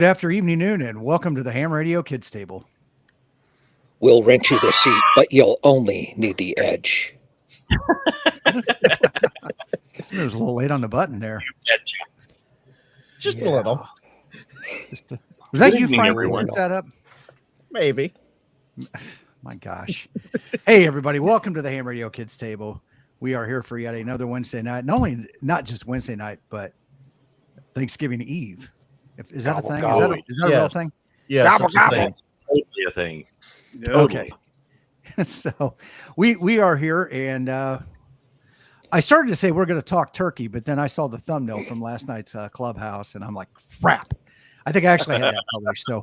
Good after evening, noon, and welcome to the Ham Radio Kids Table. We'll rent you the seat, but you'll only need the edge. This was a little late on the button there. Just a little. Was that Good you, evening, Frank, that everyone. looked that up? Maybe. My gosh. Hey, everybody. Welcome to the Ham Radio Kids Table. We are here for yet another Wednesday night. Not just Wednesday night, but Thanksgiving Eve. Is that a thing? Is that a real thing? Yeah, Totally a thing. Okay. So we are here, and I started to say we're going to talk turkey, but then I saw the thumbnail from last night's Clubhouse, and I'm like, crap. I think I actually had that published, so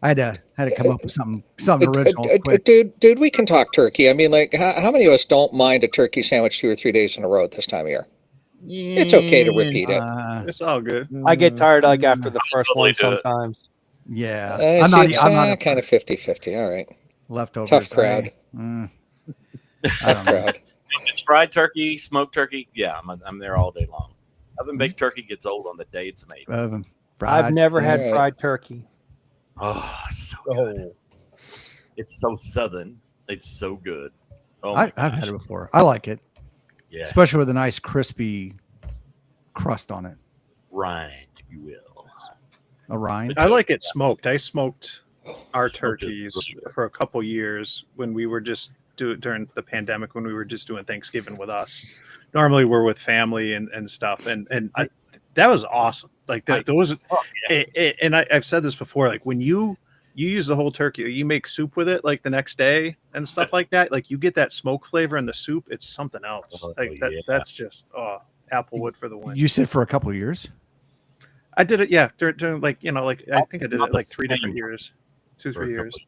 I had to come up with something original. Quick. Dude, we can talk turkey. I mean, like, how many of us don't mind a turkey sandwich 2 or 3 days in a row at this time of year? It's okay to repeat it. It's all good. I get tired like after the first totally one do it. sometimes. Yeah, I'm not a kind of 50-50. All right. leftovers. Tough crowd. I Tough don't know. crowd. If it's fried turkey, smoked turkey, yeah, I'm there all day long. Oven baked turkey gets old on the day it's made. Fried. I've never had Alright. fried turkey. Oh, so good. It's so southern. It's so good. Oh, I've had it before. I like it, Yeah, especially with a nice crispy crust on it. rind, if you will. A rind. I like it smoked. I smoked our Smoked is turkeys good. for a couple years when we were just during the pandemic when we were just doing Thanksgiving with us. Normally we're with family and stuff, and that was awesome. Like that, those. And I've said this before. Like when you use the whole turkey, you make soup with it like the next day and stuff like that. Like you get that smoke flavor in the soup. It's something else. Oh, Like yeah. that's just Applewood for the win. You said for a couple of years. I did it, yeah. During like I think I did Not it like the 3 different same. years, For 3 a years. couple-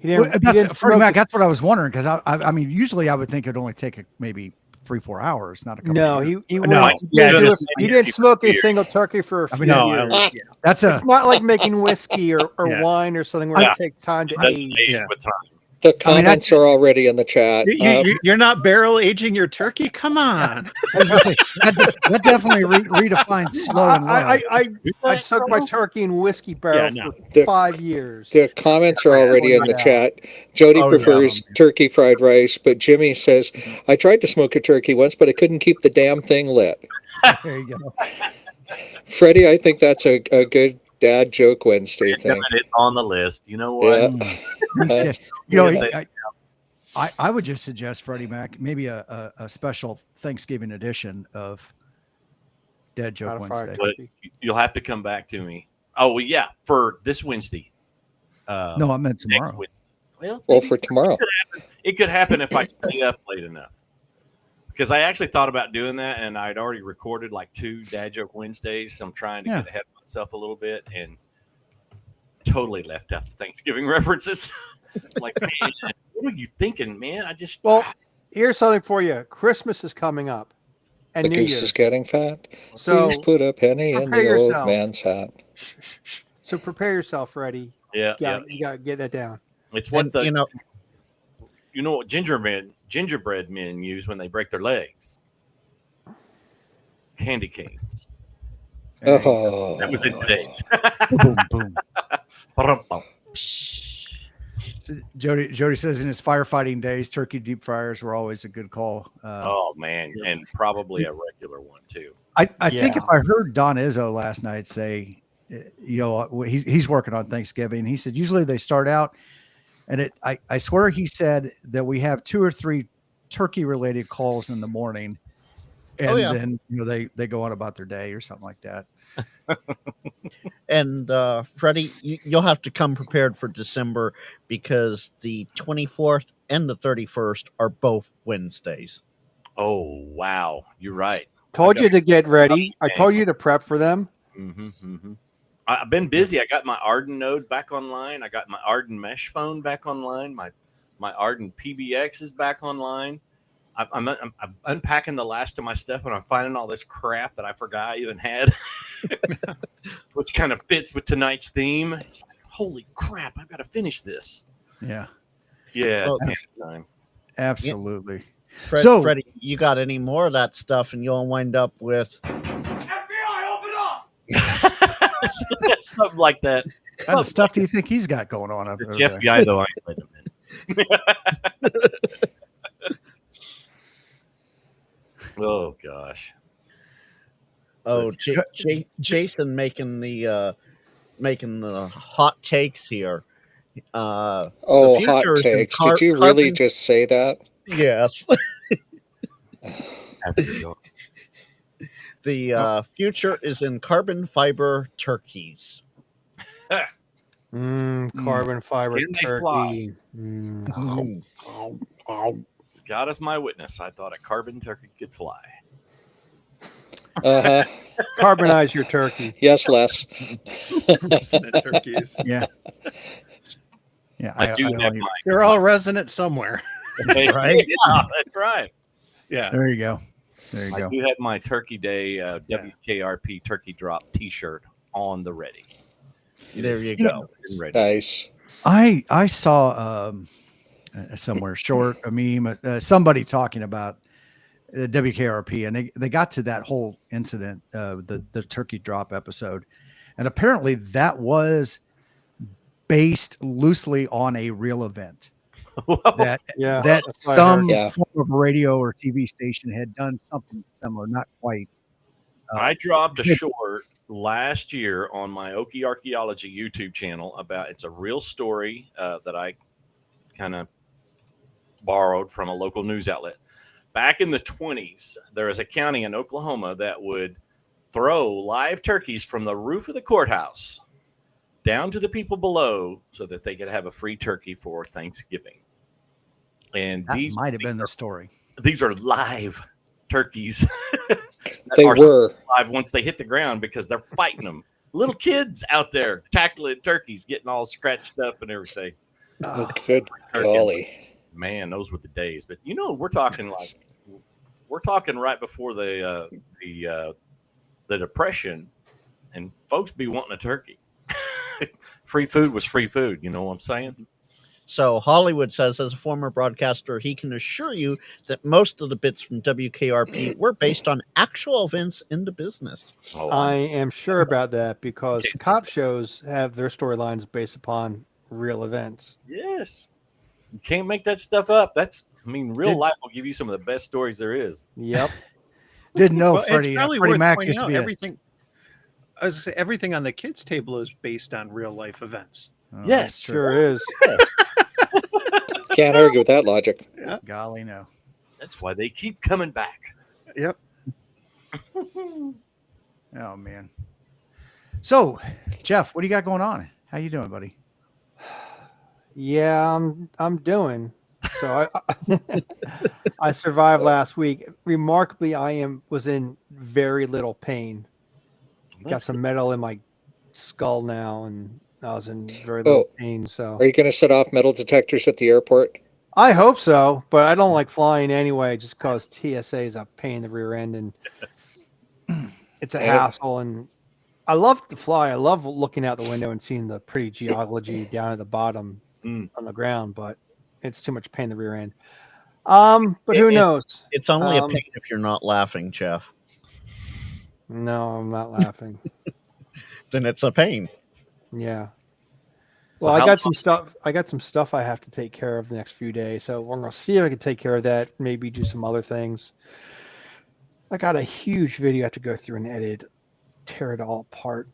He didn't, Well, he that's didn't Freddie smoke Mac. it. That's what I was wondering because I mean, usually I would think it'd only take maybe 3-4 hours, not a couple. No, of years. he No, wouldn't yeah, do just- it. He didn't smoke a single turkey for a I few mean, No, years. yeah. That's It's not like making whiskey or Yeah. wine or something where Yeah. it takes time to It doesn't age. age Yeah. with time. The I mean, comments are already in the chat. You're not barrel aging your turkey? Come on. I was gonna say that definitely redefines slow and low. I soaked my turkey in whiskey barrels no. The- for 5 years. The comments are already in the chat. Jody Oh, prefers turkey fried rice, but Jimmy says, I tried to smoke a turkey once, but I couldn't keep the damn thing lit. There you go. Freddie, I think that's a good dad joke Wednesday thing. It's on the list. You know what? Yeah. Thanks, you know, Yeah. I would just suggest Freddie Mac maybe a special Thanksgiving edition of Dead Joke Not a fried Wednesday. But turkey. you'll have to come back to me. Oh, well, yeah, for this Wednesday. No, I meant next tomorrow. Wednesday. Well, for tomorrow. It could happen if I stay up late enough. Because I actually thought about doing that, and I'd already recorded like 2 Dad Joke Wednesdays. So I'm trying to Yeah. get ahead of myself a little bit and totally left out the Thanksgiving references. Like, man, what are you thinking, man? Well, here's something for you. Christmas is coming up, and The New goose Year's. is getting fat. So Please put a penny in prepare the old yourself. man's hat. So prepare yourself, Freddie. yeah. You got to get that down. It's what And, you know what gingerbread men use when they break their legs. Candy canes. Oh, That was in today's. Boom, boom. Ba-dum-bum. So Jody says in his firefighting days, turkey deep fryers were always a good call. Oh man, and probably a regular one too. I think if I heard Don Izzo last night say, you know, he's working on Thanksgiving. He said usually they start out, and I swear he said that we have 2 or 3 turkey related calls in the morning, and then you know they go on about their day or something like that. And Freddie, you'll have to come prepared for December because the 24th and the 31st are both Wednesdays. Oh wow, you're right. Told Okay. you to get ready. I Okay. told you to prep for them. I've been busy. I got my Arden node back online. I got my Arden mesh phone back online. My Arden PBX is back online. I'm unpacking the last of my stuff, and I'm finding all this crap that I forgot I even had, which kind of fits with tonight's theme. It's like, holy crap! I've got to finish this. Yeah, Yeah, Well, it's panic time. absolutely. Freddie, So- you got any more of that stuff, and you'll wind up with FBI, open up! Something like that. What kind of stuff do you think he's got going on up It's there? the FBI, though. I ain't letting him in. Oh gosh. Oh, Jason making the hot takes here. Oh, hot future is in takes. Did you really carbon- just say that? Yes. After dark. The future is in carbon fiber turkeys. Carbon fiber Can they fly? turkey. Scott is my witness. I thought a carbon turkey could fly. Uh huh. Carbonize your turkey. Yes, Les. Resident turkeys. Yeah. Yeah. I do have like- They're all resonant somewhere. my Right? Yeah, that's right. Yeah. There you go. There you I go. do have my Turkey Day WKRP Turkey Drop T-shirt on the ready. It There is you go. and ready. Nice. I saw somewhere short a meme, somebody talking about WKRP, and they got to that whole incident, the turkey drop episode, and apparently that was based loosely on a real event that Yeah. that that's what I some heard. Yeah. form of radio or TV station had done something similar, not quite. I dropped a short last year on my Okie Archaeology YouTube channel about it's a real story that I kind of borrowed from a local news outlet. Back in the 20s, there is a county in Oklahoma that would throw live turkeys from the roof of the courthouse down to the people below so that they could have a free turkey for Thanksgiving. And That might have been the story. these are live turkeys. that They are were. live once they hit the ground because they're fighting them. Little kids out there tackling turkeys, getting all scratched up and everything. Oh, good Turkey. golly. Man, those were the days. But we're talking right before the Depression, and folks be wanting a turkey. Free food was free food. You know what I'm saying? So Hollywood says, as a former broadcaster, he can assure you that most of the bits from WKRP were based on actual events in the business. Oh, I am sure about that because cop shows have their storylines based upon real events. yes. You can't make that stuff up. Real Did- life will give you some of the best stories there is. Yep. Didn't know Well, Freddie it's probably Freddie worth Mac pointing used to out be everything. I was gonna say everything on the kids' table is based on real life events. Yes. Sure is. Can't argue with that logic. Golly, no. That's why they keep coming back. Yep. Oh man. So, Jeff, what do you got going on? How you doing, buddy? Yeah, I'm doing. So I survived last week. Remarkably, was in very little pain. Got That's some metal in my skull now, and I was in very little pain. So Are you going to set off metal detectors at the airport? I hope so, but I don't like flying anyway, just because TSA is a pain in the rear end and it's a Yeah. hassle. And I love to fly. I love looking out the window and seeing the pretty geology down at the bottom Mm. on the ground, but it's too much pain in the rear end. But who knows? It's only a Um, pain if you're not laughing, Jeff. No, I'm not laughing. Then it's a pain. Yeah. So Well, I how got some stuff. I got some stuff I have to take care of the next few days. So we're gonna see if I can take care of that. Maybe do some other things. I got a huge video I have to go through and edit, tear it all apart.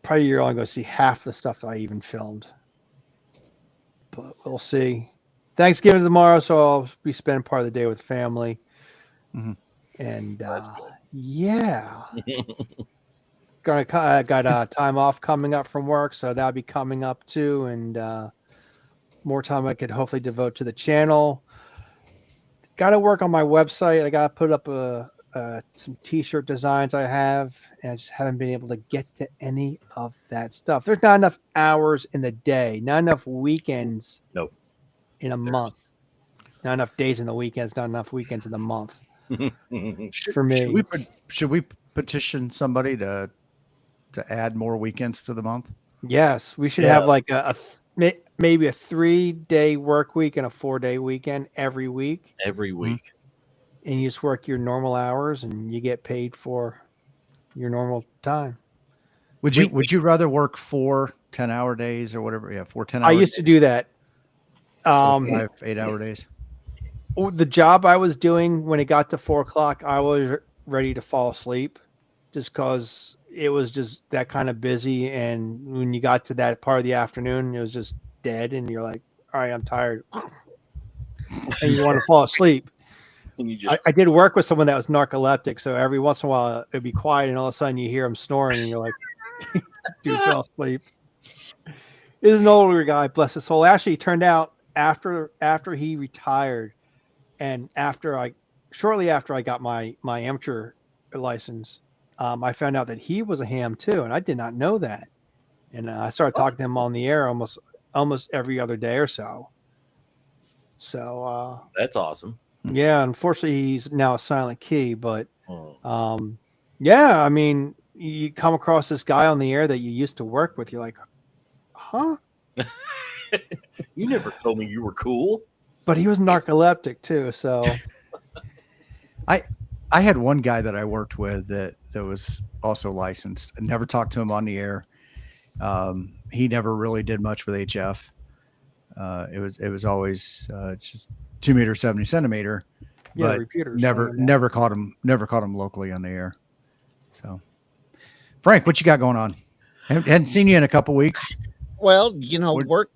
Probably you're only going to see half the stuff that I even filmed. But we'll see. Thanksgiving tomorrow, so I'll be spending part of the day with family. Mhm. And That's good. yeah. Got time off coming up from work, so that'll be coming up too, and more time I could hopefully devote to the channel. Got to work on my website. I got to put up some T-shirt designs I have, and I just haven't been able to get to any of that stuff. There's not enough hours in the day, not enough weekends. Nope. In a month, not enough days in the weekends, not enough weekends in the month for me. Should we petition somebody to add more weekends to the month? Yes, we should Yeah. have like maybe a 3-day work week and a 4-day weekend every week, Every week. and you just work your normal hours and you get paid for your normal time. Would you rather work 4 10-hour days or whatever? Yeah, 4 10-hour I used to do that. 5 8-hour days. The job I was doing when it got to 4 o'clock, I was ready to fall asleep, just because it was just that kind of busy. And when you got to that part of the afternoon, it was just dead, and you're like, all right, I'm tired, and you want to fall asleep. And you just I did work with someone that was narcoleptic, so every once in a while it'd be quiet, and all of a sudden you hear him snoring, and you're like, dude fell asleep. It was an older guy, bless his soul. Actually, it turned out after he retired, and shortly after I got my amateur license, I found out that he was a ham too, and I did not know that. And I started talking to him on the air almost every other day or so. So that's awesome. yeah, unfortunately he's now a silent key, but Oh. yeah, I mean, you come across this guy on the air that you used to work with, you're like, huh? You never told me you were cool. But he was narcoleptic too, so I had one guy that I worked with that was also licensed. I never talked to him on the air. He never really did much with HF. It was always just 2 meter 70 centimeter, yeah, but repeaters. never caught him locally on the air. So, Frank, what you got going on? Hadn't seen you in a couple weeks. Well, you know, What-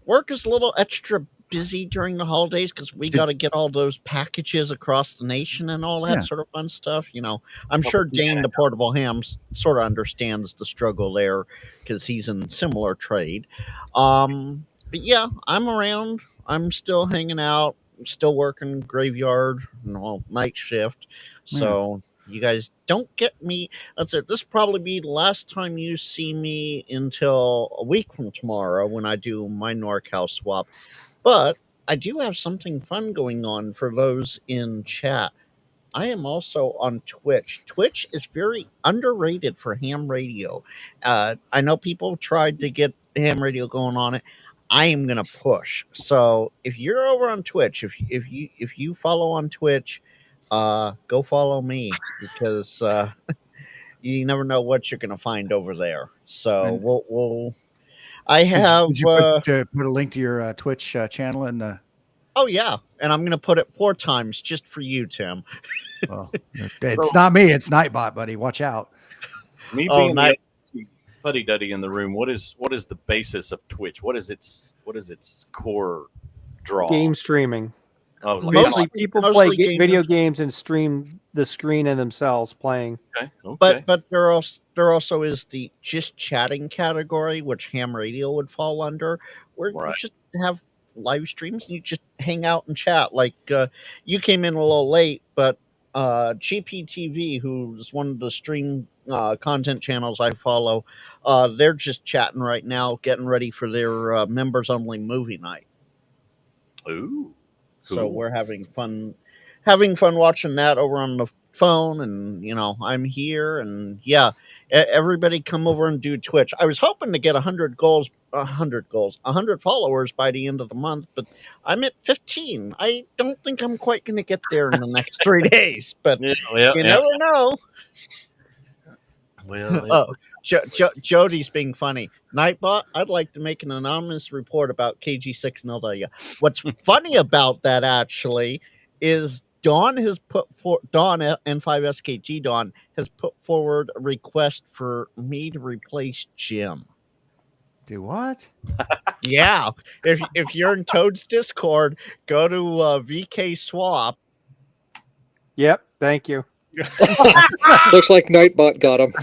work is a little extra busy during the holidays because we got to get all those packages across the nation and all that Yeah. sort of fun stuff. You know, I'm sure Dane the Portable Hams sort of understands the struggle there because he's in similar trade. But yeah, I'm around. I'm still hanging out. I'm still working graveyard, night shift. So you guys don't get me. That's it. This will probably be the last time you see me until a week from tomorrow when I do my NorCal swap. But I do have something fun going on for those in chat. I am also on Twitch. Twitch is very underrated for ham radio. I know people have tried to get ham radio going on it. I am gonna push. So if you're over on Twitch, if you follow on Twitch, go follow me because you never know what you're gonna find over there. So And- we'll. I have. Did you put a link to your Twitch channel in the? Oh yeah, and I'm gonna put it 4 times just for you, Tim. Well, it's not me. It's Nightbot, buddy. Watch out. Me Oh, being night- the fuddy duddy in the room. What is the basis of Twitch? What is its core draw? Game streaming. Oh, Mostly- Basically, people play mostly game- video games and stream the screen and themselves playing. okay. But there also is the just chatting category, which ham radio would fall under, where you Right. just have live streams and you just hang out and chat. Like you came in a little late, but GPTV, who's one of the stream content channels I follow, they're just chatting right now, getting ready for their members only movie night. Ooh, So cool. we're having fun watching that over on the phone, and I'm here, and yeah, everybody come over and do Twitch. I was hoping to get 100 followers by the end of the month, but I'm at 15. I don't think I'm quite going to get there in the next 3 days, but Yeah, you never know. Well, Oh, Jody's being funny. Nightbot, I'd like to make an anonymous report about KG6 and LW. What's funny about that actually is Dawn has Dawn N5SKG Dawn has put forward a request for me to replace Jim. Do what? Yeah, if you're in Toad's Discord, go to VK Swap. Yep, thank you. Looks like Nightbot got him.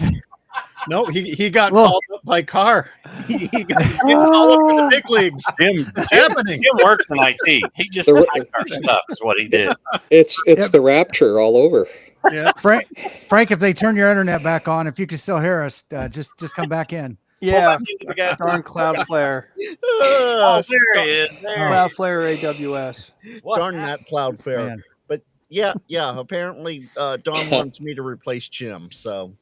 No, he got Well- called up by Carr. He's getting called up for the big leagues. Jim Happening. works in IT. He just The- typed our stuff. Is what he did. It's Yep. the Rapture all over. Yeah. Frank, if they turn your internet back on, if you can still hear us, just come back in. Yeah, The guy's darn Cloudflare. Oh, there he is. There. Cloudflare AWS. What Darn that Cloudflare. Man, Yeah. Apparently, Dawn wants me to replace Jim. So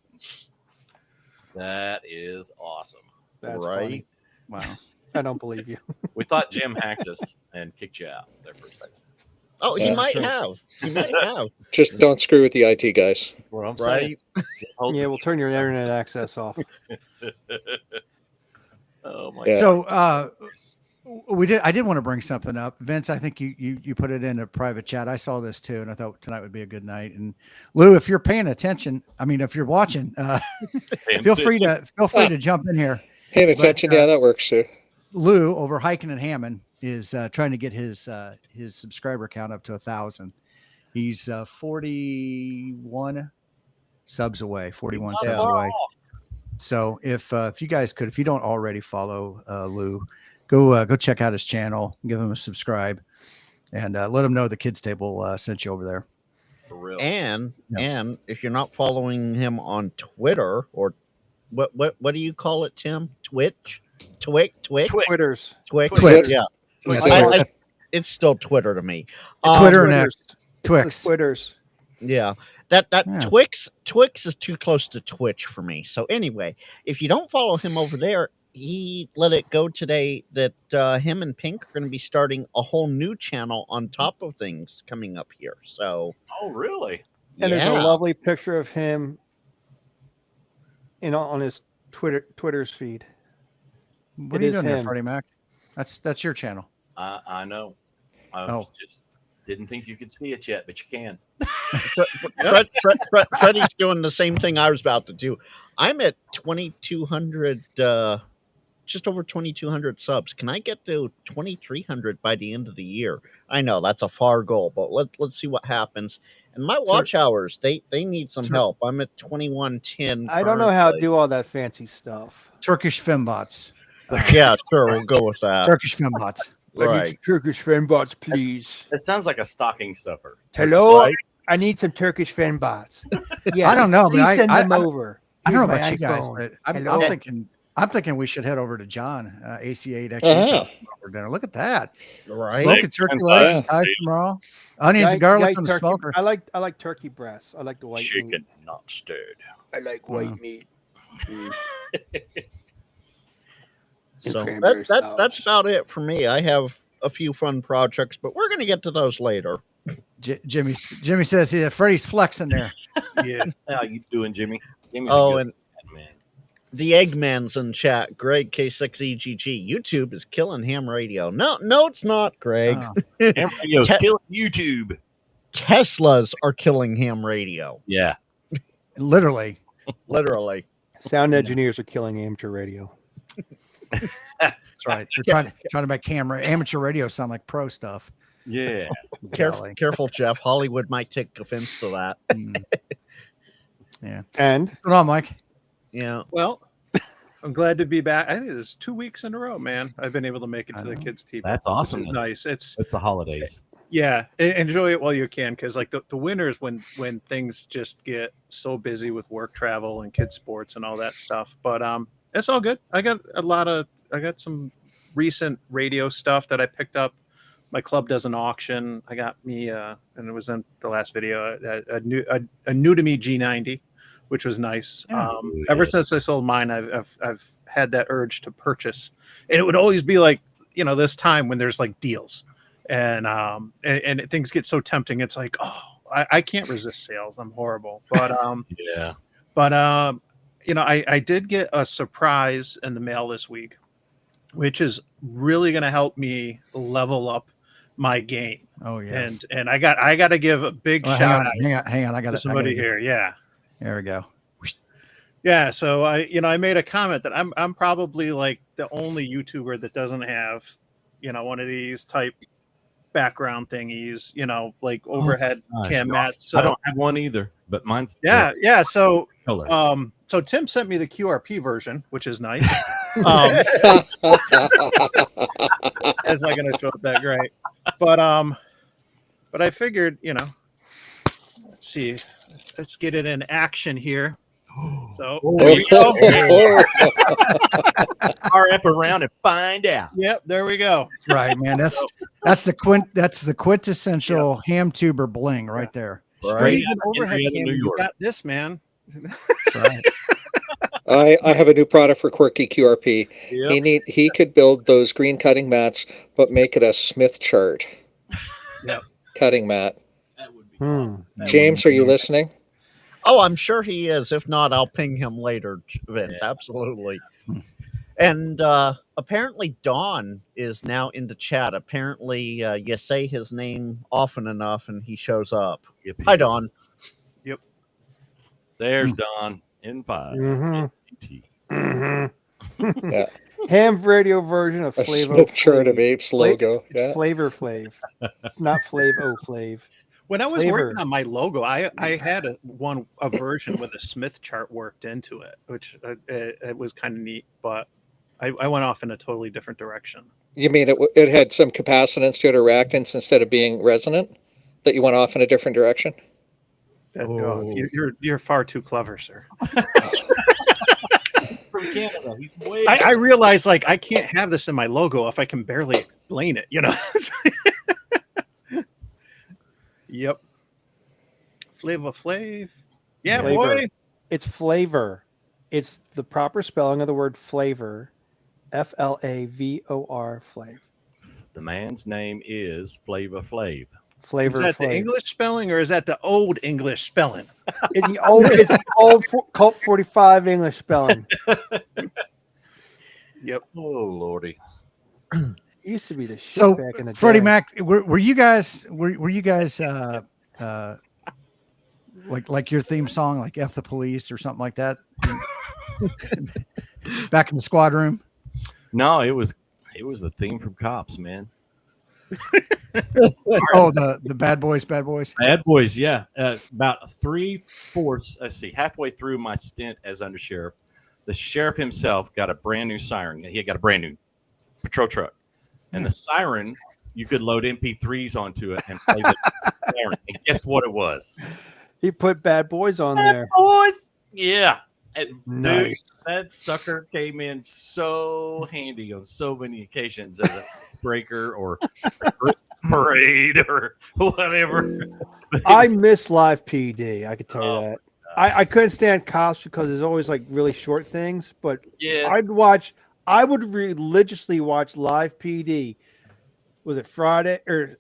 That is awesome. That's Right. funny. wow. I don't believe you. We thought Jim hacked us and kicked you out there for a second. Oh, he Yeah, might sure. have. He might have. Just don't screw with the IT guys. What I'm Right. saying. Holds Yeah, it. we'll turn your internet access off. Oh my Yeah. So I did want to bring something up. Vince, I think you put it in a private chat. I saw this too, and I thought tonight would be a good night. And Lou, if you're paying attention, I mean, if you're watching, feel free to jump in here. Paying attention, yeah, that works too. Lou over Hiking and Hammond is trying to get his subscriber count up to 1,000. He's 41 subs away. 41 Not subs far away. off. So if you guys could, if you don't already follow Lou, go check out his channel, give him a subscribe, and let him know the Kids Table sent you over there. For real. And Yeah. and if you're not following him on Twitter or what do you call it, Tim? Twitch? Twix? Twitters. Twix. Twix. Yeah. Twix. It's still Twitter to me. Twitter and Twitters. X. Twix. Twitters. Yeah. That Yeah. Twix is too close to Twitch for me. So anyway, if you don't follow him over there, he let it go today that him and Pink are going to be starting a whole new channel on top of things coming up here. So Oh, really? And there's a yeah. lovely picture of him on his Twitter's feed. What It are you is doing there, him. Freddie Mac? That's your channel. I know. I Oh. just didn't think you could see it yet, but you can. Freddie's doing the same thing I was about to do. I'm at 2,200, just over 2,200 subs. Can I get to 2,300 by the end of the year? I know that's a far goal, but let's see what happens. And my watch hours, they need some help. I'm at 2,110. I don't know how to currently. do all that fancy stuff. Turkish fembots. Yeah, sure, we'll go with that. Turkish fembots. Right. Turkish fembots, please. It sounds like a stocking stuffer. Hello, Right. I need some Turkish fembots. Yeah, I don't know, but please send them I over. don't know Here's about my you guys, iPhone. but I'm Hello. thinking we should head over to John AC8 Uh-huh. for dinner. Look at that. Right. Smoking turkey and legs fries. and thighs tomorrow. Onions Yeah, and garlic yeah, from the turkey- smoker. I like turkey breasts. I like the white meat. Chicken not stirred. I like Wow. meat. So cranberry that's sauce. about it for me. I have a few fun projects, but we're going to get to those later. Jimmy says, yeah, Freddie's flexing there. Yeah. How you doing, Jimmy? Jimmy's a Oh, good and man. the Eggman's in chat. Greg K6EGG. YouTube is killing ham radio. No, it's not, Greg. Oh, Ham radio's Te- killing YouTube. Teslas are killing ham radio. Yeah. literally. Literally. Sound engineers are killing amateur radio. That's right. They're trying to make amateur radio sound like pro stuff. Yeah. Golly. Careful, Jeff. Hollywood might take offense to that. Mm. Yeah. And What's going on, Mike? Yeah. Well, I'm glad to be back. I think it's 2 weeks in a row, man. I've been able to make it I to the know. kids' TV. That's which awesome. is nice. It's It's the holidays. yeah, enjoy it while you can, because like the winters when things just get so busy with work travel and kids sports and all that stuff. But it's all good. I got some recent radio stuff that I picked up. My club does an auction. I got me and it was in the last video a new to me G90, which was nice. Yeah. Ever since I sold mine, I've had that urge to purchase, and it would always be like, this time when there's like deals, and things get so tempting. It's like, oh, I can't resist sales. I'm horrible, but Yeah. I did get a surprise in the mail this week, which is really going to help me level up my game. Oh yes. And I got to give a big Well, shout out hang on. I got to somebody here. Yeah. There we go. Yeah, so I made a comment that I'm probably like the only YouTuber that doesn't have, one of these type background thingies, like overhead gosh. cam mats. So, I don't have one either, but mine's yeah. So Color. so Tim sent me the QRP version, which is nice. It's not gonna show up that great. But I figured, let's see. Let's get it in action here. So there we go. RF around and find out. Yep, there we go. Right, man. That's the quintessential ham tuber bling right there. Right. Even overhead Henrietta, cam, New you York. got this, man. That's right. I have a new product for Quirky QRP. Yep. He could build those green cutting mats, but make it a Smith chart. Yep. cutting mat. That would be Hmm. awesome. That James, are you listening? Oh, I'm sure he is. If not, I'll ping him later, Vince. Yeah. Absolutely. And apparently, Don is now in the chat. Apparently, you say his name often enough, and he shows up. Yep, he Hi, is. Don. There's Don in 5. Mm-hmm. Mm-hmm. Yeah. Ham radio version of A Flavo Smith Chart of Flav. Apes logo. It's Yeah. Flavor Flav. It's not Flavo Flav. When I was Flavor. working on my logo, I had a version with a Smith chart worked into it, which it was kind of neat. But I went off in a totally different direction. You mean it had some capacitance to it or reactance instead of being resonant? That you went off in a different direction? You're far too clever, sir. From Canada. He's way I realize like I can't have this in my logo if I can barely explain it. You know. Yep. Flava Flav. Yeah, Flavor. boy. It's flavor. It's the proper spelling of the word flavor. Flavor. Flav. The man's name is Flava Flav. Flavor Is that Flav. the English spelling or is that the old English spelling? It's the old Colt 45 English spelling. Yep. Oh lordy. It used to be the shit So, back in the Freddie day. Mac, were you guys like your theme song, like F the Police or something like that? Back in the squad room? No, it was the theme from Cops, man. Oh, the Bad Boys. Bad Boys, yeah. About 3/4, let's see, halfway through my stint as undersheriff, the sheriff himself got a brand new siren. He got a brand new patrol truck. And the siren, you could load MP3s onto it and play the siren. And guess what it was? He put Bad Boys on there. Boys. Yeah. And dude, Nice. that sucker came in so handy on so many occasions as a breaker or a Christmas parade or whatever. I miss live PD. I could tell you Oh, that. I couldn't stand Cops because there's always like really short things, but yeah. I would religiously watch live PD. Was it Friday or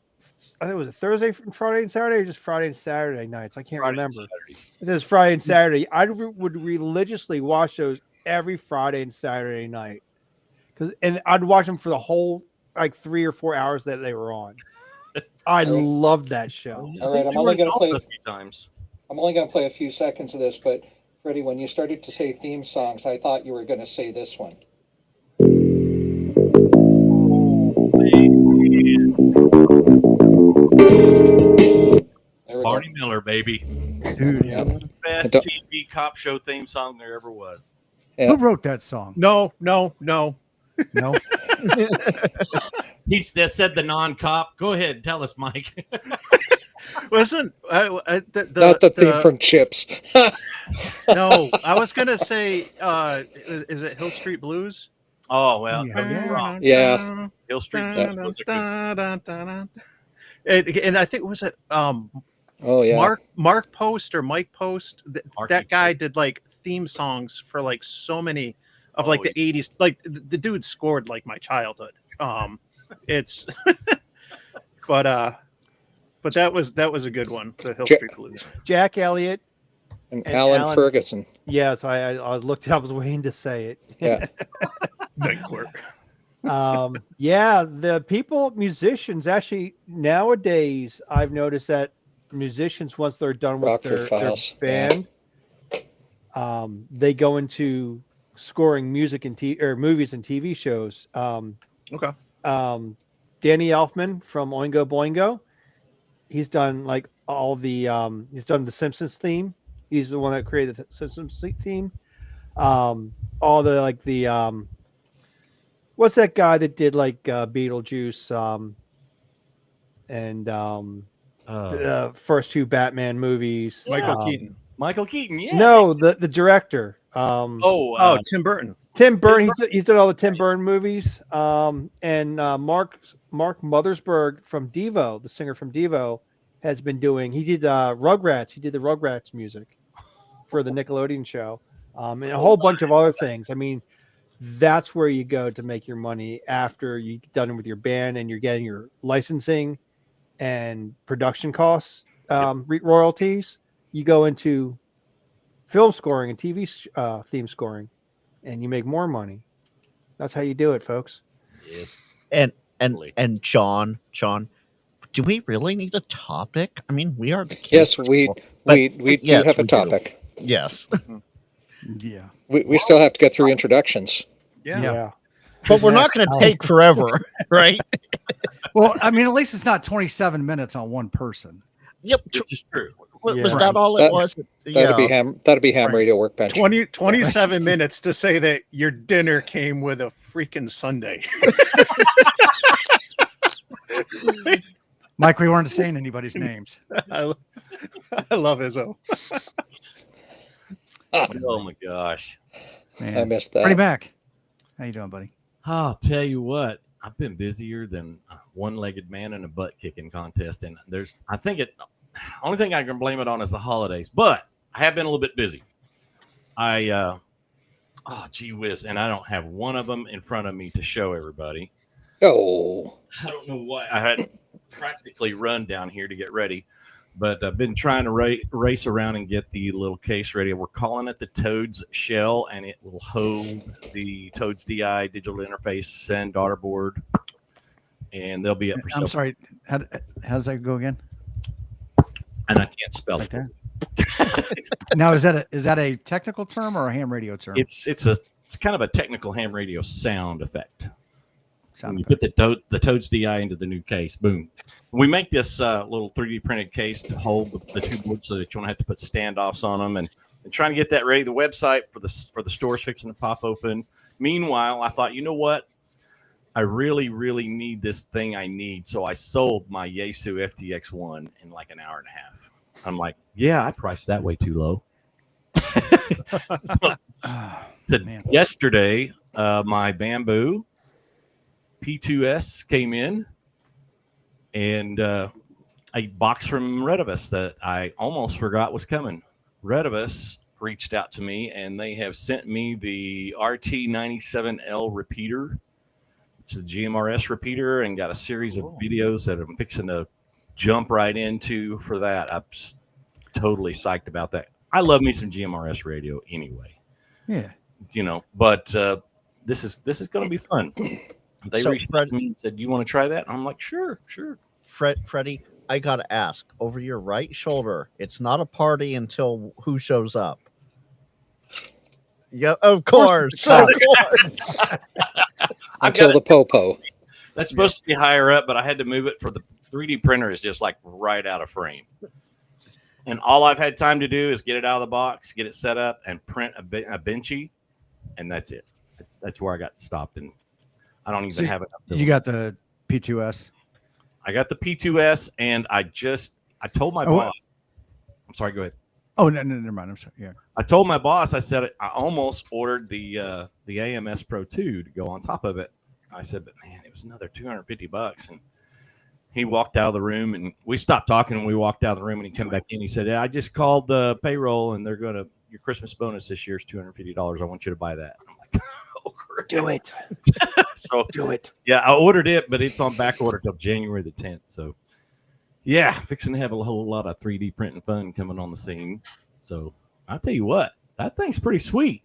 I think it was a Thursday, Friday and Saturday, or just Friday and Saturday nights? I can't Friday and remember. Saturday. It was Friday and Saturday. Would religiously watch those every Friday and Saturday night, and I'd watch them for the whole like 3 or 4 hours that they were on. I loved that show. All right, I think I'm they only were going to play. exhausted a few times. I'm only going to play a few seconds of this, but Freddie, when you started to say theme songs, I thought you were going to say this one. There we Barney Miller, baby. Dude, Yeah. Best I don't- TV cop show theme song there ever was. Yeah. who wrote that song? No. No. He said the non-cop. Go ahead, tell us, Mike. Wasn't Not the theme from Chips. No, I was gonna say is it Hill Street Blues? Oh well, Yeah. Yeah. Hill Street Blues was a good. And I think was it Oh yeah. Mark Post or Mike Post Marky that guy did like theme songs for like so many of like Oh, the 80s. Like the dude scored like my childhood. It's but that was a good one, the Hill Ja- Street Blues. Jack Elliott. And And Alan Alan- Ferguson. Yes, I looked it up. I was waiting to say it. Yeah. Night Clerk. Yeah, the musicians actually nowadays I've noticed that musicians once they're done with Rockford their Files, yeah. band, they go into scoring music and movies and TV shows. Okay. Danny Elfman from Oingo Boingo, he's done like all the he's done the Simpsons theme. He's the one that created the Simpsons theme. All the like the what's that guy that did like Beetlejuice and the first two Batman movies? Michael Keaton. Michael Keaton, yeah. No, the director. Oh, Tim Burton. Tim Burton. He's done all the Tim Burton movies. And Mark Mothersbaugh from Devo, the singer from Devo, has been doing. He did Rugrats. He did the Rugrats music for the Nickelodeon show, and a whole bunch of other things. I mean, that's where you go to make your money after you're done with your band and you're getting your licensing and production costs, royalties, you go into film scoring and TV theme scoring, and you make more money. That's how you do it, folks. Yes. And Totally. John, do we really need a topic? I mean, we are the Yes, kids' we school, but we do yes, have a we do. topic. Yes, Yeah. We still have to get through introductions. Yeah. but we're not going to take forever, right? Well, I mean, at least it's not 27 minutes on one person. Yep. This is true. Was Yeah. that all it That- was? That'd be ham Right. radio workbench. 27 minutes to say that your dinner came with a freaking Sunday. Mike, we weren't saying anybody's names. I love Izzo. Oh my gosh. Man. I missed Freddie that. Mac. How you doing, buddy? I'll tell you what, I've been busier than a one-legged man in a butt kicking contest, and I think only thing I can blame it on is the holidays, but I have been a little bit busy. Oh gee whiz, and I don't have one of them in front of me to show everybody. Oh, I don't know why I had practically run down here to get ready, but I've been trying to race around and get the little case ready. We're calling it the Toads Shell, and it will hold the Toads DI digital interface send daughter board, and they'll be up for sale. I'm sorry. How's that go again? And I can't spell Like it. that? Now, is that a technical term or a ham radio term? It's kind of a technical ham radio sound effect. When Sound you effect. put the Toads DI into the new case, boom. We make this little 3D printed case to hold the two boards so that you don't have to put standoffs on them, and trying to get that ready. The website for the store's fixing to pop open. Meanwhile, I thought, you know what? I really, really need this thing I need. So I sold my Yaesu FTX1 in like an hour and a half. I'm like, yeah, I priced that way too low. Man. Yesterday, my Bamboo P2S came in, and a box from Redivus that I almost forgot was coming. Redivus reached out to me, and they have sent me the RT97L repeater. It's a GMRS repeater, and got a series of videos that I'm fixing to jump right into for that. I'm just totally psyched about that. I love me some GMRS radio anyway, Yeah. but this is going to be fun. They So, reached out to me and said, "Do you want to try that?" I'm like, "Sure." Freddie, I gotta ask, over your right shoulder, it's not a party until who shows up? Yeah, of course. Of course. until the popo. That's supposed to be higher up, but I had to move it for the 3D printer is just like right out of frame. And all I've had time to do is get it out of the box, get it set up, and print a Benchy, and that's it. That's where I got stopped, and I don't even So have it. You got the P2S. I got the P2S, and I told my boss. I'm sorry. Go ahead. Oh, no, never mind. I'm sorry. Yeah. I told my boss, I said, I almost ordered the AMS Pro 2 to go on top of it. I said, but man, it was another $250. And he walked out of the room, and we stopped talking, and we walked out of the room, and he came back in. He said, yeah, I just called the payroll, and they're going to, your Christmas bonus this year is $250. I want you to buy that. I'm like, oh, great. Do it. So Do it. yeah, I ordered it, but it's on back order till January the 10th. So yeah, fixing to have a whole lot of 3D printing fun coming on the scene. So I'll tell you what, that thing's pretty sweet,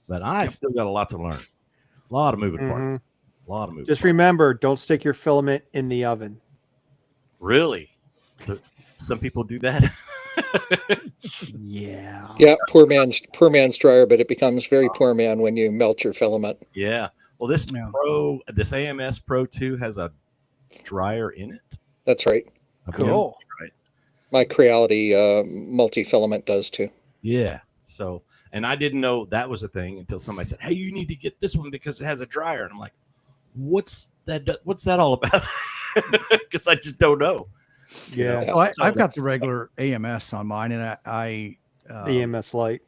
but I still got a lot to learn. A lot of moving parts. A lot of moving Just parts. remember, don't stick your filament in the oven. Really? Some people do that. Yeah. Yeah, poor man's dryer, but it becomes very poor man when you melt your filament. Yeah. Well, this Yeah. this AMS Pro 2 has a dryer in it. That's right. Cool. Right. My Creality multi-filament does too. Yeah. So, and I didn't know that was a thing until somebody said, "Hey, you need to get this one because it has a dryer." And I'm like, "What's that? What's that all about?" Because I just don't know. Yeah. Well, I've got the regular AMS on mine, and I EMS light.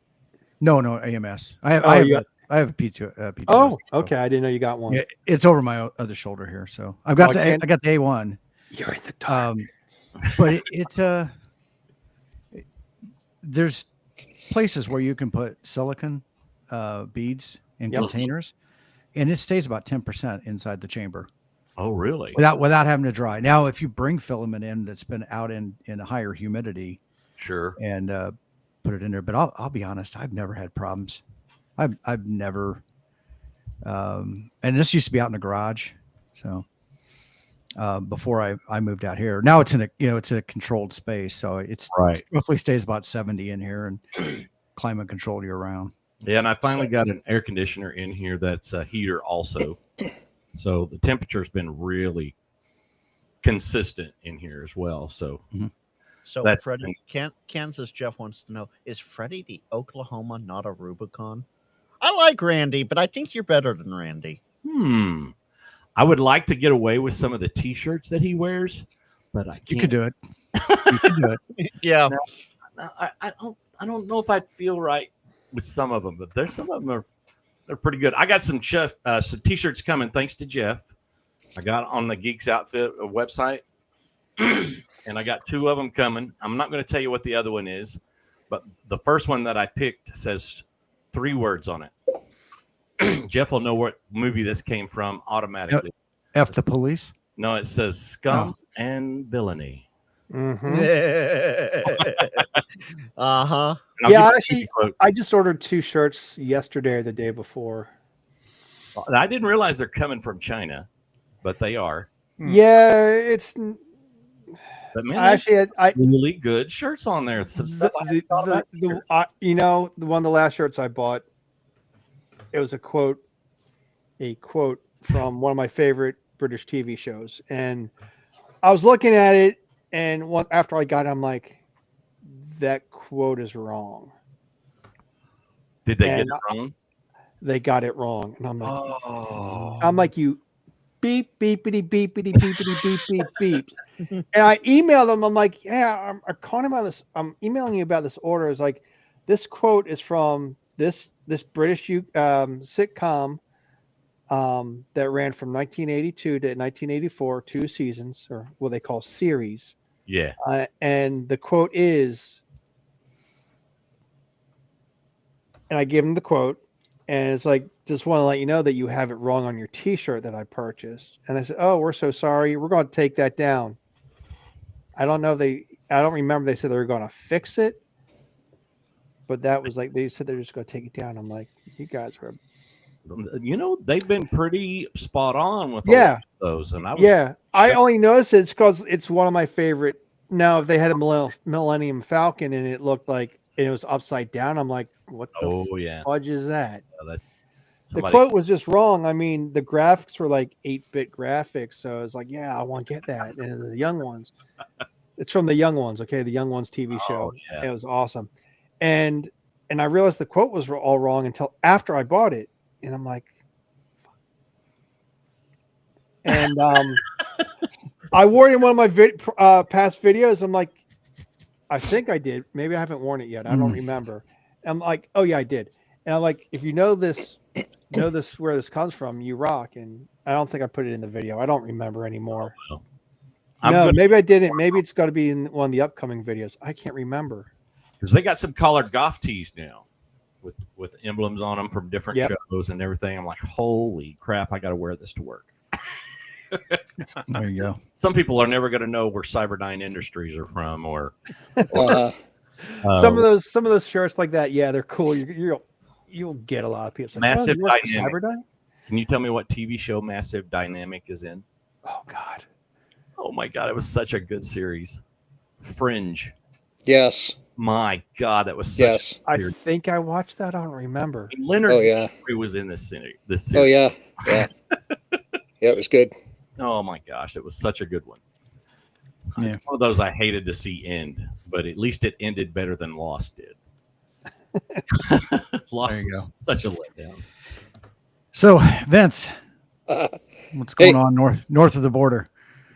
no AMS. I have Oh, you got- I have a P2. P2S, Oh, so- okay. I didn't know you got one. Yeah, it's over my other shoulder here, so I've got Oh, I got the A1. You're in the dark. But it's there's places where you can put silicon beads in Yep. containers, and it stays about 10% inside the chamber. Oh, really? without having to dry. Now, if you bring filament in that's been out in a higher humidity Sure. and put it in there, but I'll be honest, I've never had problems. I've never, and this used to be out in the garage, so before I moved out here. Now it's in a controlled space, so it's Right. roughly stays about 70 in here and climate controlled year round. Yeah, and I finally got an air conditioner in here that's a heater also. So the temperature's been really consistent in here as well. So So That's- Freddie, Kansas Jeff wants to know: is Freddie the Oklahoma, not a Rubicon? I like Randy, but I think you're better than Randy. I would like to get away with some of the T-shirts that he wears, but I can't. You could do it. You could do it. Yeah, I don't know if I'd feel right with some of them, but there's some of them they're pretty good. I got some T-shirts coming thanks to Jeff. I got on the Geeks Outfit website, and I got 2 of them coming. I'm not going to tell you what the other one is, but the first one that I picked says 3 words on it. Jeff will know what movie this came from automatically. F the police. No, it says Scum and Villainy. Mm-hmm. uh-huh. And I'll Yeah, give you actually, the quote. I just ordered 2 shirts yesterday or the day before. I didn't realize they're coming from China, but they are. Yeah, it's But man, actually I really good shirts on there. Some stuff I hadn't thought about either. the one of the last shirts I bought, it was a quote from one of my favorite British TV shows, and I was looking at it, and after I got it, I'm like, that quote is wrong. Did they get and it wrong? They got it wrong, and I'm like, Oh, you beep beepity beepity beepity beep beep beep. And I emailed them. I'm like, yeah, I'm calling about this. I'm emailing you about this order. It's like, this quote is from this British sitcom that ran from 1982 to 1984, 2 seasons, or what they call series. yeah. And the quote is, and I give them the quote, and it's like, just want to let you know that you have it wrong on your T-shirt that I purchased. And I said, oh, we're so sorry. We're going to take that down. I don't remember they said they were going to fix it, but that was like, they said they're just going to take it down. I'm like, you guys were, They've been pretty spot on with Yeah. all of those, and I was I shocked. only noticed it's because it's one of my favorite. Now, if they had a Millennium Falcon and it looked like it was upside down, I'm like, what the Oh yeah, fudge is that? that, The somebody, quote was just wrong. I mean, the graphics were like 8-bit graphics, so it's like, yeah, I want to get that. And the Young Ones, it's from the Young Ones, okay, the Young Ones TV show. Oh, yeah. It was awesome, and I realized the quote was all wrong until after I bought it, and I'm like, and I wore it in one of my past videos. I'm like, I think I did. Maybe I haven't worn it yet. I don't remember. I'm like, oh yeah, I did. And I'm like, if you know this where this comes from, you rock. And I don't think I put it in the video. I don't remember anymore. I'm No, good maybe I didn't. Maybe it's got to be in one of the upcoming videos. I can't remember. because they got some collared golf tees now with emblems on them from different Yep. shows and everything. I'm like, holy crap, I got to wear this to work. There you go. Some people are never going to know where Cyberdyne Industries are from, or Some of those shirts like that, yeah, they're cool. You'll get a lot of people. It's like, Massive you work for Dynamic. Cyberdyne? Can you tell me what TV show Massive Dynamic is in? Oh God. Oh my god, it was such a good series. Fringe. yes, My god, that was such yes. I weird. think I watched that. I don't remember. Leonard Oh yeah, Nimoy was in this series. oh yeah, yeah. Yeah, it was good. Oh my gosh, it was such a good one. Yeah. It's one of those I hated to see end, but at least it ended better than Lost did. Lost There you was such a letdown. So, Vince, what's going Hey. on north of the border?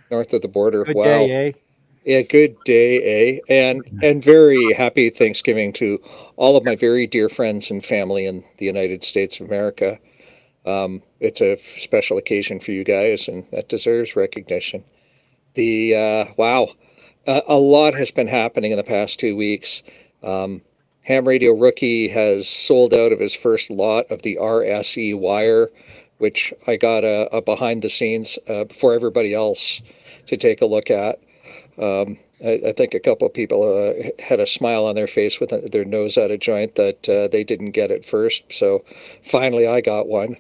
North of the border. Good Wow. day, eh? Yeah, good day, eh? And very happy Thanksgiving to all of my very dear friends and family in the United States of America. It's a special occasion for you guys, and that deserves recognition. Wow, a lot has been happening in the past 2 weeks. Ham Radio Rookie has sold out of his first lot of the RSE wire which I got a behind the scenes for everybody else to take a look at. I think a couple of people had a smile on their face with their nose out of joint that they didn't get it first. So finally, I got one.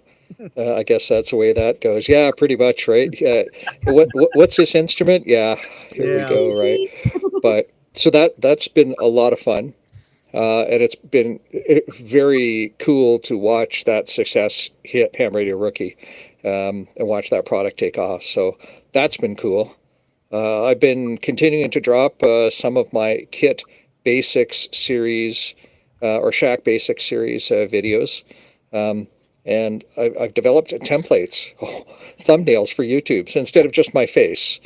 I guess that's the way that goes. Yeah, pretty much, right? Yeah. What's this instrument? Yeah, here we Yeah. go, right? But so that's been a lot of fun, and it's been very cool to watch that success hit Ham Radio Rookie, and watch that product take off. So that's been cool. I've been continuing to drop some of my Kit Basics series or Shack Basics series videos. And I've developed templates, thumbnails for YouTube. So instead of just my face,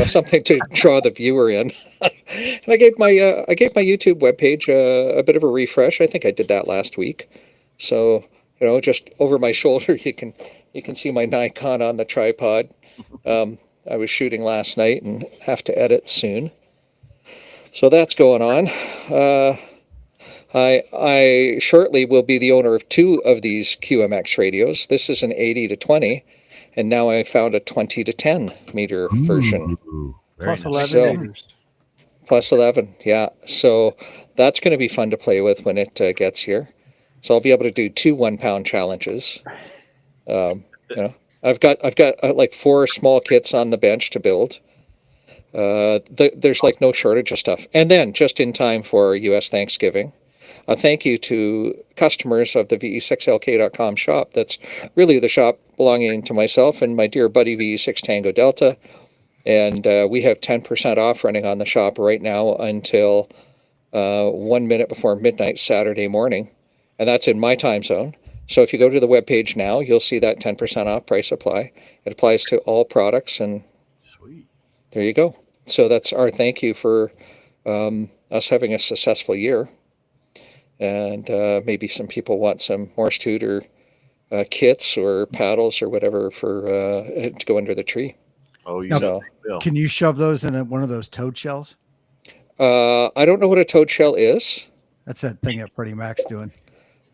something to draw the viewer in. And I gave my YouTube webpage a bit of a refresh. I think I did that last week. So just over my shoulder, you can see my Nikon on the tripod. I was shooting last night and have to edit soon. So that's going on. I shortly will be the owner of 2 of these QMX radios. This is an 80 to 20, and now I found a 20 to 10 meter version. Very Plus nice. 11 So- meters. Plus 11, yeah. So that's going to be fun to play with when it gets here. So I'll be able to do 2 1-pound challenges. I've got like 4 small kits on the bench to build. There's like no shortage of stuff. And then just in time for U.S. Thanksgiving, a thank you to customers of the VE6LK.com shop. That's really the shop belonging to myself and my dear buddy VE6 Tango Delta. And we have 10% off running on the shop right now until 1 minute before midnight Saturday morning. And that's in my time zone. So if you go to the webpage now, you'll see that 10% off price apply. It applies to all products, and Sweet. there you go. So that's our thank you for us having a successful year. And maybe some people want some Morse Tutor kits or paddles or whatever for to go under the tree. Oh, you No. know, So they will. Can you shove those in one of those toad shells? I don't know what a toad shell is. That's that thing that Freddie Mac's doing.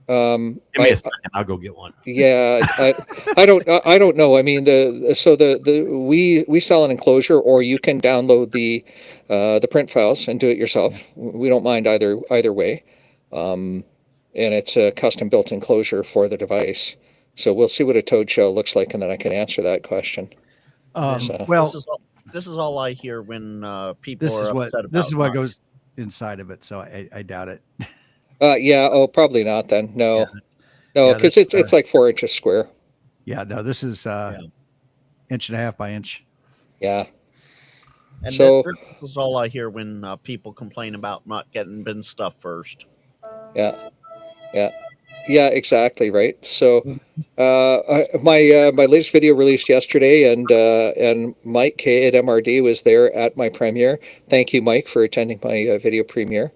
Give me a second. I'll go get one. Yeah, I don't know. I mean, we sell an enclosure, or you can download the print files and do it yourself. We don't mind either way, and it's a custom built enclosure for the device. So we'll see what a toad shell looks like, and then I can answer that question. So- Well, This is all I hear when people this are is what upset about this is what Mach. goes inside of it. So I doubt it. Yeah. Oh, probably not then. No, Yeah, no, yeah, because that's, it's like 4 inches square. Yeah, no, this is inch and a half by inch. Yeah. And So- this is all I hear when people complain about not getting bin stuff first. Yeah, exactly right. So, my latest video released yesterday, and Mike K at MRD was there at my premiere. Thank you, Mike, for attending my video premiere.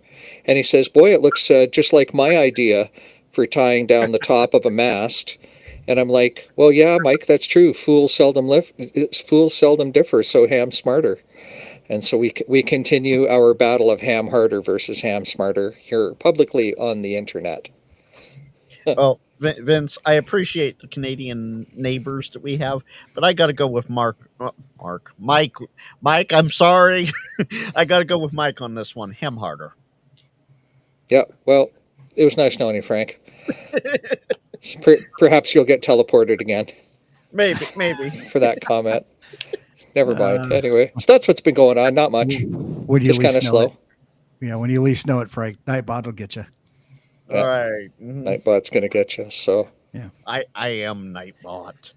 And he says, "Boy, it looks just like my idea for tying down the top of a mast." And I'm like, "Well, yeah, Mike, that's true. Fools seldom differ. So ham smarter." And so we continue our battle of ham harder versus ham smarter here publicly on the internet. Well, Vince, I appreciate the Canadian neighbors that we have, but I got to go with Mike. Mike, I'm sorry. I got to go with Mike on this one. Him harder. Yeah, well, it was nice knowing you, Frank. Perhaps you'll get teleported again Maybe. for that comment. Never mind. Anyway, so that's what's been going on. Not much. When you Just kind least of know slow. it. Yeah, when you least know it, Frank, Nightbot will get you. Yeah. All right. Mhm. Nightbot's going to get you. So, I am Nightbot.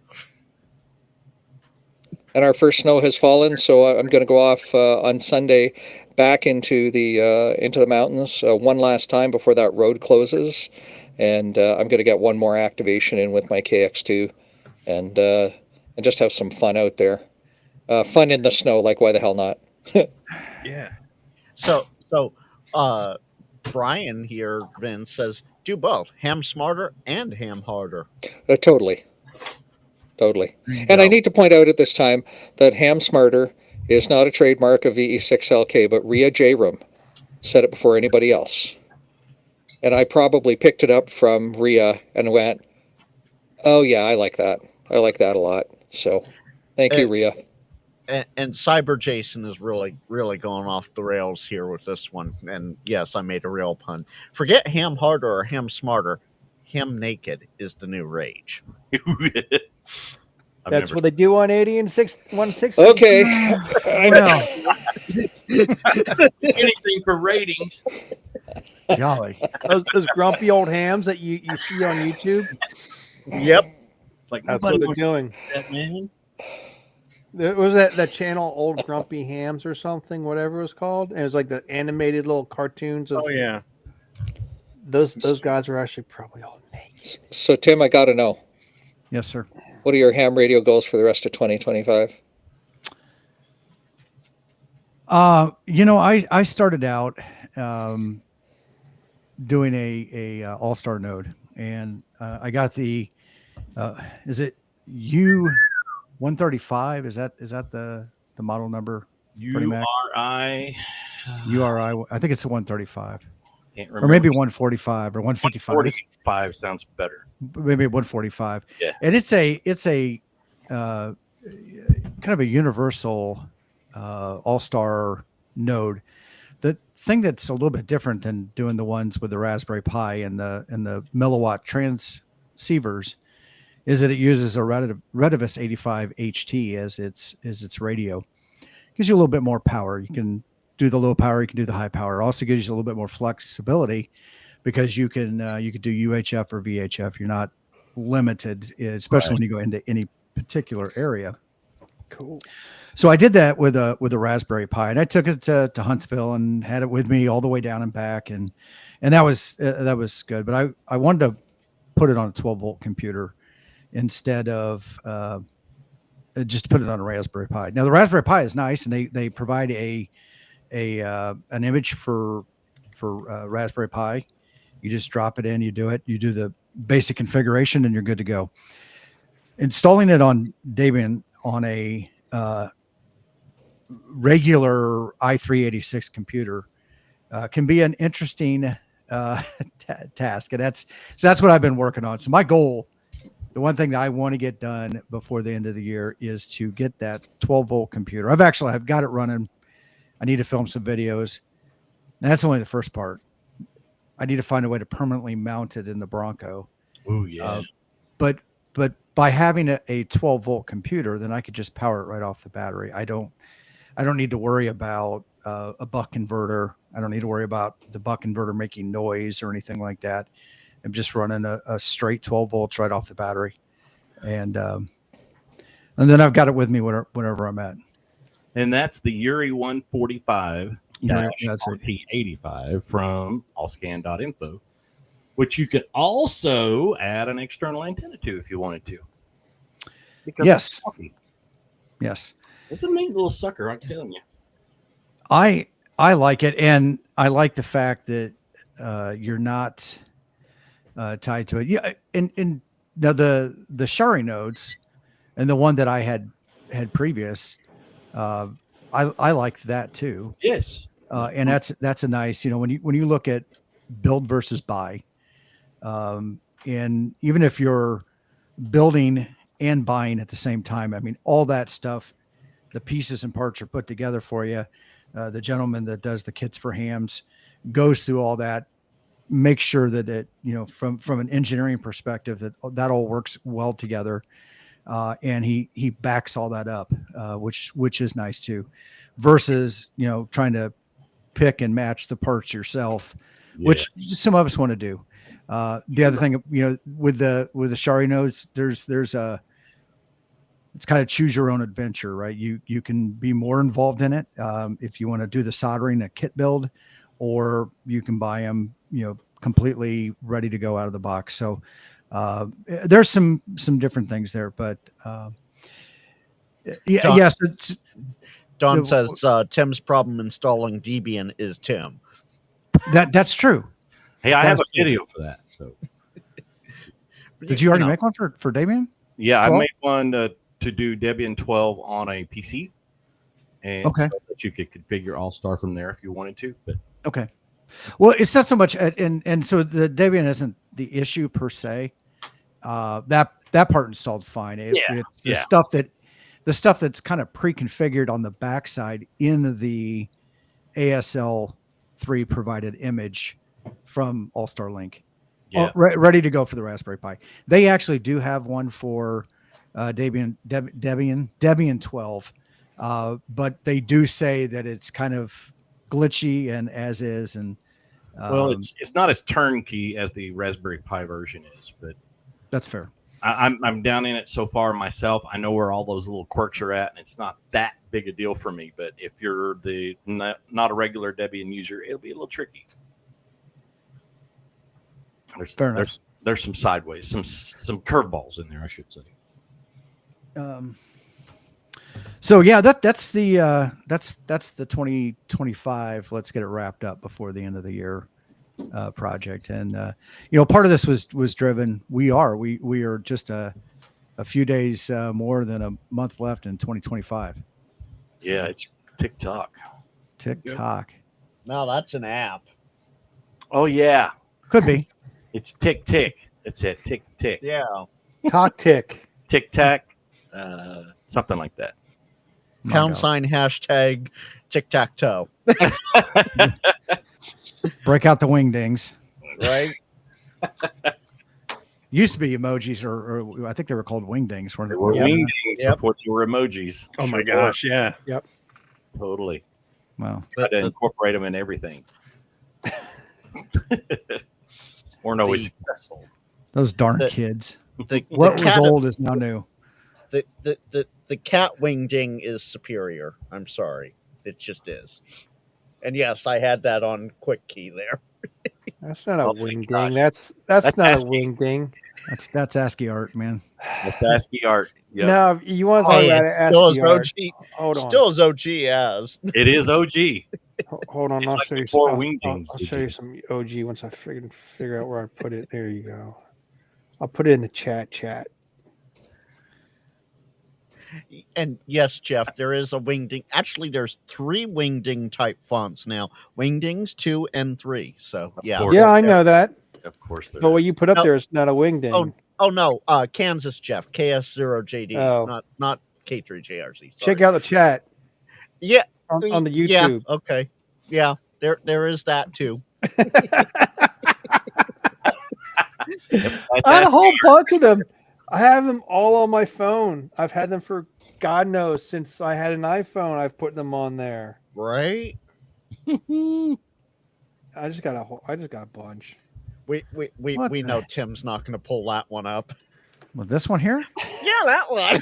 and our first snow has fallen. So I'm going to go off on Sunday back into the mountains one last time before that road closes, and I'm going to get one more activation in with my KX2, and just have some fun out there. Fun in the snow, like why the hell not? Yeah. So, Brian here, Vince, says, do both. Ham smarter and ham harder. Totally. And I need to point out at this time that Ham Smarter is not a trademark of VE6LK, but Rhea Jayram said it before anybody else. And I probably picked it up from Rhea and went, "Oh yeah, I like that." I like that a lot. So thank you, Rhea. And Cyber Jason is really going off the rails here with this one. And yes, I made a real pun. Forget ham harder or ham smarter. Ham naked is the new rage. That's what they do on 80 and 160. Okay. Well, Anything for ratings. golly. Those grumpy old hams that you see on YouTube. Yep. Like That's nobody what they're wants to doing. see that, man. There was that channel, Old Grumpy Hams or something, whatever it was called. And it was like the animated little cartoons of Oh yeah. those guys are actually probably all naked. So Tim, I got to know, Yes, sir. what are your ham radio goals for the rest of 2025? I started out doing a all-star node, and I got the is it U135? Is that the model number? Pretty much. URI. URI. I think it's a 135, Can't or remember. maybe 145 or 155. It's 45 sounds better. maybe 145. Yeah. And it's a kind of a universal all-star node. The thing that's a little bit different than doing the ones with the Raspberry Pi and the milliwatt transceivers is that it uses a Retevis 85 HT as its radio. Gives you a little bit more power. You can do the low power, you can do the high power. It also gives you a little bit more flexibility because you can do UHF or VHF. You're not limited, especially when you go into any particular area. Cool. So I did that with a Raspberry Pi, and I took it to Huntsville and had it with me all the way down and back, and that was good. But I wanted to put it on a 12-volt computer instead of just put it on a Raspberry Pi. Now the Raspberry Pi is nice, and they provide an image for Raspberry Pi. You just drop it in, you do the basic configuration, and you're good to go. Installing it on Debian on a regular i386 computer can be an interesting task, and that's what I've been working on. So my goal, the one thing that I want to get done before the end of the year, is to get that 12-volt computer. I've got it running. I need to film some videos. And that's only the first part. I need to find a way to permanently mount it in the Bronco. Oh yeah. But by having a 12-volt computer, then I could just power it right off the battery. I don't need to worry about a buck converter. I don't need to worry about the buck converter making noise or anything like that. I'm just running a straight 12 volts right off the battery, and then I've got it with me whenever I'm at. And that's the Yuri 145 That's it. RT85 from allscan.info, which you could also add an external antenna to if you wanted to. Because Yes. it's talking. Yes, It's a neat little sucker, I'm telling you. I like it, and I like the fact that you're not tied to it. Yeah, and now the Shari nodes, and the one that I had previous, I liked that too. Yes. And that's a nice, when you look at build versus buy, and even if you're building and buying at the same time, I mean, all that stuff, the pieces and parts are put together for you. The gentleman that does the kits for hams goes through all that, make sure that it, from an engineering perspective, that all works well together. And he backs all that up, which is nice too, versus, trying to pick and match the parts yourself, which some of us want to do. The other thing, with the Shari nodes, it's kind of choose your own adventure, right? You can be more involved in it if you want to do the soldering, a kit build, or you can buy them, completely ready to go out of the box. So there's some different things there, but yes, it's. Don says Tim's problem installing Debian is Tim. That's true. Hey, I have a video for that. So Did you already make one for Debian? yeah, I 12? made one to do Debian 12 on a PC, and Okay. so that you could configure All-Star from there if you wanted to. But Okay. Well, it's not so much, and so the Debian isn't the issue per se. That that part installed fine. It's the stuff that's kind of pre-configured on the backside in the ASL 3 provided image from All Star Link. Yeah. Ready to go for the Raspberry Pi. They actually do have one for Debian 12, but they do say that it's kind of glitchy and as is, and Well, it's not as turnkey as the Raspberry Pi version is, but that's fair. I'm down in it so far myself. I know where all those little quirks are at, and it's not that big a deal for me. But if you're not a regular Debian user, it'll be a little tricky. Fair enough. There's some sideways, some curveballs in there, I should say. So yeah, that's the 2025. Let's get it wrapped up before the end of the year project. And part of this was driven. We are just a few days more than a month left in 2025. Yeah, it's TikTok. TikTok Now that's an app. Oh yeah, could be. it's tick tick. That's it. Tick tick. Yeah. Talk tick. Tic tac. Something like that. Pound sign hashtag tic tac toe. Break out the wingdings. Right. Used to be emojis, or I think they were called wingdings. They were wingdings before they were emojis. Oh my Sure gosh, yeah. Yep. were. Totally. Wow. Had to incorporate them in everything. Weren't always successful. Those darn The- kids. The What was cat, old is now new. the cat wingding is superior. I'm sorry. It just is. And yes, I had that on quick key there. That's not a Oh my wing gosh. ding. That's not a ASCII. wing ding. That's ASCII art, man. That's ASCII art. Yeah, No, you want to talk Hey, about it's still as ASCII art. OG. Hold on. Still as OG as. it is OG. Hold on. It's I'll like show you before some. wingdings, I'll did show you? you some OG once I figure out where I put it. There you go. I'll put it in the chat. And yes, Jeff, there is a wingding. Actually, there's 3 wingding type fonts now. Wingdings 2 and 3. So yeah. course. Yeah, I know that. Of course, there But what is. you put up No. there is not a wing ding. Oh no, Kansas Jeff, KS0JD, Oh. not K3JRC. Check out the chat Yeah, on the Yeah, YouTube. okay. Yeah, there is that too. That's I had a ASCII whole art. bunch of them. I have them all on my phone. I've had them for God knows since I had an iPhone. I've put them on there. Right? I just got a bunch. We What the- know Tim's not going to pull that one up. Well, this one here. Yeah, that one.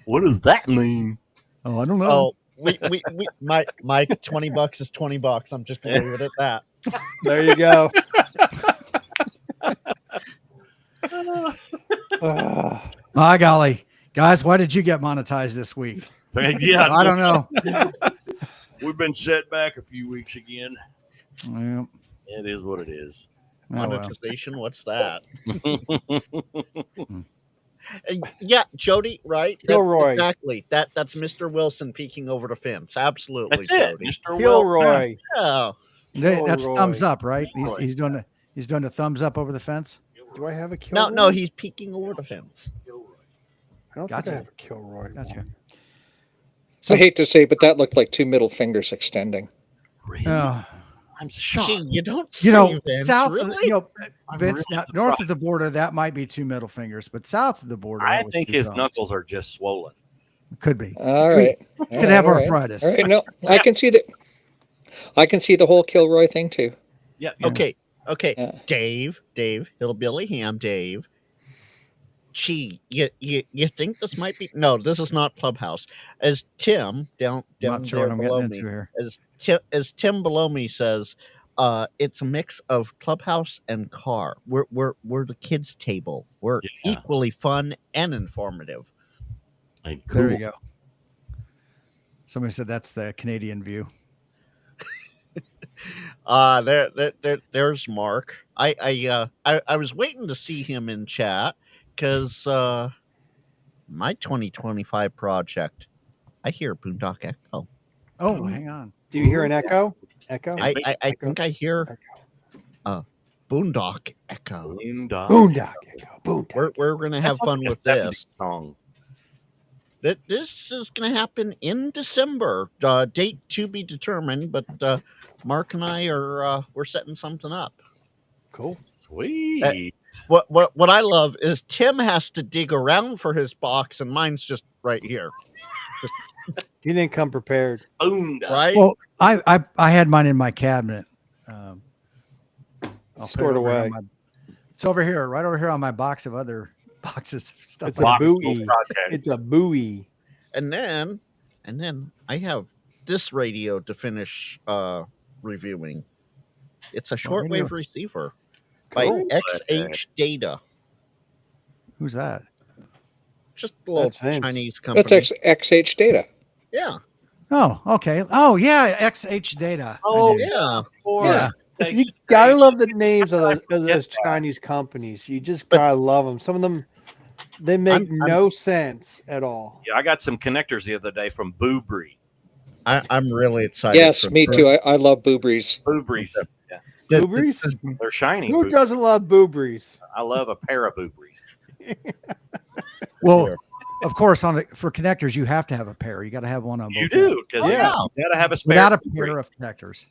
What does that mean? Oh, I don't know. Oh, we my $20 is $20. I'm just going to leave it at that. There you go. My golly, guys, why did you get monetized this week? Yeah, I don't know. We've been set back a few weeks again. Well, It is what it is. oh, well. Monetization, what's that? Yeah, Jody, right? Gilroy. Exactly. That's Mr. Wilson peeking over the fence. Absolutely, That's it, Jody. Mr. Wilson. Kilroy. Yeah. That's Kilroy. thumbs up, right? Kilroy. He's doing the thumbs up over the fence. Do I have a Kilroy? No, he's peeking over the fence. I don't Gotcha. think I have a Kilroy. Gotcha. one. I hate to say, but that looked like 2 middle fingers extending. Really? Oh, I'm shocked. Gee, you don't you say, know, Vince, south, really? I'm Vince, really now, north of the border, that might be 2 middle fingers, but south of the border, I that was think 2 his thumbs. knuckles are just swollen. Could be. All right. Could have All right. arthritis. All right. No, I can see the whole Kilroy thing too. Yeah. Okay. Yeah. Dave, Hillbilly Ham, Dave. Gee, you think this might be? No, this is not Clubhouse. As Tim down I'm not sure there what I'm below getting me, into here. as Tim below me says, it's a mix of Clubhouse and car. We're the kids table. We're Yeah. equally fun and informative. Hey, There cool. you go. Somebody said that's the Canadian view. There's Mark. I was waiting to see him in chat because my 2025 project. I hear Boondock Echo. Oh, hang on. Do you hear an echo? Echo? I think I hear Boondock Echo. Boondock. Boondock Echo. Boondock. We're gonna That have sounds fun like a with 70s this. song. This is gonna happen in December. Date to be determined, but Mark and I are we're setting something up. Cool. Sweet. What I love is Tim has to dig around for his box, and mine's just right here, You didn't come prepared. Boondock. right? Well, I had mine in my cabinet. I'll put it Stored over here away. on my- it's over here, right over here on my box of other boxes of stuff. It's a Box buoy. full project. It's a buoy. And then I have this radio to finish reviewing. It's a What radio? shortwave receiver by Cool. XH Data. Who's that? Just a little That's Vince. Chinese company. That's XH Data. Yeah. Oh, okay. Oh, yeah, XH Data. I Oh, do. Yeah. Of course. Yeah. You gotta love the names of those forget that. Chinese companies. You just gotta love them. Some of them, they make I'm- no sense at all. Yeah, I got some connectors the other day from Boobry. I'm really excited. Yes, for me this. too. I love Boobries. Boobrys. Yeah, This- Boobrys? this- they're shiny. Who Boobries. doesn't love boobrys? I love a pair of Boobrys. Well, of course, for connectors, you have to have a pair. You got to have one on both. You ends. do because Yeah. you gotta have a spare. Without a Boobry. pair of connectors.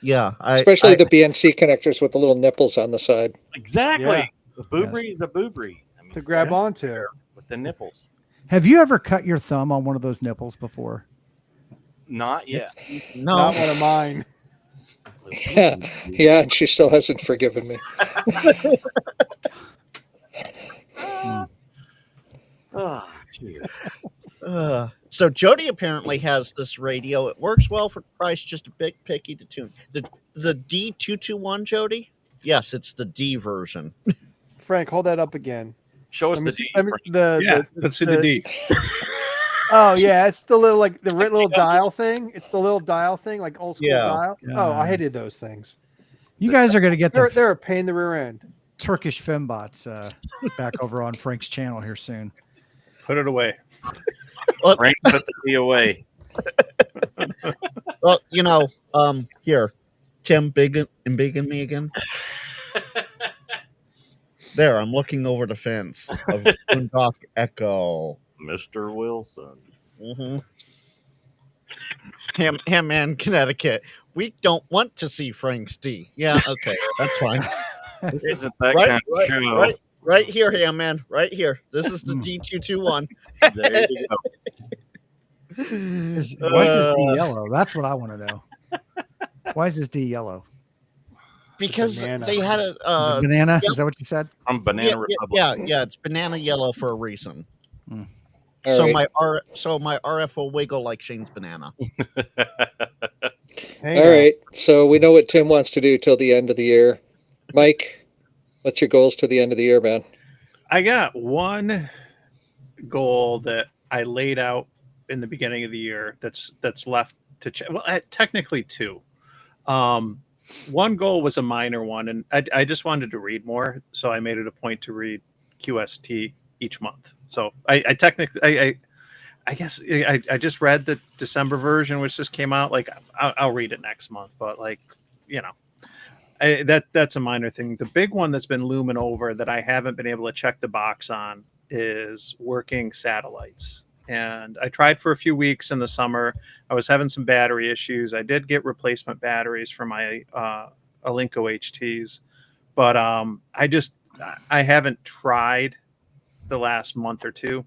Yeah. Especially the BNC connectors with the little nipples on the side. Exactly. Yeah. The Boobry is a Boobry. I mean, To grab yeah, onto. with the nipples. Have you ever cut your thumb on one of those nipples before? Not yet. no. Not one of mine. Yeah, yeah, and she still hasn't forgiven me. Ah, cheers. So Jody apparently has this radio. It works well for the price, just a bit picky to tune. The D221, Jody? Yes, it's the D version. Frank, hold that up again. Show us Let the me D. see- let me- Frank. the- Yeah, the- let's see the D. Oh yeah, it's the little little dial thing. It's the little dial thing, like old school Yeah. dial. Oh, I hated those things. You guys are going to get They're the they're a pain in the rear end. Turkish fembots back over on Frank's channel here soon. Put it away. Frank put the D away. Well, here, Tim, big in me again. There, I'm looking over the fence of Boondock Echo. Mr. Wilson. Mm-hmm. Hamman, Connecticut. We don't want to see Frank's D. Yeah, okay, that's fine. This isn't that Right, kind of show. Right here, Hamman. Right here. This is the D221. There you go. Why is this D yellow? That's what I want to know. Why is this D yellow? Because banana. they had a Is it banana? yep. Is that what you said? From Banana Republic. yeah, it's banana yellow for a reason. All so right. my RF will wiggle like Shane's banana. Hang All on. right. So we know what Tim wants to do till the end of the year. Mike, what's your goals to the end of the year, man? I got one goal that I laid out in the beginning of the year that's left to check. Well, technically two. One goal was a minor one, and I just wanted to read more, so I made it a point to read QST each month. So I guess I just read the December version, which just came out. Like I'll read it next month, but that's a minor thing. The big one that's been looming over that I haven't been able to check the box on is working satellites. And I tried for a few weeks in the summer. I was having some battery issues. I did get replacement batteries for my Alinco HTs, but I haven't tried the last month or two,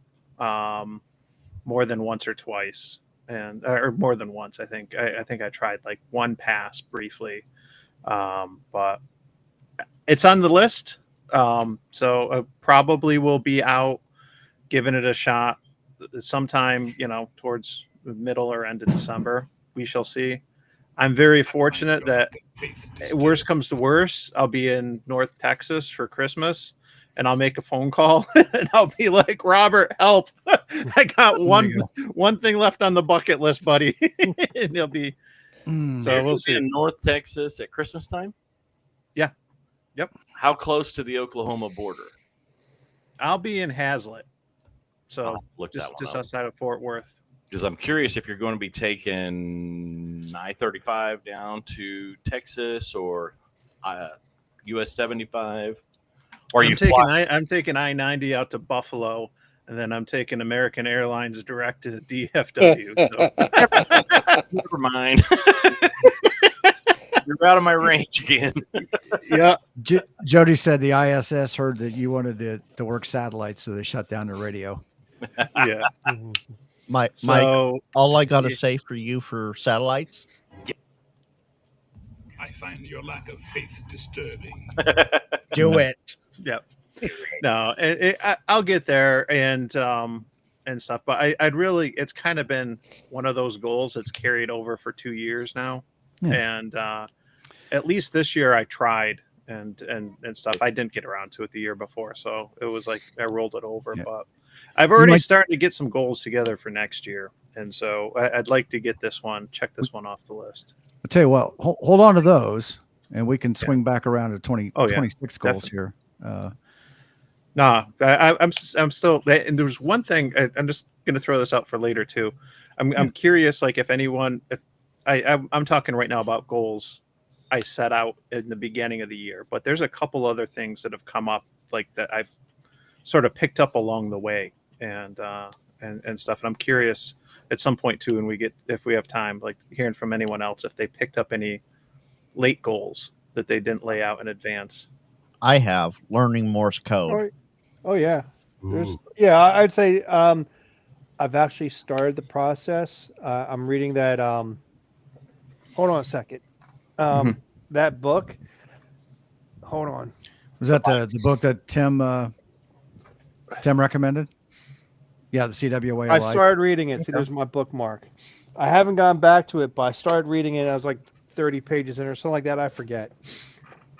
more than once or twice, or more than once. I think I tried like one pass briefly, but it's on the list. So probably will be out, giving it a shot sometime, towards the middle or end of December. We shall see. I'm very fortunate that worst comes to worst, I'll be in North Texas for Christmas, and I'll make a phone call and I'll be like, Robert, help. I got one thing left on the bucket list, buddy. And he'll be, Mm. so we'll see. In North Texas at Christmas time? Yeah. Yep. How close to the Oklahoma border? I'll be in Hazlet. So I'll look that just one up. outside of Fort Worth. Because I'm curious if you're going to be taking I-35 down to Texas or US 75, or I'm you taking fly. I'm taking I-90 out to Buffalo, and then I'm taking American Airlines direct to DFW. So. Never mind. You're out of my range again. Yeah, Jody said the ISS heard that you wanted to work satellites, so they shut down the radio. yeah. Mike, So all I got to Yeah. say for you for satellites, I find your lack of faith disturbing. do it. no, I'll get there and stuff. But I'd really, it's kind of been one of those goals that's carried over for 2 years now, Yeah. and at least this year I tried and stuff. I didn't get around to it the year before, so it was like I rolled it over. Yeah. But I've already might- started to get some goals together for next year, and so I'd like to get this one, check this one off the list. I'll tell you what, hold on to those, and we can swing back around to 26 goals definitely. here. Nah, I'm still. And there's one thing I'm just going to throw this out for later too. I'm curious, like if anyone, if I'm talking right now about goals I set out in the beginning of the year, but there's a couple other things that have come up like that I've sort of picked up along the way and stuff. And I'm curious at some point too, and if we have time, like hearing from anyone else if they picked up any late goals that they didn't lay out in advance. I have learning Morse code. Oh yeah. I'd say I've actually started the process. I'm reading that. Hold on a second. That book. Hold on. Was that the book that Tim recommended? Yeah, the CW Way I of Life. started reading it. See, there's my bookmark. I haven't gone back to it, but I started reading it. I was like 30 pages in or something like that. I forget.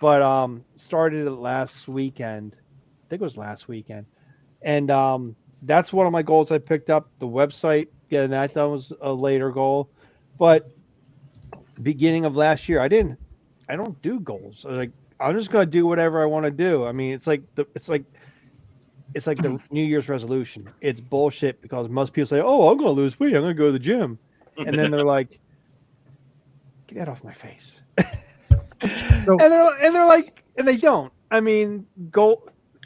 But started it last weekend. I think it was last weekend. And that's one of my goals I picked up. The website, getting that done was a later goal. But beginning of last year, I don't do goals. I'm just gonna do whatever I want to do. I mean, it's like the New Year's resolution. It's bullshit because most people say, "Oh, I'm gonna lose weight. I'm gonna go to the gym," and then they're like, "Get that off my face." So- and they're like, and they don't. I mean,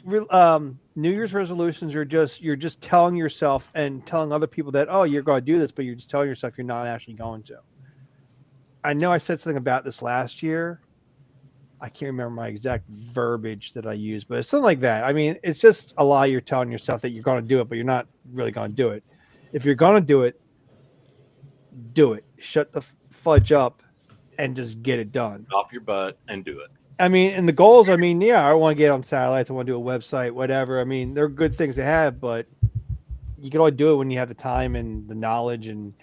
New Year's resolutions are you're just telling yourself and telling other people that, oh, you're going to do this, but you're just telling yourself you're not actually going to. I know I said something about this last year. I can't remember my exact verbiage that I used, but it's something like that. I mean, it's just a lie. You're telling yourself that you're going to do it, but you're not really going to do it. If you're going to do it, do it. Shut the fudge up and just get it done. Off your butt and do it. I mean, and the goals, I mean, yeah, I want to get on satellites. I want to do a website, whatever. I mean, they're good things to have, but you can only do it when you have the time and the knowledge and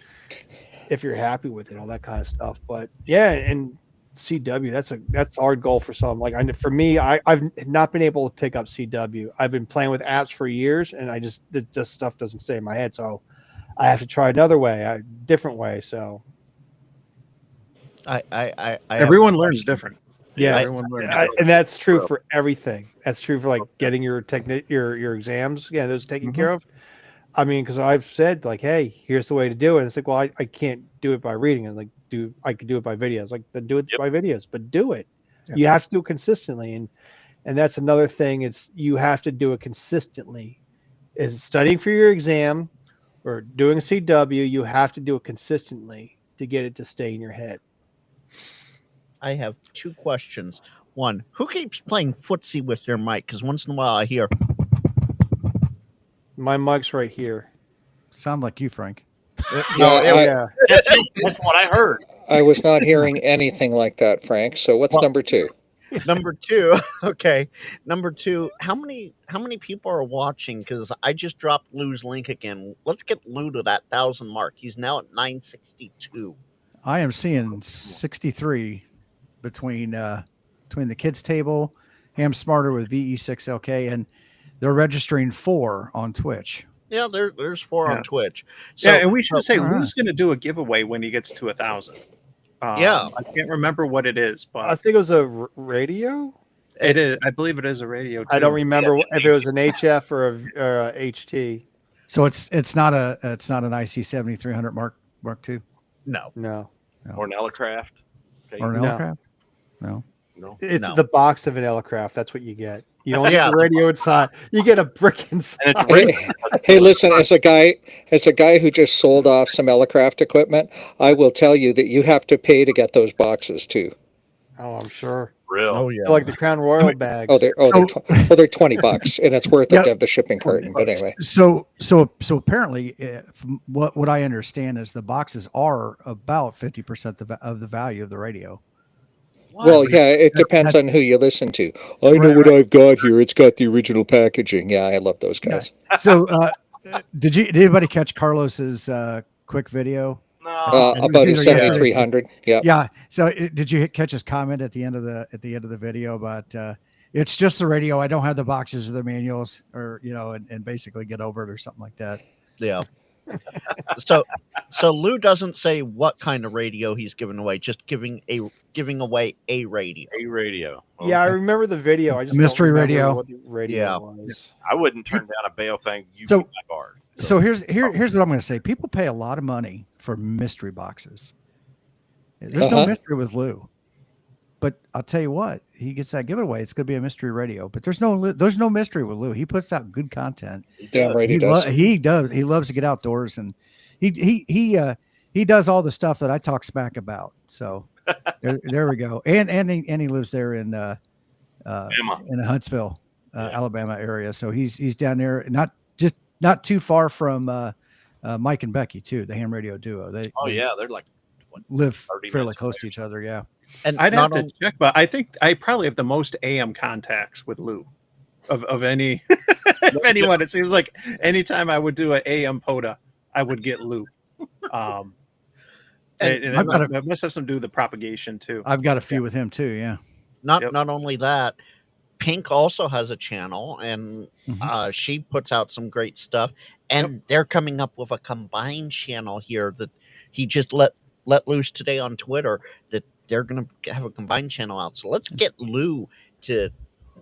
if you're happy with it, all that kind of stuff. But yeah, and CW, that's a hard goal for some. Like for me, I've not been able to pick up CW. I've been playing with apps for years, and this stuff doesn't stay in my head. So I have to try another way, a different way. So I Everyone learns different. yeah, Everyone learns. and that's true for everything. That's true for like getting your exams. Yeah, those taken care of. I mean, because I've said like, hey, here's the way to do it. It's like, well, I can't do it by reading. And like, I could do it by videos. Like, then do it by videos, but do it. Yeah. You have to do it consistently, and that's another thing. It's you have to do it consistently. Is studying for your exam or doing CW, you have to do it consistently to get it to stay in your head. I have two questions. One, who keeps playing footsie with their mic? Because once in a while I hear, My mic's right here. Sound like you, Frank. Yeah. That's what I heard. I was not hearing anything like that, Frank. So what's number two? number two. Okay, number two. How many people are watching? Because I just dropped Lou's link again. Let's get Lou to that 1,000 mark. He's now at 962. I am seeing 63 between the kids table, Ham Smarter with VE6LK, and they're registering 4 on Twitch. Yeah, there's 4 Yeah. on Twitch. So, Yeah, and we should say all right. Lou's going to do a giveaway when he gets to 1,000. Yeah. I can't remember what it is, I but think it was a radio. it is. I believe it is a radio. Too. I don't remember it's if it was an HF or a HT. So it's not an IC 7300 Mark II no. No. Or an Ellicraft. Okay. or an No. Ellicraft? No. No. It's No. the box of Vanilla Craft. That's what you get. You don't Yeah, get the radio inside. You get a brick inside. And it's Hey, hey, listen, as a guy who just sold off some Elecraft equipment, I will tell you that you have to pay to get those boxes too. Oh, I'm sure. real. Oh yeah. They're like the Crown Royal bags. Oh, they're they're $20, and it's worth it Yeah. to have the shipping carton. But anyway, So apparently, from what I understand is the boxes are about 50% of the value of the radio. well, yeah, it depends that's- on who you listen to. I know Right, what I've got here. It's got the original packaging. Yeah, I love those guys. So did anybody catch Carlos's quick video? No. About his either yesterday- 7300. Yeah. Yeah. So did you catch his comment at the end of the video about it's just the radio. I don't have the boxes or the manuals, or and basically get over it or something like that. Yeah. So Lou doesn't say what kind of radio he's giving away, just giving away a radio. A radio. Yeah, I Okay. remember the video. I just Mystery don't remember radio. What the radio Yeah. was. I wouldn't turn down a bail thing. You So- be my guard. So here's what I'm going to say. People pay a lot of money for mystery boxes. There's no Uh-huh. mystery with Lou, but I'll tell you what, he gets that giveaway. It's going to be a mystery radio, but there's no mystery with Lou. He puts out good content. Damn right he He does. does. He loves to get outdoors, and he does all the stuff that I talk smack about. So there we go. And he lives there in Emma. in the Huntsville, Yeah. Alabama area. So he's down there, not too far from Mike and Becky too, the ham radio duo. They Yeah, they're like live 30 fairly minutes close away. to each other. Yeah. And I'd have not to on- check, but I think I probably have the most AM contacts with Lou of any of anyone. It seems like anytime I would do an AM POTA, I would get Lou. And it I've got must have some to do with the propagation too. I've got a few with him too. Yeah. not Yep. not only that, Pink also has a channel, and Mhm. she puts out some great stuff. And they're coming up with a combined channel here that he just let loose today on Twitter, that they're going to have a combined channel out. So let's get Lou to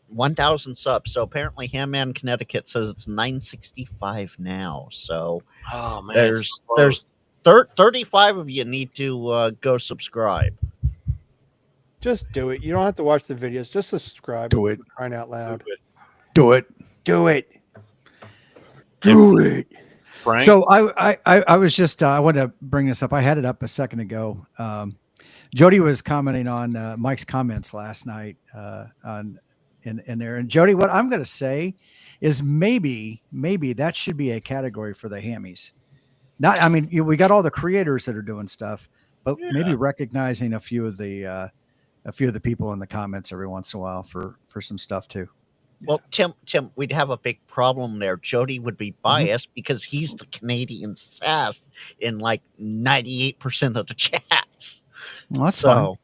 1,000 subs. So apparently Hamman Connecticut says it's 965 now. So Oh man, there's it's so close. 35 of you need to go subscribe. Just do it. You don't have to watch the videos. Just subscribe. Do it. For crying out loud. Do it. Do it. Do it. Frank. So I was just I wanted to bring this up. I had it up a second ago. Jody was commenting on Mike's comments last night on in there. And Jody, what I'm going to say is maybe that should be a category for the hammies. Not, I mean, we got all the creators that are doing stuff, but maybe recognizing a few of the people in the comments every once in a while for some stuff too. Well, Tim, we'd have a big problem there. Jody would be biased because he's the Canadian sass in like 98% of the chats. Well, that's fine.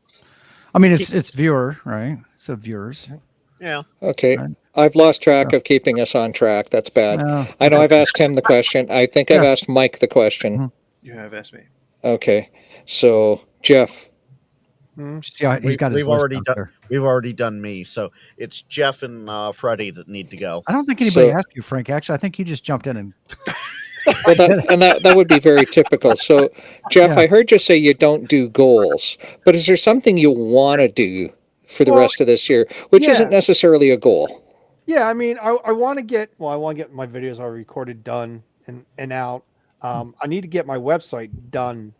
I mean, it's viewer, right? So viewers. Yeah. Okay. Right. I've lost track of keeping us on track. That's bad. No, I know I've asked him the question. I think I've Yes. asked Mike the question. Mhm. You have asked me. Okay. So, Jeff, see how he's got his We've list already out done. there. We've already done me, so it's Jeff and Freddie that need to go. I don't think anybody So- asked you, Frank. Actually, I think you just jumped in and well, that would be very typical. So, Jeff, Yeah. I heard you say you don't do goals, but is there something you want to do for the Well, rest of this year, which yeah. isn't necessarily a goal? Yeah, I mean, I want to get my videos I recorded done and out. I need to get my website done.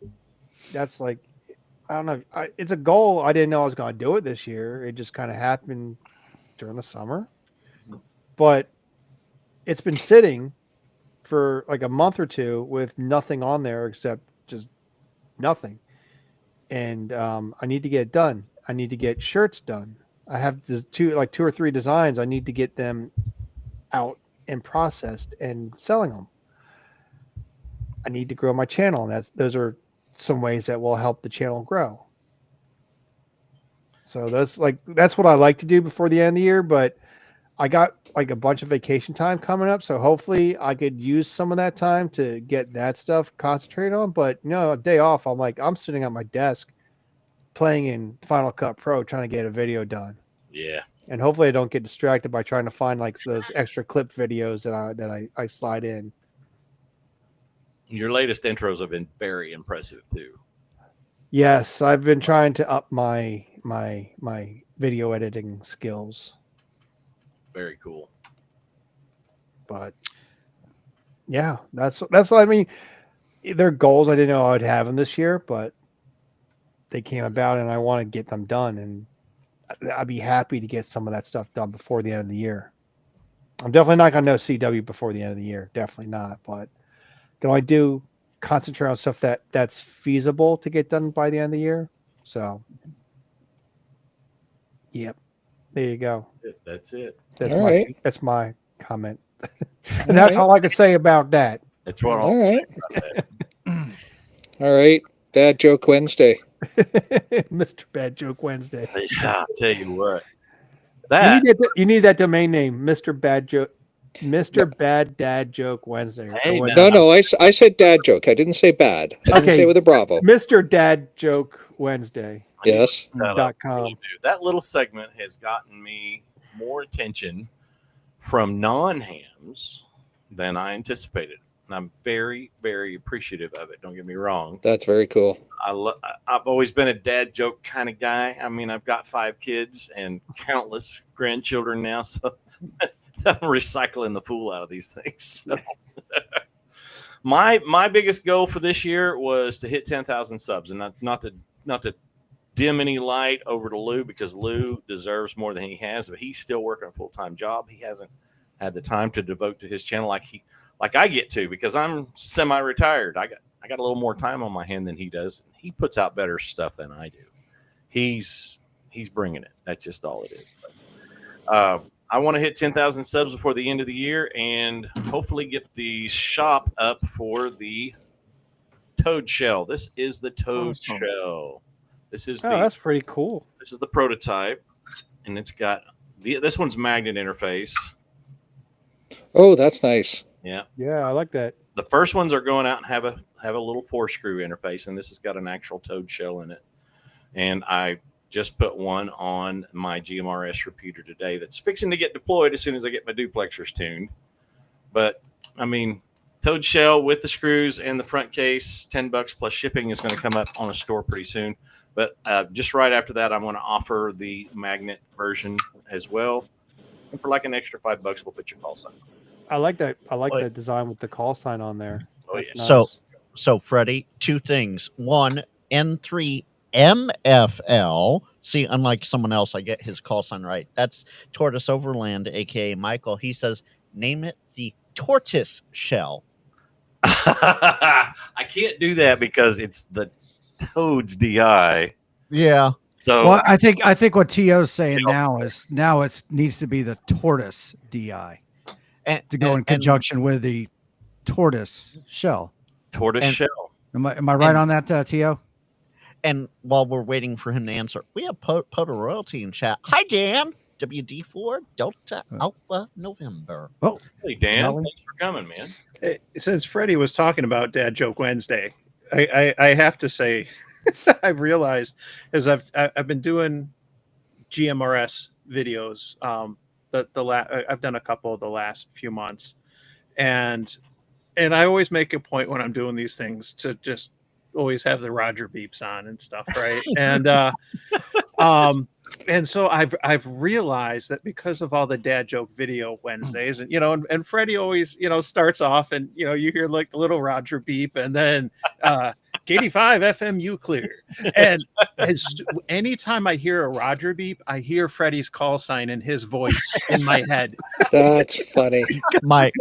That's like, I don't know. It's a goal. I didn't know I was going to do it this year. It just kind of happened during the summer, but it's been sitting for like a month or two with nothing on there except just nothing. And I need to get it done. I need to get shirts done. I have two or three designs. I need to get them out and processed and selling them. I need to grow my channel, and those are some ways that will help the channel grow. So that's what I like to do before the end of the year, but I got like a bunch of vacation time coming up, so hopefully I could use some of that time to get that stuff concentrated on. But a day off, I'm sitting at my desk playing in Final Cut Pro trying to get a video done. Yeah. And hopefully I don't get distracted by trying to find like those extra clip videos that I slide in. Your latest intros have been very impressive too. Yes, I've been trying to up my my video editing skills. Very cool. But yeah, that's what I mean. They're goals I didn't know I would have them this year, but they came about, and I want to get them done. And I'd be happy to get some of that stuff done before the end of the year. I'm definitely not going to know CW before the end of the year. Definitely not. But can I do concentrate on stuff that's feasible to get done by the end of the year? So, yep. There you go. That's it. That's All my right. that's my comment. And that's all I can say about that. That's what All I'll say right. about that. All right. Dad Joke Wednesday. Mr. Bad Joke Wednesday. Yeah, I'll tell you what. You need that domain name, Mr. Bad Joke, Mr. Bad Dad Joke Wednesday. Hey, Or now- whatever. No, I said dad joke. I didn't say bad. I didn't Okay. say with a Bravo. Mr. Dad Joke Wednesday. Yes. .com. That little segment has gotten me more attention from non-hams than I anticipated. And I'm very, very appreciative of it. Don't get me wrong. That's very cool. I've always been a dad joke kind of guy. I mean, I've got 5 kids and countless grandchildren now, so I'm recycling the fool out of these things. So. My biggest goal for this year was to hit 10,000 subs, and not to dim any light over to Lou, because Lou deserves more than he has, but he's still working a full-time job. He hasn't had the time to devote to his channel like I get to, because I'm semi-retired. I got a little more time on my hand than he does. He puts out better stuff than I do. He's bringing it. That's just all it is. I want to hit 10,000 subs before the end of the year, and hopefully get the shop up for the Toad Shell. This is the Toad Awesome. Shell. This is That's pretty cool. this is the prototype, and it's got this one's magnet interface. Oh, that's nice. Yeah. Yeah, I like that. The first ones are going out and have a little 4-screw interface, and this has got an actual Toad Shell in it. And I just put one on my GMRS repeater today that's fixing to get deployed as soon as I get my duplexers tuned. But I mean, Toad Shell with the screws and the front case, $10 plus shipping, is going to come up on a store pretty soon. But just right after that, I'm going to offer the magnet version as well. And for like an extra $5, we'll put your call sign. I like that. I like Wait. that design with the call sign on there. Oh, That's yeah. nice. So Freddie, 2 things. One, N3 MFL. See, unlike someone else, I get his call sign right. That's Tortoise Overland, aka Michael. He says, name it the Tortoise Shell. I can't do that because it's the Toad's DI. Yeah. So Well, I think what To's saying now it needs to be the Tortoise DI And, to go in and- conjunction with the Tortoise Shell. Tortoise and- Shell. Am I right and- on that, To? And while we're waiting for him to answer, we have Poto Royalty in chat. Hi, Dan. WD4 Delta Alpha November. Hey, Dan, Alan? thanks for coming, man. Since Freddie was talking about Dad Joke Wednesday, I have to say, I've realized as I've been doing GMRS videos. I've done a couple the last few months, and I always make a point when I'm doing these things to just always have the Roger beeps on and stuff, right? And so I've realized that because of all the Dad Joke video Wednesdays, and Freddie always starts off, and you hear like the little Roger beep, and then K85 FMU clear, and anytime I hear a Roger beep, I hear Freddie's call sign in his voice in my head. That's funny. Mike,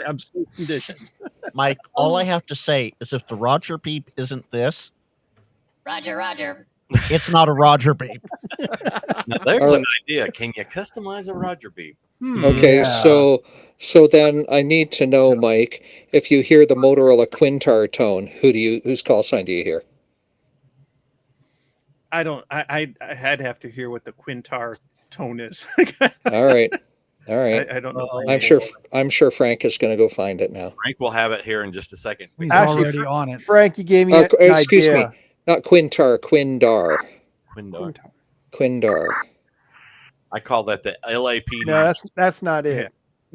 I'm so conditioned. Mike, all I have to say is if the Roger beep isn't this, Roger. it's not a Roger beep. Now, there's All an right. idea. Can you customize a Roger beep? Okay, Yeah. so then I need to know, Mike, if you hear the Motorola Quintar tone, whose call sign do you hear? I don't. I'd have to hear what the Quintar tone is. All right. All right. I don't know. I'm sure Frank is going to go find it now. Frank will have it here in just a second. He's Actually, already on it. Frank, you gave me Oh, an excuse idea. me. Not Quintar, Quindar. Quindar. Quindar. I call that the LAP. No, that's not it.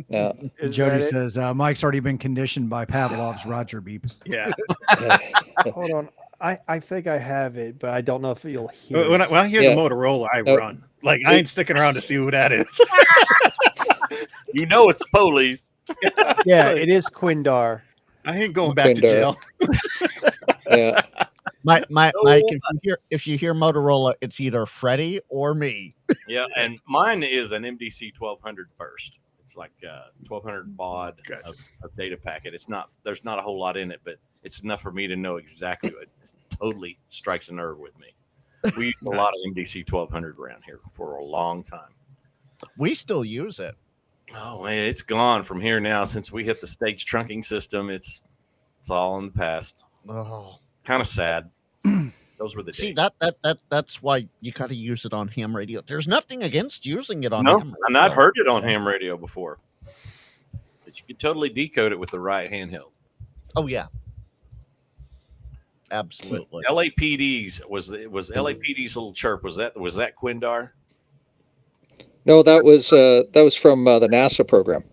No. Is Jody that it? says Mike's already been conditioned by Pavlov's Roger beep. Yeah. Hold on. I think I have it, but I don't know if you'll hear When it. I hear Yeah. the Motorola, I No. run. Like I ain't sticking around to see who that is. You know it's the police. Yeah, So it is Quindar. I ain't going back to Quindar. jail. Yeah. Mike, No. if you hear Motorola, it's either Freddie or me. Yeah, and mine is an MDC 1200 burst. It's like 1200 baud Gotcha. of data packet. It's not, there's not a whole lot in it, but it's enough for me to know exactly what it totally strikes a nerve with me. We used a lot of MDC 1200 around here for a long time. We still use it. Oh man, it's gone from here now. Since we hit the stage trunking system, it's all in the past. Oh, Kind of sad. Those were the see days. that's why you got to use it on ham radio. There's nothing against using it on No, ham radio. and I've heard it on ham radio before. But you could totally decode it with the right handheld. Oh yeah, absolutely. LAPD's was LAPD's little chirp. Was that Quindar? No, that was from the NASA program.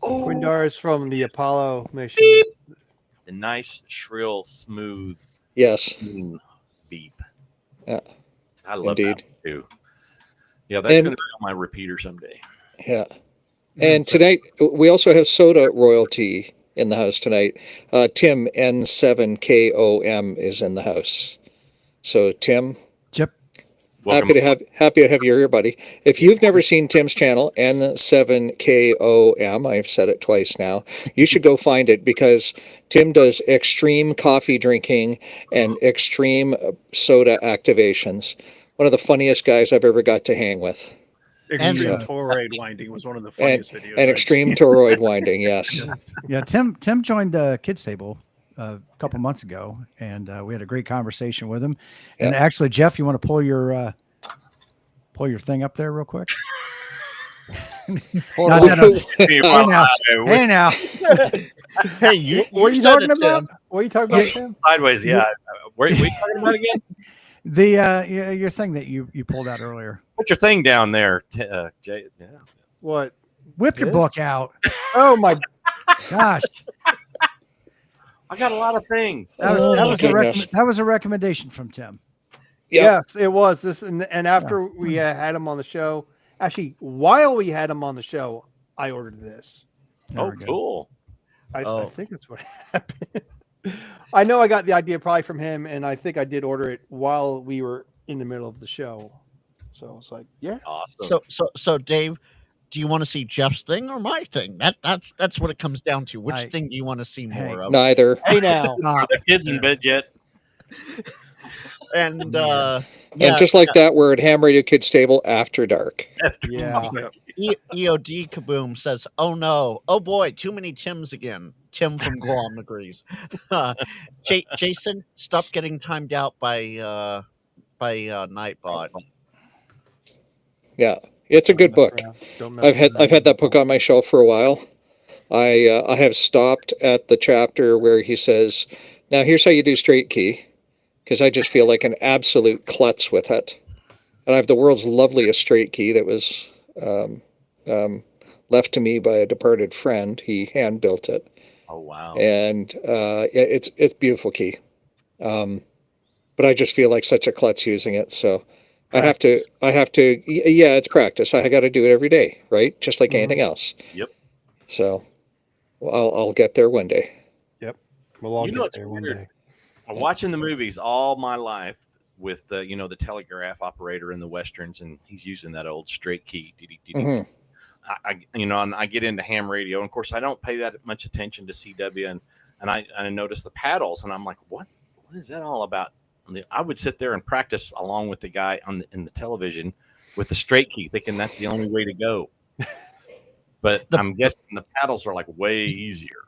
Oh, Quindar is from the Apollo mission. the nice, shrill, smooth Yes, beep. Yeah. I love Indeed. that one, too. Yeah, that's And- going to be on my repeater someday. yeah. And tonight we also have soda royalty in the house tonight. Tim N7KOM is in the house. So Tim, Chip. Welcome. happy to have you here, buddy. If you've never seen Tim's channel, N7KOM, I've said it twice now, you should go find it because Tim does extreme coffee drinking and extreme soda activations. One of the funniest guys I've ever got to hang with. Extreme And- toroid winding was one of the funniest videos. And I've extreme seen. toroid winding, yes. Yeah, Tim joined Kids Table a couple months ago, and we had a great conversation with him. And Yeah. actually, Jeff, you want to pull your thing up there real quick? No, no, no. Hey now, hey now. Hey, you What are you said talking it, about? Tim. What are you talking about, Tim? Sideways, yeah. What are you talking about again? The your thing that you pulled out earlier. Put your thing down there, Jay. Yeah. What? Whip your This? book out. Oh my! Gosh, I got a lot of things. that was Oh, that my was a goodness. that was a recommendation from Tim. Yep. Yes, it was this, and after we had him on the show, actually, while we had him on the show, I ordered this. There Oh, we go. cool. I Oh. think that's what happened. I know I got the idea probably from him, and I think I did order it while we were in the middle of the show. So it's like, yeah, Awesome. So Dave, do you want to see Jeff's thing or my thing? That's what it comes down to. Which I- thing do you want to see more Hey. of? Neither. hey now, the kids in bed yet? And And just like that, we're at Ham Radio Kids Table after dark. yeah. EOD Kaboom says, "Oh no, oh boy, too many Tims again." Tim from Guam agrees. Jason, stop getting timed out by Nightbot. Yeah, it's a good book. I've had that book on my shelf for a while. I have stopped at the chapter where he says, "Now here's how you do straight key," because I just feel like an absolute klutz with it. And I have the world's loveliest straight key that was left to me by a departed friend. He hand built it, Oh wow. and it's beautiful key. But I just feel like such a klutz using it, so. I have to, yeah, it's practice. I got to do it every day, right? Just like anything else. Yep. So I'll get there one day. We'll all You know get what's there one weird? day. I'm watching the movies all my life with the the telegraph operator in the westerns, and he's using that old straight key. Mhm. And I get into ham radio, and of course I don't pay that much attention to CW, and I notice the paddles, and I'm like, what is that all about? I would sit there and practice along with the guy in the television with the straight key, thinking that's the only way to go. But I'm guessing the paddles are like way easier.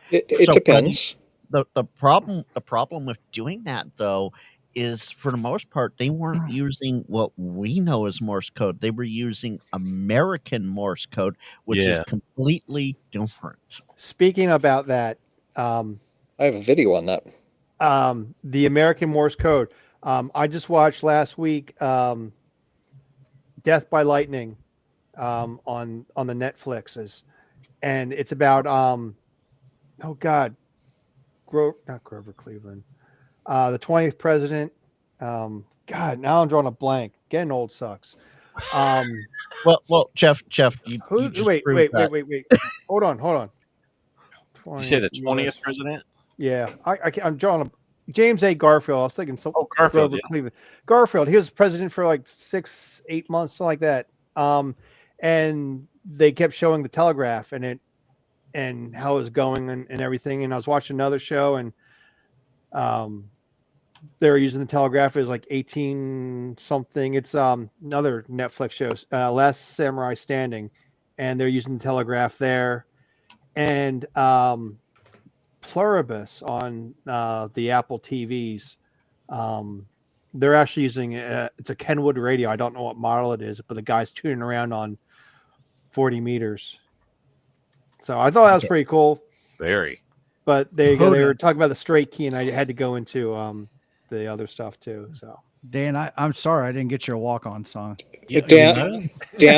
It So, depends. The problem with doing that though is for the most part they weren't using what we know as Morse code. They were using American Morse code, which is Yeah. completely different. Speaking about that, I have a video on that. the American Morse code. I just watched last week Death by Lightning on the Netflixes, and it's about not Grover Cleveland. The 20th president. God, now I'm drawing a blank. Getting old sucks. Well, Jeff, you just Wait. proved that. Hold on. You say the 20th 20th president? Yeah, I'm drawing a James A. Garfield. I was thinking some Garfield. Grover Yeah. Cleveland. Garfield. He was president for like 6-8 months, something like that. And they kept showing the Telegraph and how it was going and everything. And I was watching another show and they were using the Telegraph. It was like 18 something. It's another Netflix show, Last Samurai Standing, and they're using the Telegraph there. And Pluribus on the Apple TVs. They're actually using it's a Kenwood radio. I don't know what model it is, but the guy's tuning around on 40 meters. So I thought that was pretty cool. Very. But they Hold were on. talking about the straight key, and I had to go into the other stuff too. So Dan, I'm sorry I didn't get your walk-on song. Dan,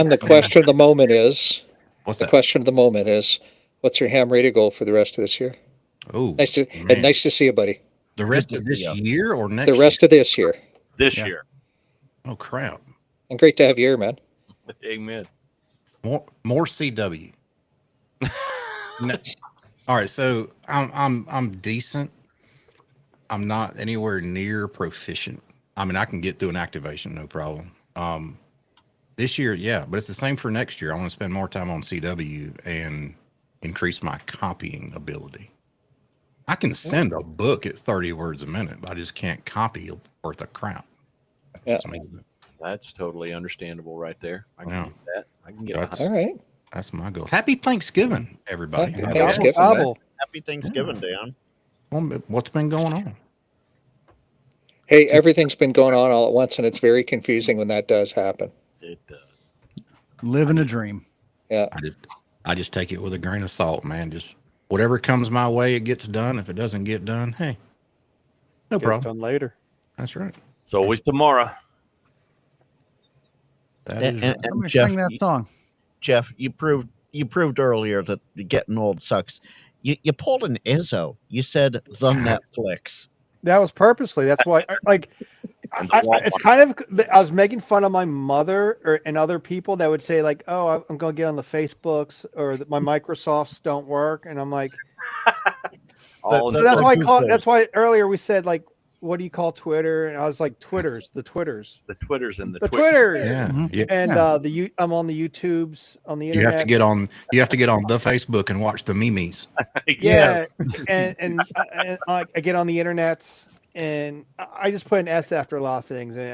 the question of the moment is, What's the that? question of the moment is, what's your ham radio goal for the rest of this year? Oh, Nice to man. nice to see you, buddy. The rest of this year or next? The rest of this year. This Yeah. year. Oh crap! And great to have you here, man. Amen. More CW. No. All right, so I'm decent. I'm not anywhere near proficient. I mean, I can get through an activation, no problem. This year, yeah, but it's the same for next year. I want to spend more time on CW and increase my copying ability. I can send a book at 30 words a minute, but I just can't copy worth of crap. Yeah. That's totally understandable right there. I can Yeah. get that. I can get That's- behind All right. That's my goal. Happy Thanksgiving, everybody. Happy Gobble, Thanksgiving, gobble. Happy Thanksgiving, Dan. Well, what's been going on? Hey, everything's been going on all at once, and it's very confusing when that does happen. it does. Living a dream. I just take it with a grain of salt, man. Just whatever comes my way, it gets done. If it doesn't get done, hey, no Get it problem. done later. That's right. It's always tomorrow. That And, is and, Let and me Jeff, sing that song. Jeff, you proved earlier that getting old sucks. You pulled an Izzo. You said the Netflix. That was purposely. That's why, it's kind of. I was making fun of my mother and other people that would say like, "Oh, I'm going to get on the Facebooks or my Microsofts don't work," and I'm like, All so the- that's why that's why earlier we said like, "What do you call Twitter?" And I was like, the Twitters, the Twitters and the the Twitch. Twitters, yeah. Mhm. Yeah. and Yeah. I'm on the YouTubes on the You internet. have to get on. You have to get on the Facebook and watch the memes. Yeah, and I get on the internets, and I just put an S after a lot of things, and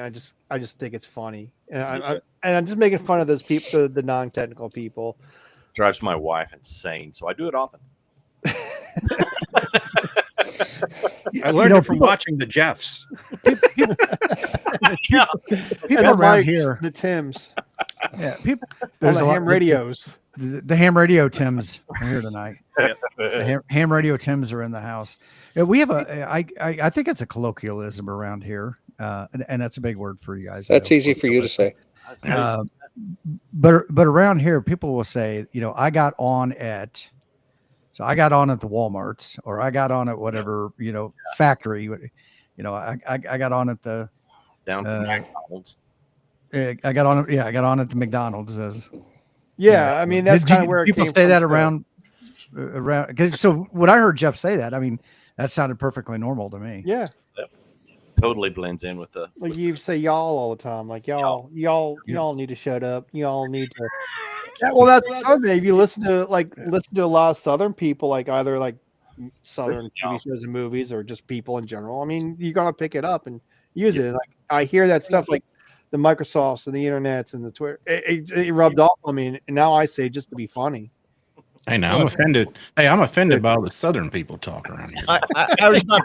I just think it's funny, and I'm just making fun of those people, the non-technical people. Drives my wife insane, so I do it often. I learned it from watching the Jeffs. People And the around Mikes, here. the Tims, Yeah, people. on There's the a lot. ham radios. The ham radio Tims are here tonight. The ham radio Tims are in the house. Yeah, we have I think it's a colloquialism around here, and that's a big word for you guys. That's easy for you to say. But around here, people will say, I got on at the Walmarts, or I got on at whatever factory. I got on at the Down to McDonald's. I got on at the McDonald's. Yeah, I mean that's Did you- kind of where it people came say from, that too. around. 'Cause so when I heard Jeff say that, I mean that sounded perfectly normal to me. Yeah, Totally blends in with the. like you say y'all all the time, like y'all need to shut up. Y'all need to. Yeah, well, that's the other thing. If you listen to a lot of Southern people, like either like Southern Listen, TV y'all. shows and movies, or just people in general. I mean, you're gonna pick it up and use it. Like I hear that stuff, like the Microsofts and the internets and the Twitter. It rubbed off on me, and now I say just to be funny. Hey, now I'm offended. Hey, I'm offended by all the Southern people talk around here. I was about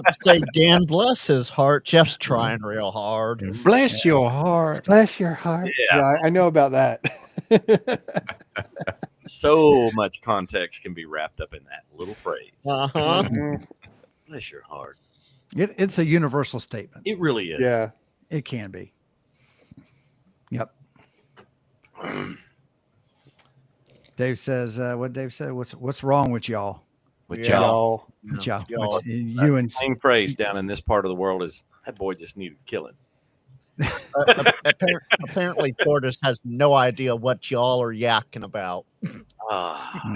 to say, Dan, bless his heart. Jeff's trying real hard. Bless your heart. Bless your heart. Yeah, I know about that. So much context can be wrapped up in that little phrase. Uh-huh. Bless your heart. It's a universal statement. It really is. Yeah. It can be. Yep. Dave says, what Dave said, what's wrong with y'all? with Yeah. y'all. Yeah, y'all- you and Same phrase down in this part of the world is that boy just needed killing. Apparently, Tortoise has no idea what y'all are yakking about. Ah,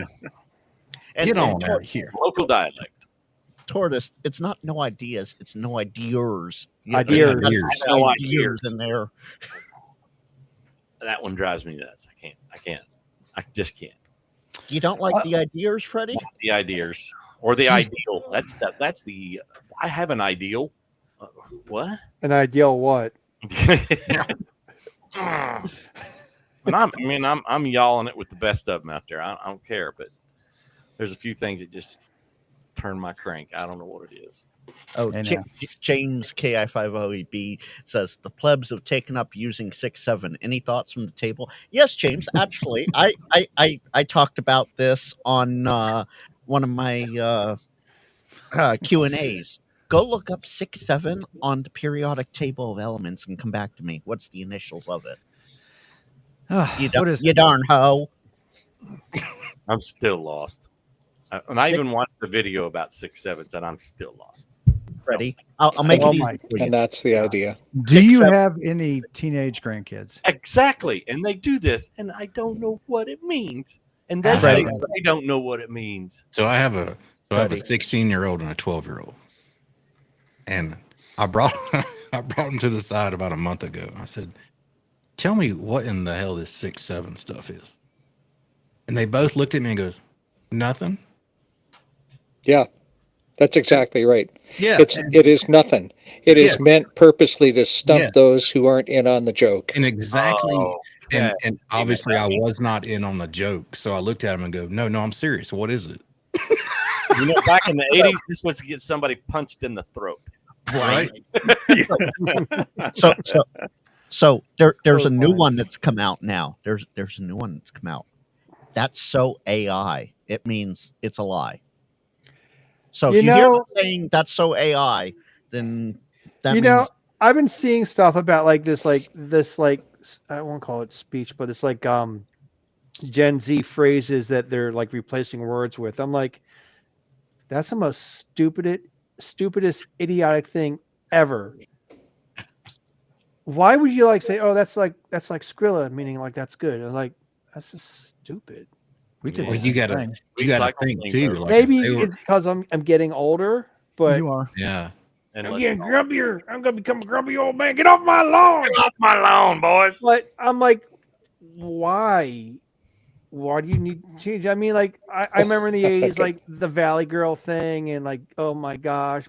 Get on Tor- out here. local dialect. Tortoise, it's not no ideas, it's no ideas. Ideas. You gotta Ideas. add No ideas ideas. in there. That one drives me nuts. I just can't. You don't like the ideas, Freddie? Not the ideas or the ideal. That's the. I have an ideal. What? An ideal what? And I'm yawing it with the best of them out there. I don't care, but there's a few things that just turn my crank. I don't know what it is. Oh, I know. James KI50EB says the plebs have taken up using 6.7. Any thoughts from the table? Yes, James. Actually, I talked about this on one of my Q&As. Go look up 6.7 on the periodic table of elements and come back to me. What's the initials of it? what is You darn hoe. I'm still lost. And I even watched the video about 6.7s, and I'm still lost. Freddie, I'll make Oh it easy my- for you. And that's the idea. Do you 6.7. have any teenage grandkids? Exactly. And they do this, and I don't know what it means. And they Freddie. say they don't know what it means. So I have a Freddie. 16-year-old and a 12-year-old, and I brought them to the side about a month ago. I said, "Tell me what in the hell this 6.7 stuff is." And they both looked at me and goes, "Nothing." Yeah, that's exactly right. Yeah, It is nothing. It is Yeah. meant purposely to stump Yeah. those who aren't in on the joke. and exactly. Oh, And, yeah. obviously I was not in on the joke, so I looked at him and go, "No, I'm serious. What is it?" You know, back in the 80s, this was to get somebody punched in the throat. Right? So there's a new Fine. one that's come out now. There's a new one that's come out. That's so AI. It means it's a lie. So if You you hear know- me saying that's so AI, then that You means know, I've been seeing stuff about this I won't call it speech, but it's like Gen Z phrases that they're like replacing words with. I'm like, that's the most stupidest idiotic thing ever. Why would you like say, oh, that's like Skrilla, meaning like that's good? And like, that's just stupid. We did Well, the you same gotta- thing. You got to Recycle think things too. are- Like if Maybe they were- it's because I'm getting older, but You are. yeah. And I'm let's getting talk. grumpier. I'm gonna become a grumpy old man. Get off my lawn. Get off my lawn, boys. But I'm like, why? Why do you need to change? I mean, like, I remember in the 80s, Okay. like the Valley Girl thing, and like, oh my gosh,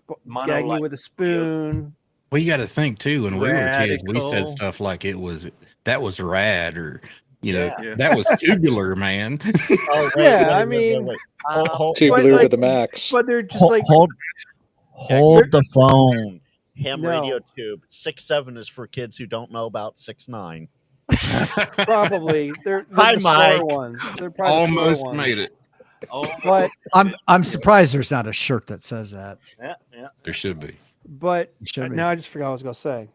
gag you with a spoon. Well, you got to think too. When we were kids, we Radical. said stuff like that was rad, or Yeah. that was tubular, man. Oh, Yeah, I mean- Tubular like- to the max. But they're just hold, like, hold the phone. Ham No. radio tube. 6.7 is for kids who don't know about 6.9. probably they're Hi, the Mike. slower ones. They're probably the slower Almost ones. made it. Oh, But I'm surprised there's not a shirt that says that. yeah, yeah. There should be. but It should be. now I just forgot what I was gonna say.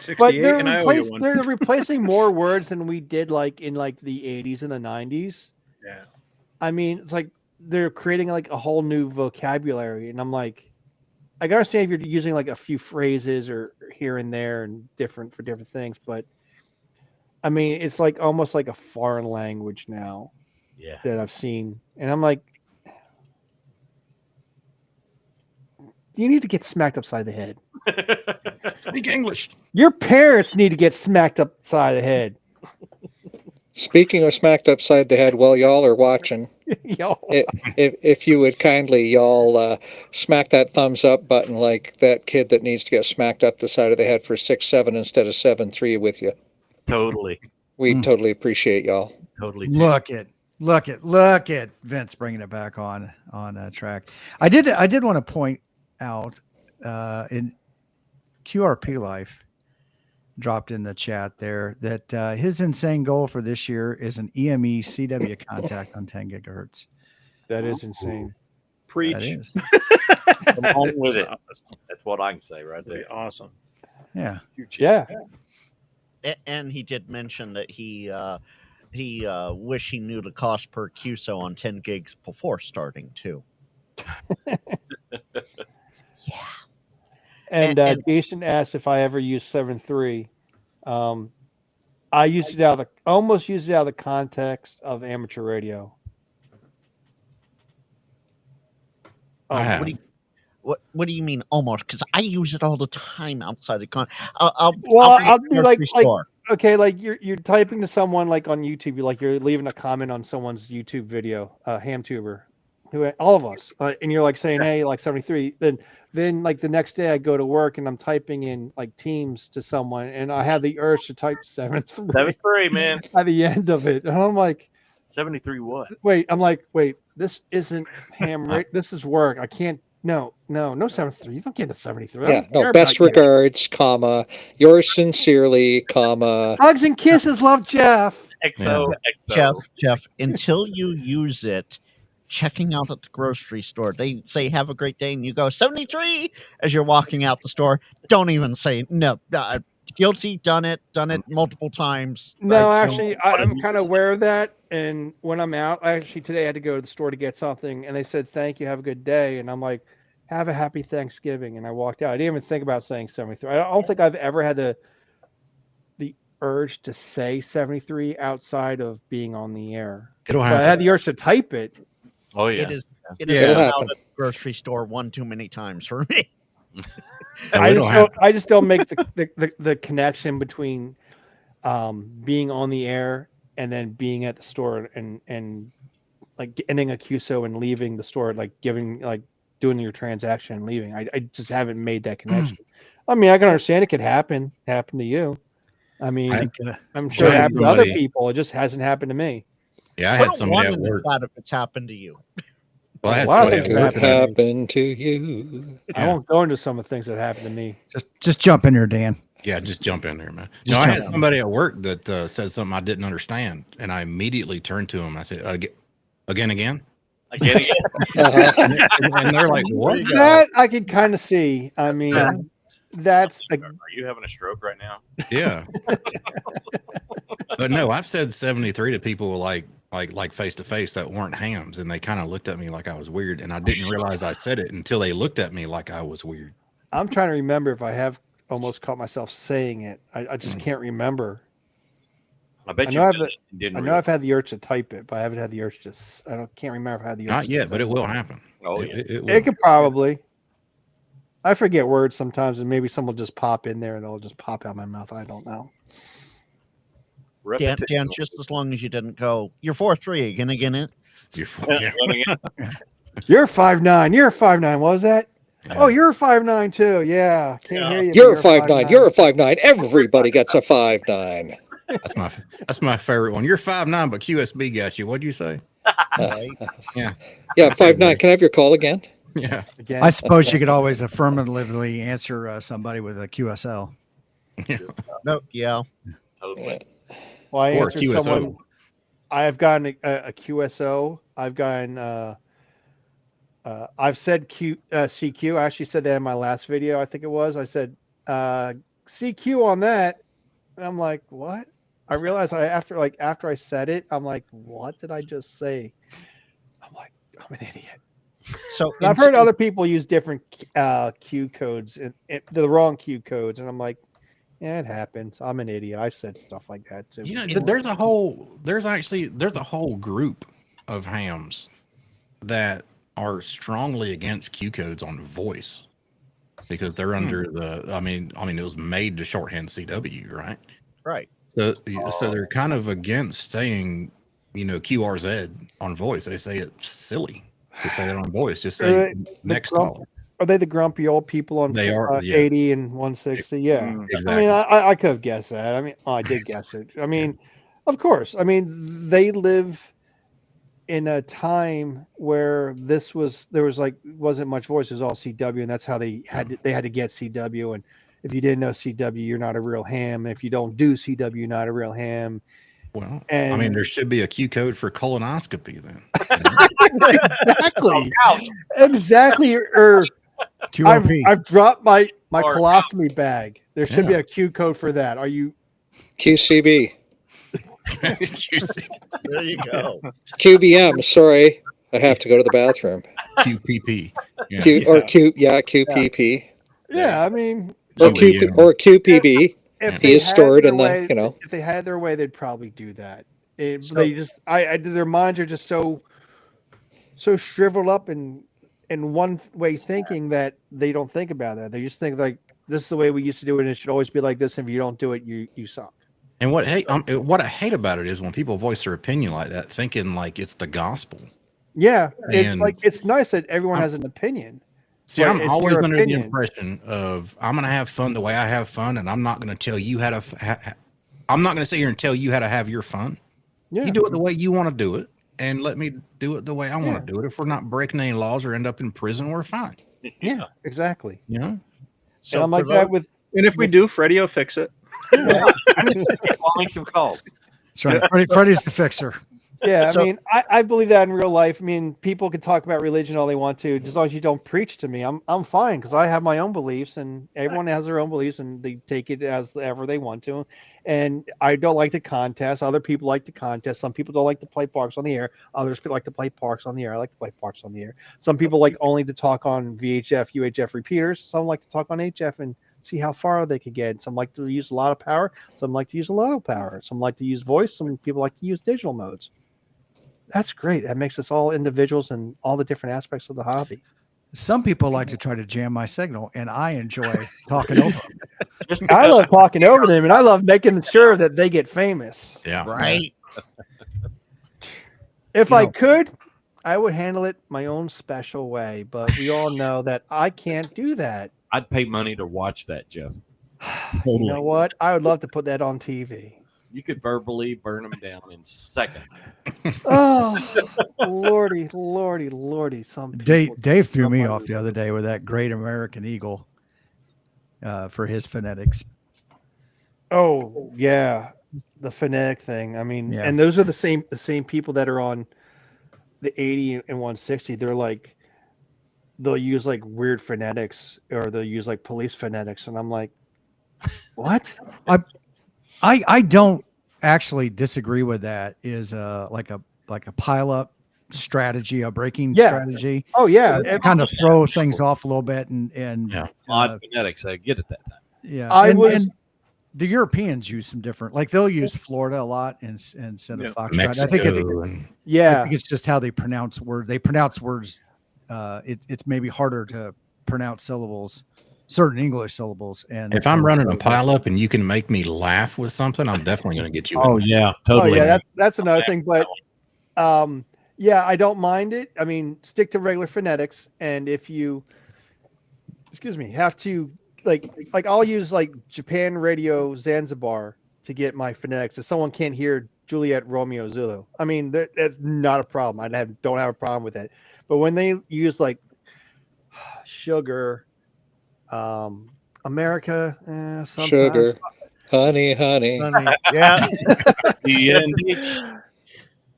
68, But they're, and I owe you one. they're replacing more words than we did like in like the 80s and the 90s. Yeah. I mean, it's like they're creating like a whole new vocabulary, and I'm like, I can understand if you're using like a few phrases or here and there and different for different things, but I mean, it's like almost like a foreign language now Yeah. that I've seen, and I'm like, you need to get smacked upside the head. Speak English. Your parents need to get smacked upside the head. Speaking of smacked upside the head, while y'all are watching, Yo. if you would kindly y'all smack that thumbs up button like that kid that needs to get smacked up the side of the head for 6.7 instead of 7.3 with you. Totally. We totally appreciate y'all. Totally. Look at Vince bringing it back on track. I did want to point out in QRP Life dropped in the chat there that his insane goal for this year is an EME CW contact on 10 gigahertz. That is insane. Preach. That is. Come on with it. That's what I can say right That'd there. be awesome. Yeah. Yeah. And he did mention that he wish he knew the cost per QSO on 10 gigs before starting too. And And- Jason asked if I ever used 7.3. I used it out of almost used it out of the context of amateur radio. I have. What do you mean almost? Because I use it all the time outside of Well, be I'll at the do like grocery store. okay, like you're typing to someone like on YouTube, you're leaving a comment on someone's YouTube video, ham tuber, who all of us, and you're like saying, hey, like 73. Then like the next day I go to work and I'm typing in like Teams to someone, and I have the urge to type 7.3 73, man. at the end of it, and I'm like, 73 what? wait, this isn't ham. This is work. I can't. No 7.3. You don't get a 73. I Yeah, don't no, care best about you. regards, comma, yours sincerely, comma. Hugs and kisses. Love, Jeff. XO, XO. Jeff, until you use it, checking out at the grocery store, they say have a great day, and you go 73 as you're walking out the store. Don't even say no. Guilty, done it multiple times. No, I don't- actually, I'm kind of aware of that. And when I'm out, today I had to go to the store to get something, and they said, thank you, have a good day. And I'm like, have a happy Thanksgiving. And I walked out. I didn't even think about saying 73. I don't think I've ever had the urge to say 73 outside of being on the air. It'll But I happen. had the urge to type it. Oh, yeah. It is It'll been out happen. at the grocery store one too many times for me. I just don't make the connection between being on the air and then being at the store and like ending a QSO and leaving the store, like doing your transaction and leaving. I just haven't made that connection. I mean, I can understand it could happen to you. I mean, I'm sure it had happened to other somebody- people. It just hasn't happened to me. Yeah, I Put had a somebody one at in the work. chat if it's happened to you. Well, I had A lot of somebody at things work. Could happen. happen to you. I Yeah. won't go into some of the things that happened to me. Just jump in there, Dan. Yeah, just jump in there, man. Just No, I had jump in. somebody at work that said something I didn't understand, and I immediately turned to him. I said, again? I get it. Uh-huh. And they're like, what? That I can kind of see. I mean, that's a, Are you having a stroke right now? Yeah. But no, I've said 73 to people like face to face that weren't hams, and they kind of looked at me like I was weird, and I didn't realize I said it until they looked at me like I was weird. I'm trying to remember if I have almost caught myself saying it. I just can't remember. I bet I you know did it and didn't I know realize. I've had the urge to type it, but I haven't had the urge to. Can't remember if I had the urge. Not to yet, but type it will happen. Oh, yeah. It will. It could probably. I forget words sometimes, and maybe someone will just pop in there and it'll just pop out my mouth. I don't know. Dan, Repetition. just as long as you didn't go, you're 4'3", again it. You're Yeah, running it. You're 5'9". You're 5'9". What was that? Yeah. Oh, you're 5'9" too. Yeah. Can't hear you. but You're a 5'9". You're a 5'9". Everybody gets a 5'9". That's my favorite one. You're 5'9", but QSB got you. What'd you say? Right? Yeah, 5'9". Can I have your call again? Yeah. Again. I suppose you could always affirmatively answer somebody with a QSL. No, yeah. Totally. Well, I Or answered QSO. someone. I have gotten a QSO. I've gotten. I've said CQ. I actually said that in my last video. I think it was. I said CQ on that. And I'm like, what? I realized after I said it, I'm like, what did I just say? I'm like, I'm an idiot. So And I've heard other people use different Q codes and the wrong Q codes, and I'm like, yeah, it happens. I'm an idiot. I've said stuff like that too. You know, there's a whole group of hams that are strongly against Q codes on voice because they're under I mean, it was made to shorthand CW, right? right. So they're kind of against saying, QRZ on voice. They say it's silly to say that on voice. Just say next caller. Are they the grumpy old people on They are, yeah. 80 and 160? Yeah. Exactly. I mean, I could have guessed that. I mean, I did guess it. I mean, of course. I mean, they live in a time where wasn't much voice. It was all CW, and that's how they had to get CW. And if you didn't know CW, you're not a real ham. If you don't do CW, you're not a real ham. Well, And there should be a Q code for colonoscopy then. exactly, exactly. Or QOP. I've dropped my Or colostomy bag. There should be Yeah. a Q code for that. Are you? QCB. QC. There you go. QBM. Sorry, I have to go to the bathroom. QPP. Yeah. QPP Yeah, I mean, or QP or QPB. if Yeah. they He is had stored their in the, way, you know. if they had their way, they'd probably do that. So- They just, their minds are just so shriveled up in one way thinking that they don't think about that. They just think like this is the way we used to do it, and it should always be like this. And if you don't do it, you suck. And what I hate about it is when people voice their opinion like that, thinking like it's the gospel. Yeah, it's And- like it's nice that everyone has an opinion. See, But I'm it's always your under opinion. the impression of I'm going to have fun the way I have fun, and I'm not going to tell you how to. I'm not going to sit here and tell you how to have your fun. Yeah, You do it the way you want to do it, and let me do it the way I want to do it. If we're not breaking any laws or end up in prison, we're fine. yeah, exactly. You know. So and I'm like for that those- with And if we do, Freddie will fix it. I'll make some calls. That's right. Freddie's the fixer. Yeah, So- I mean, I believe that in real life. I mean, people can talk about religion all they want to, as long as you don't preach to me. I'm fine because I have my own beliefs, and everyone has their own beliefs, and they take it as ever they want to. And I don't like to contest. Other people like to contest. Some people don't like to play Parks on the Air. Others like to play Parks on the Air. I like to play Parks on the Air. Some people like only to talk on VHF, UHF repeaters. Some like to talk on HF and see how far they could get. Some like to use a lot of power. Some like to use a lot of power. Some like to use voice. Some people like to use digital modes. That's great. That makes us all individuals and all the different aspects of the hobby. Some people like to try to jam my signal, and I enjoy talking over them. Just I because love talking over them, and I love making sure that they get famous. Yeah. right. If You I know- could, I would handle it my own special way, but we all know that I can't do that. I'd pay money to watch that, Jeff. You know what? I would love to put that on TV. You could verbally burn them down in seconds. Oh, lordy, lordy, lordy! Some people Dave threw me Somebody off the other day with that Great American Eagle for his phonetics. Oh yeah, the phonetic thing. I mean, Yeah. and those are the same people that are on the 80 and 160. They're like, they'll use like weird phonetics, or they'll use like police phonetics, and I'm like, what? I don't actually disagree with that. Is like a pile up strategy, a breaking Yeah. strategy Oh yeah, to kind of throw things off a little bit and Yeah. Odd phonetics, I get it that time. yeah. I and, was- and the Europeans use some different, like they'll use Florida a lot instead Yeah. of Foxtrot. Mexico. I think I yeah. think it's just how they pronounce words. They pronounce words. It's maybe harder to pronounce syllables, certain English syllables. And If I'm running a pile up and you can make me laugh with something, I'm definitely going to get you. in Oh there. yeah, Oh totally. yeah, that's another thing. But yeah, I don't mind it. I mean, stick to regular phonetics, and if you, excuse me, have to like I'll use like Japan Radio Zanzibar to get my phonetics. If someone can't hear Juliet Romeo Zulu, I mean that's not a problem. Don't have a problem with it. But when they use like sugar, America, sometimes, Sugar, honey. Honey, yeah. DNH.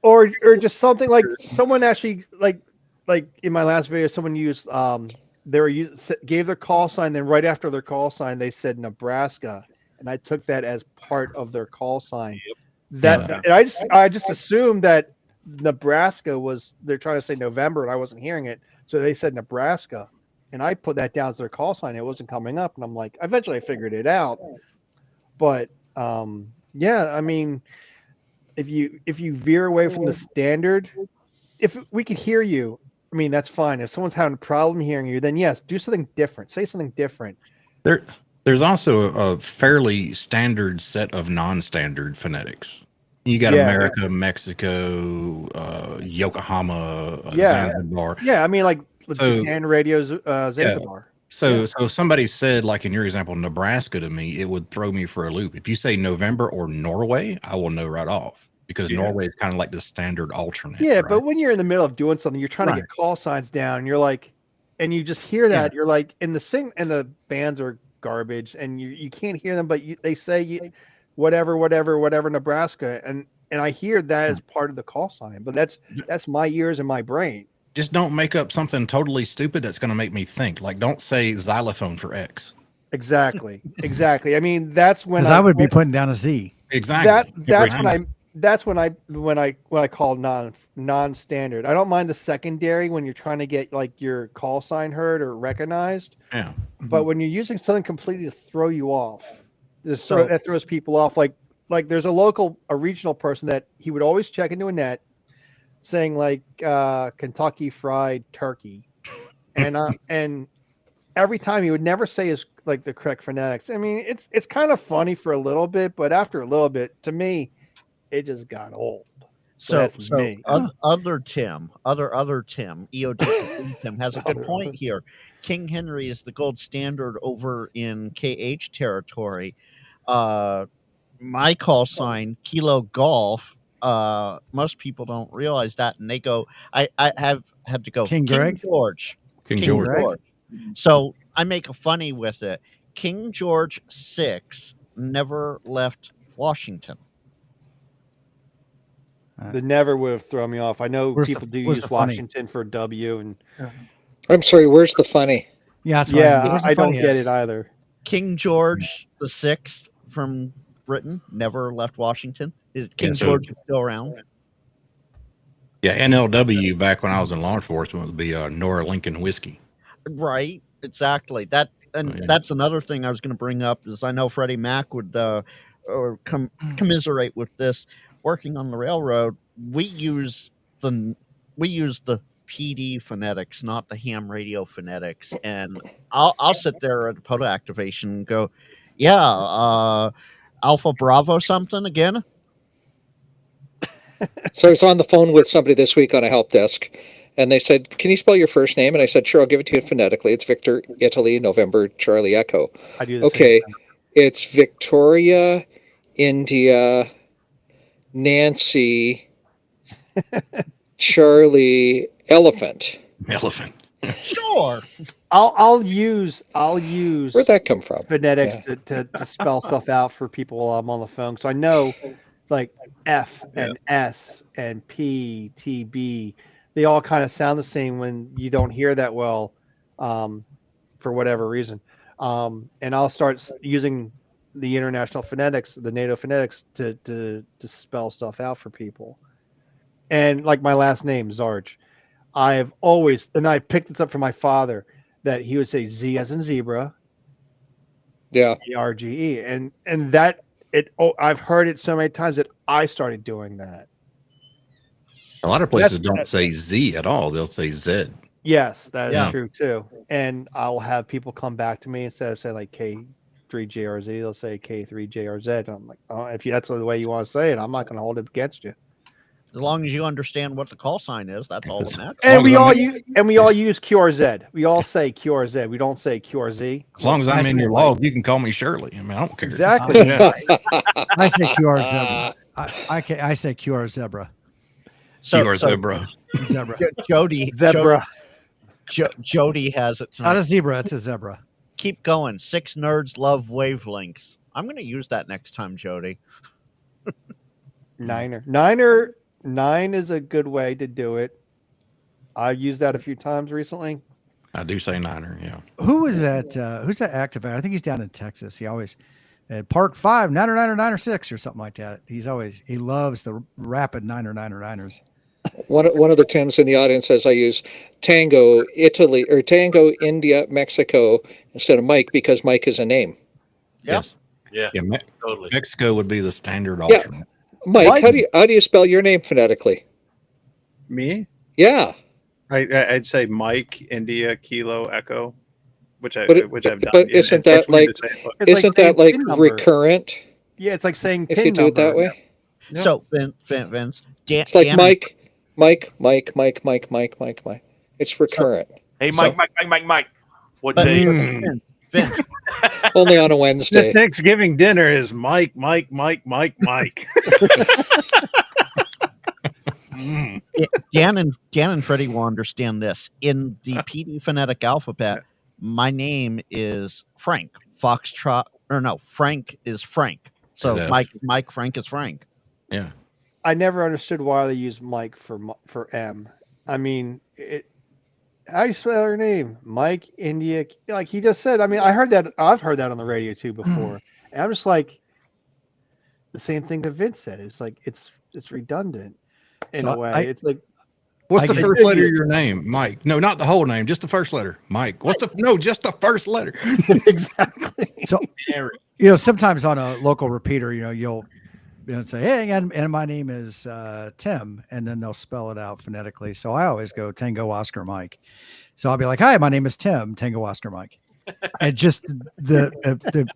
or just something like someone actually like in my last video, someone used gave their call sign, then right after their call sign they said Nebraska, and I took that as part of their call sign. Yeah. And I just assumed that Nebraska was, they're trying to say November, and I wasn't hearing it, so they said Nebraska, and I put that down as their call sign. It wasn't coming up, and I'm like, eventually I figured it out. But yeah, I mean, if you veer away from the standard, if we could hear you, I mean, that's fine. If someone's having a problem hearing you, then yes, do something different. Say something different. There's also a fairly standard set of non-standard phonetics. You got Yeah. America, Mexico, Yokohama, Yeah. Zanzibar. Yeah, I mean, like So- Japan Radio Zanzibar. So if somebody said, like in your example, Nebraska to me, it would throw me for a loop. If you say November or Norway, I will know right off, because Yeah. Norway is kind of like the standard alternate. Yeah, right? but when you're in the middle of doing something, you're trying to Right. get call signs down. You're like, and you just hear that. You're like, and the bands are garbage, and you can't hear them, but they say whatever Nebraska, and I hear that as part of the call sign. But that's my ears and my brain. Just don't make up something totally stupid that's going to make me think. Like, don't say xylophone for X. Exactly. I mean, that's when because I would be putting down a Z. Exactly. that's when that's when I call non-standard. I don't mind the secondary when you're trying to get like your call sign heard or recognized, Yeah. but when you're using something completely to throw you off, So- that throws people off. Like there's a regional person that he would always check into a net saying like Kentucky Fried Turkey, and every time he would never say his like the correct phonetics. I mean, it's kind of funny for a little bit, but after a little bit, to me, it just got old. So, that's me. other Tim, other Tim, EOD Tim has a good point here. King Henry is the gold standard over in KH territory. My call sign, Kilo Golf. Most people don't realize that, and they go. I have had to go. King Greg? George. King George. Greg? So I make a funny with it. King George VI never left Washington. The never would have thrown me off. I know Where's people the- do where's use the funny? Washington for W, and I'm sorry. Where's the funny? Yeah, that's right. yeah, Where's the I don't funny get at? it either. King George VI from Britain never left Washington. King so- George is still around. Yeah, NLW back when I was in law enforcement would be Nora Lincoln Whiskey. Right, exactly. That and yeah. that's another thing I was going to bring up is I know Freddie Mac would or commiserate with this. Working on the railroad, we use the PD phonetics, not the ham radio phonetics, and I'll sit there at the POTA activation and go, yeah, Alpha Bravo something again. So I was on the phone with somebody this week on a help desk, and they said, "Can you spell your first name?" And I said, "Sure, I'll give it to you phonetically. It's Victor, Italy, November, Charlie, Echo." I do the Okay, same thing. it's Victoria, India, Nancy, Charlie, Elephant. Elephant. Sure. I'll use Where'd that come from? phonetics to spell stuff out for people while I'm on the phone. So I know like F and S and P, T, B, they all kind of sound the same when you don't hear that well, for whatever reason. And I'll start using the international phonetics, the NATO phonetics to spell stuff out for people. And like my last name, Zarge, I've always, and I picked this up from my father, that he would say Z as in zebra, Yeah. ARGE, and that I've heard it so many times that I started doing that. A lot of places don't say Z at all. They'll say Z. Yes, that is Yeah. true too. And I'll have people come back to me instead of say like K3JRZ, they'll say K3JRZ. And I'm like, oh, if that's the way you want to say it, I'm not going to hold it against you. As long as you understand what the call sign is, that's all that matters. And we all I'm- use QRZ. We all say QRZ. We don't say QRZ. As long as I'm Nice in your name. log, you can call me Shirley. I mean, I don't care. Exactly. Yeah. I say QR zebra. I say QR zebra. So, You are so zebra. Zebra. Jody, Zebra. Jody has it It's not tonight. a zebra. It's a zebra. Keep going. 6 nerds love wavelengths. I'm going to use that next time, Jody. Nine is a good way to do it. I've used that a few times recently. I do say Niner. Yeah. Who is that? Who's that activator? I think he's down in Texas. He always at Park 5, 9 or something like that. He loves the rapid 9ers. One of the Tims in the audience says I use Tango, Italy, or Tango, India, Mexico instead of Mike because Mike is a name. Yeah. Yes. Yeah, Yeah. totally. Mexico would be the standard Yeah. alternate. Mike, Mike. how do you spell your name phonetically? Me? Yeah, I'd say Mike, India, Kilo, Echo, which I've but done. but Yeah, isn't it's that weird like to say, but- It's isn't saying that like PIN number. recurrent Yeah, it's like saying if pin you do it that number. way? Yeah. So, Vince, It's like Dan- Mike. It's recurrent. Hey, Mike. What But day? is it? Mm. Vince, Only on a This Wednesday. Thanksgiving dinner is Mike. Mm. Dan and Freddie will understand this. In the PD phonetic alphabet, my name is Frank. Foxtrot, or no, Frank is Frank. So Yeah. Mike Frank is Frank. Yeah. I never understood why they use Mike for M. I mean, how do you spell your name? Mike, India, like he just said. I mean, I've heard that on the radio too before. And I'm just like, the same thing that Vince said. It's like, it's it's redundant in So a way. I- It's like What's I the get- first letter of your name? Mike. No, not the whole name, just the first letter. Mike. Just the first letter. exactly. So sometimes on a local repeater, you'll say, hey, and my name is Tim, and then they'll spell it out phonetically. So I always go Tango Oscar Mike. So I'll be like, hi, my name is Tim, Tango Oscar Mike. And just the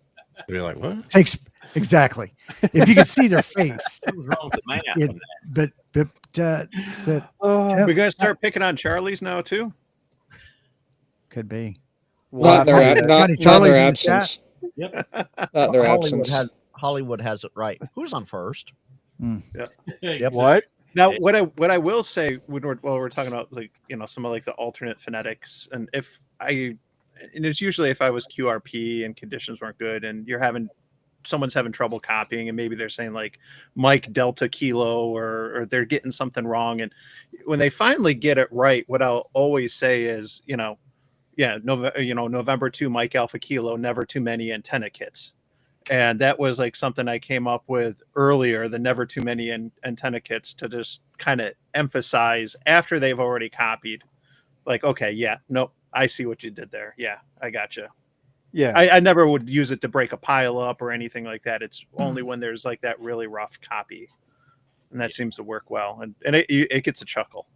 You're like, what? takes exactly. If you could see their face, What's wrong with the math? it, on that? but Oh, We're gonna start picking on Charlie's now too. could be. Not in their, Well, ab- not, not in Charlie's their in the chat. absence. Not in their absence. Hollywood has it right. Who's on first? what? Now, what I will say when we're talking about some of the alternate phonetics, and it's usually if I was QRP and conditions weren't good, and someone's having trouble copying, and maybe they're saying like Mike Delta Kilo, or they're getting something wrong, and when they finally get it right, what I'll always say is November 2 Mike Alpha Kilo, never too many antenna kits. And that was like something I came up with earlier, the never too many antenna kits, to just kind of emphasize after they've already copied. Like, okay, yeah, nope, I see what you did there. Yeah, I gotcha. Yeah. I never would use it to break a pile up or anything like that. It's only when there's like that really rough copy. And that seems to work well. And it gets a chuckle.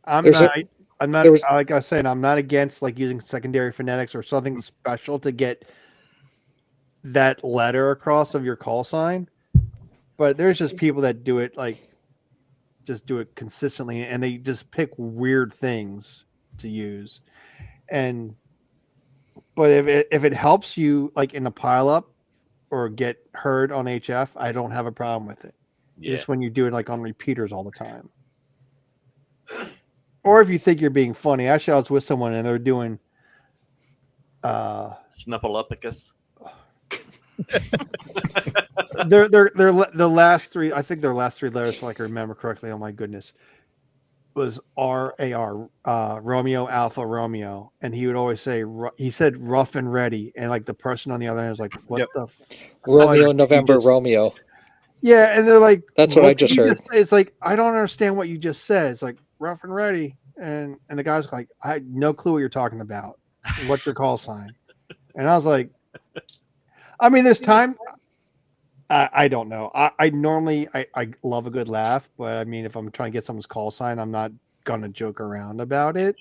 I'm There's not. a- I'm not. there was- Like I was saying, I'm not against like using secondary phonetics or something special to get that letter across of your call sign. But there's just people that do it just do it consistently, and they just pick weird things to use. But if it helps you like in a pileup or get heard on HF, I don't have a problem with it. Yeah. Just when you do it like on repeaters all the time. Or if you think you're being funny. Actually, I was with someone and they're doing Snuffleupagus. they're the last three, I think their last three letters, if I can remember correctly, oh my goodness, was RAR, Romeo Alpha Romeo, and he would always say he said rough and ready, and like the person on the other end was like, what Yep. the Romeo, you November, just- Romeo. yeah, and they're like, That's what I did just you heard. say?" It's like, I don't understand what you just said. It's like rough and ready, and the guy's like, I had no clue what you're talking about. What's your call sign? And I was like, I mean, there's time. I don't know. I normally I love a good laugh, but I mean, if I'm trying to get someone's call sign, I'm not gonna joke around about it.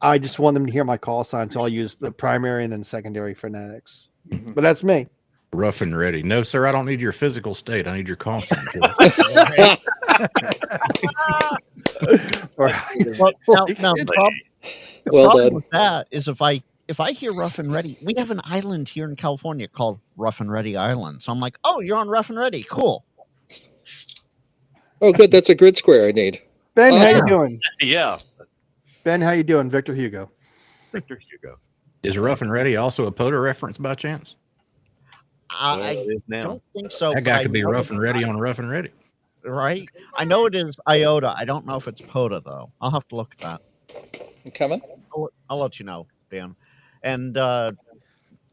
I just want them to hear my call sign, so I'll use the primary and then secondary phonetics. Mhm. But that's me. Rough and ready. No, sir, I don't need your physical state. I need your call sign. Or- Well, now the Well problem done. with that is if I hear Rough and Ready, we have an island here in California called Rough and Ready Island. So I'm like, oh, you're on Rough and Ready, cool. Oh, good. That's a grid square I need. Ben, how you Awesome. doing? Yeah. Ben, how you doing? Victor Hugo. Victor Hugo. Is rough and ready also a POTA reference by chance? Well, I it is now. don't think so. That but guy I could be know rough and ready on rough and ready. right? I know it is IOTA. I don't know if it's POTA though. I'll have to look at that. You coming? I'll let you know, Dan. And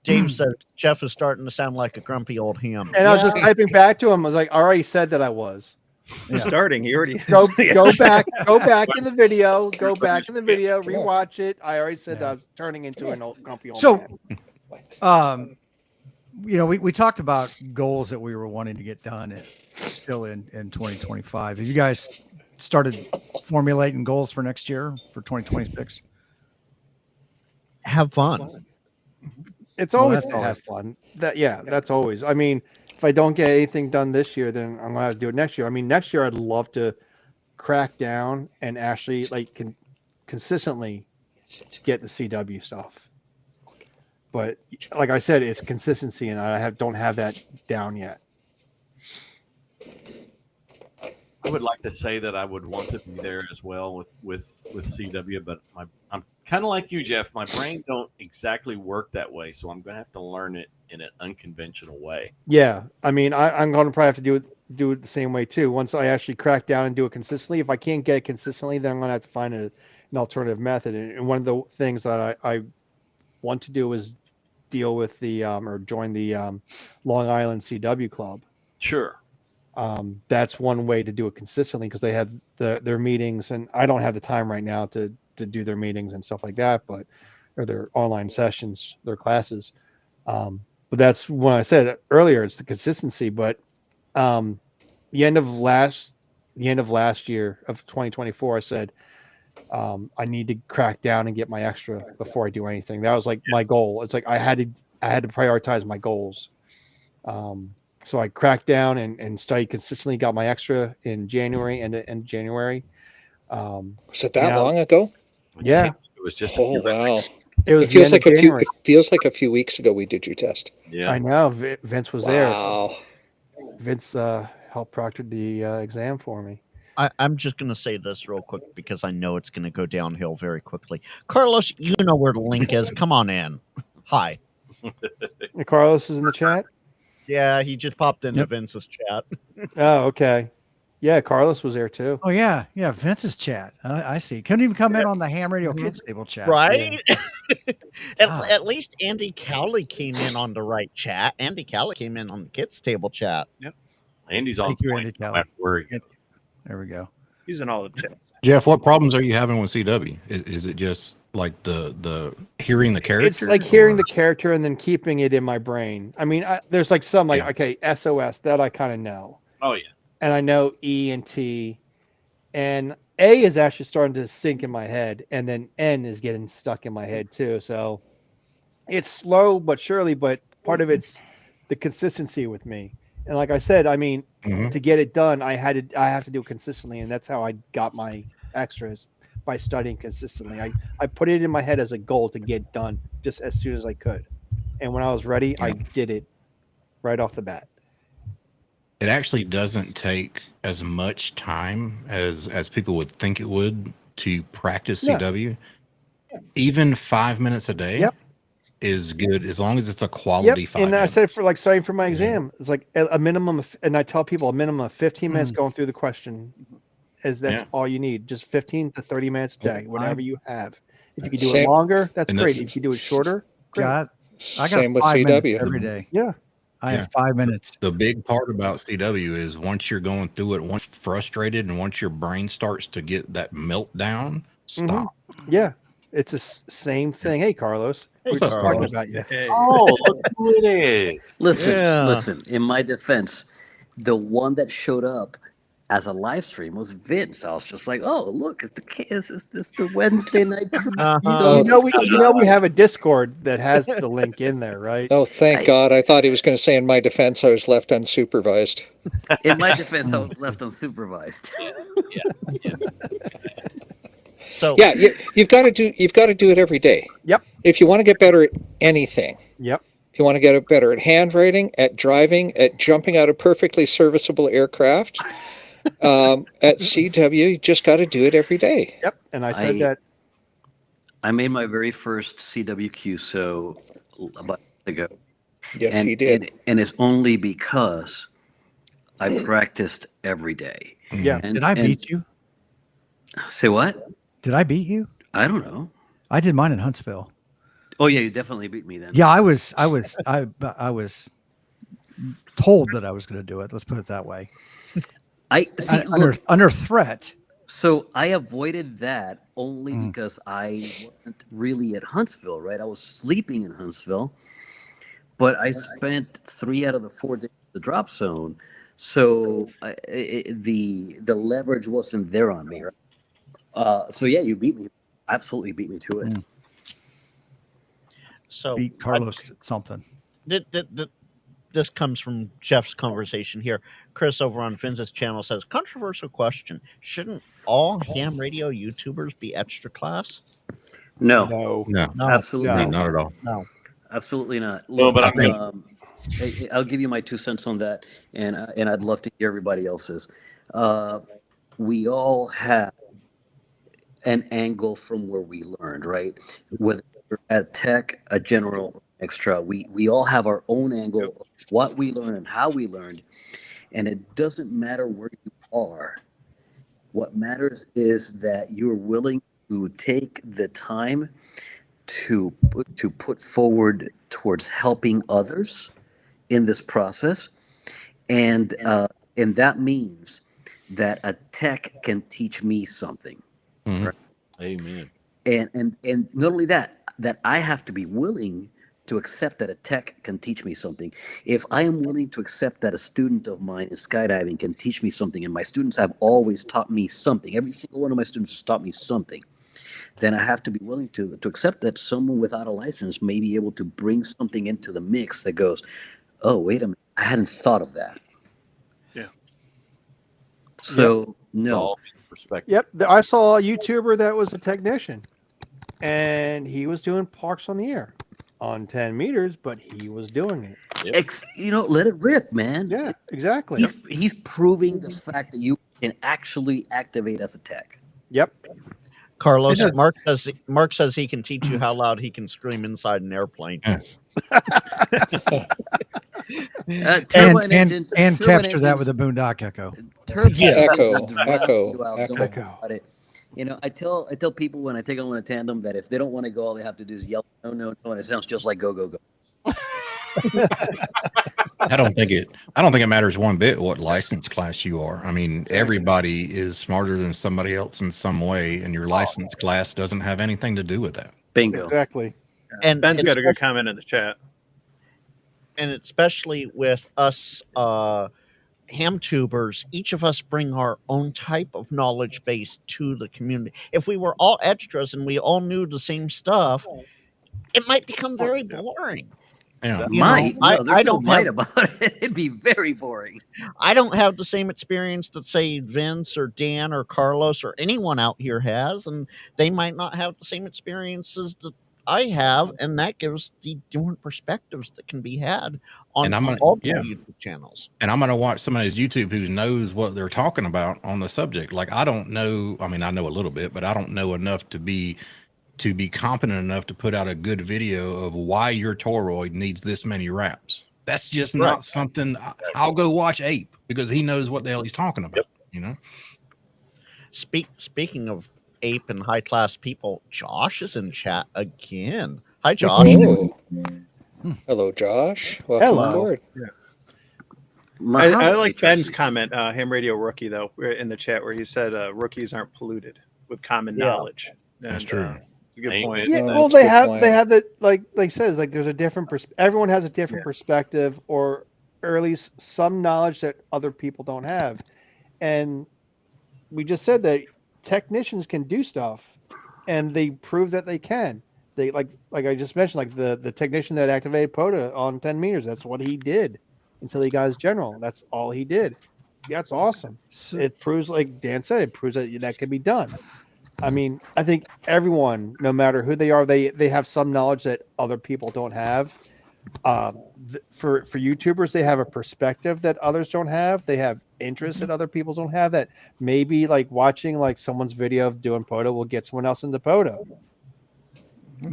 James says Jeff is starting to sound like a grumpy old ham. And I was just typing back to him. I was like, I already said that I was. He's starting. He already Go Yeah. go back in the video. Go back in the video. Rewatch it. I already said that I was turning into an old grumpy old So, man. we talked about goals that we were wanting to get done still in 2025. Have you guys started formulating goals for next year, for 2026? Have fun. It's Well, always that's to have always- fun. That's always. I mean, if I don't get anything done this year, then I'm gonna have to do it next year. I mean, next year I'd love to crack down and actually consistently get the CW stuff. But like I said, it's consistency, and I don't have that down yet. I would like to say that I would want to be there as well with CW, but I'm kind of like you, Jeff. My brain don't exactly work that way, so I'm going to have to learn it in an unconventional way. Yeah, I mean, I'm going to probably have to do it the same way too. Once I actually crack down and do it consistently, if I can't get it consistently, then I'm going to have to find an alternative method. And one of the things that I want to do is deal with the or join the Long Island CW club. Sure. That's one way to do it consistently because they have their meetings, and I don't have the time right now to do their meetings and stuff like that, but or their online sessions, their classes. But that's when I said earlier, it's the consistency. But the end of last year of 2024, I said I need to crack down and get my extra before I do anything. That was like my goal. It's like I had to prioritize my goals. So I cracked down and studied consistently. Got my extra in January and January. Was it that now- long ago? Yeah. It was just a Oh few months wow! ago. It was It feels the end like of January. it feels like a few weeks ago we did your test. Yeah. I know Vince was there. Wow. Vince helped proctor the exam for me. I'm just going to say this real quick because I know it's going to go downhill very quickly. Carlos, you know where the link is. Come on in. Hi. And Carlos is in the chat. Yeah, he just popped into Yep. Vince's chat. Oh, okay. Yeah, Carlos was there too. Oh yeah, Vince's chat. I see. Couldn't even come in on the Ham Radio Kids Table chat. Right? Wow. at least Andy Cowley came in on the right chat. Andy Cowley came in on the kids table chat. Andy's on Thank you, point. Andy No Kelly. matter where he- There we go. He's in all the chats. Jeff, what problems are you having with CW? Is it just like the hearing the character? It's like hearing or- the character and then keeping it in my brain. I mean, there's like some like Yeah. okay, SOS that I kind of know, Oh yeah. and I know E and T, and A is actually starting to sink in my head, and then N is getting stuck in my head too. So it's slow but surely, but part of it's the consistency with me. And like I said, I mean, Mhm. to get it done, I have to do it consistently, and that's how I got my extras by studying consistently. I put it in my head as a goal to get done just as soon as I could, and when I was ready, I did it right off the bat. It actually doesn't take as much time as people would think it would to practice Yeah. CW. Even 5 minutes a day Yep. is good as long as it's a quality Yep, 5 and I minutes. said for like studying for my exam, it's like a minimum of, and I tell people a minimum of 15 minutes going through the question, as that's Yeah. all you need. Just 15 to 30 minutes a day, whatever you have. If you can do it Same- longer, that's and great. that's- If you do it shorter, great. I got Same with 5 minutes CW. every day. Yeah. I Yeah. have 5 minutes. The big part about CW is once you're going through it, once frustrated, and once your brain starts to get that meltdown, stop. Yeah, it's the same thing. Hey, Carlos, Hey, we're just talking Carlos. about you. Hey, Oh, look who it is. Listen. In my defense, the one that showed up as a live stream was Vince. I was just like, oh, look, it's the Wednesday night. crew. Uh-huh. You know we have a Discord that has the link in there, right? Oh, thank God! I thought he was going to say, in my defense, I was left unsupervised. In my defense, I was left unsupervised. So Yeah, you've got to do it every day. Yep. If you want to get better at anything, Yep. if you want to get better at handwriting, at driving, at jumping out of perfectly serviceable aircraft, at CW, you just got to do it every day. Yep. And I said I- that. I made my very first CWQ about a month ago. Yes, and, he did. And it's only because I practiced every day. Yeah. And, Did I and- beat you? Say what? Did I beat you? I don't know. I did mine in Huntsville. Oh yeah, you definitely beat me then. Yeah, I was told that I was going to do it. Let's put it that way. I see. Under, Look, under threat. so I avoided that only Mm. because I wasn't really at Huntsville, right? I was sleeping in Huntsville, but I spent 3 out of the 4 days in the drop zone, so the leverage wasn't there on me. Right? So yeah, you beat me. Absolutely beat me to it. Mm. so Beat Carlos at something. this comes from Jeff's conversation here. Chris over on Vince's channel says, controversial question. Shouldn't all ham radio YouTubers be extra class? No, No. No, No. absolutely, not at all. absolutely not. No, but I think- I'll give you my 2 cents on that, and I'd love to hear everybody else's. We all have an angle from where we learned, right? Whether we're at tech, a general, extra, we all have our own angle of what we learned and how we learned, and it doesn't matter where you are. What matters is that you're willing to take the time to put forward towards helping others in this process, and that means that a tech can teach me something. Mhm. Amen. And not only that I have to be willing to accept that a tech can teach me something. If I am willing to accept that a student of mine in skydiving can teach me something, and my students have always taught me something, every single one of my students has taught me something, then I have to be willing to accept that someone without a license may be able to bring something into the mix that goes, oh, wait a minute, I hadn't thought of that. Yeah. So, It's no. all perspective. Yep, I saw a YouTuber that was a technician, and he was doing parks on the air on 10 meters, but he was doing it. Let it rip, man. Yeah, exactly. He's proving the fact that you can actually activate as a tech. Yep. Carlos, It does. Mark says he can teach you how loud he can scream inside an airplane. Turbine engines- And turbine capture that engines- with a Boondock Echo. Turbine Yeah. engines Echo, will drown echo, you out. Don't echo. worry about it. I tell people when I take on a tandem that if they don't want to go, all they have to do is yell no, no, no, and it sounds just like go, go, go. I don't think it matters one bit what license class you are. I mean, everybody is smarter than somebody else in some way, and your license class doesn't have anything to do with that. Bingo. Exactly. And Ben's got a good especially- comment in the chat. and especially with us ham tubers, each of us bring our own type of knowledge base to the community. If we were all extras and we all knew the same stuff, it might become very boring. Yeah. You know, I don't might have, about it. It'd be very boring. I don't have the same experience that say Vince or Dan or Carlos or anyone out here has, and they might not have the same experiences that I have, and that gives the different perspectives that can be had on And I'm gonna- all the yeah. YouTube channels. And I'm going to watch somebody's YouTube who knows what they're talking about on the subject. Like, I don't know. I mean, I know a little bit, but I don't know enough to be competent enough to put out a good video of why your toroid needs this many wraps. That's just not something I'll go watch Ape because he knows what the hell he's talking about. You know. Speaking of Ape and high class people, Josh is in chat again. Hi, Josh. Oh. Hello, Josh. Welcome Hello. aboard. I like Ben's comment, Ham Radio Rookie, though, in the chat where he said rookies aren't polluted with common knowledge. That's And, true. it's a good Amen. point. Yeah, No, well, that's a they good have point. they have the like says like there's a different everyone has a different perspective or at least some knowledge that other people don't have, and we just said that technicians can do stuff, and they prove that they can. They like I just mentioned, like the technician that activated POTA on 10 meters. That's what he did until he got his general. That's all he did. That's awesome. So, It proves, like Dan said, it proves that that can be done. I mean, I think everyone, no matter who they are, they have some knowledge that other people don't have. For YouTubers, they have a perspective that others don't have. They have interests that other people don't have. That maybe like watching like someone's video of doing POTA will get someone else into POTA.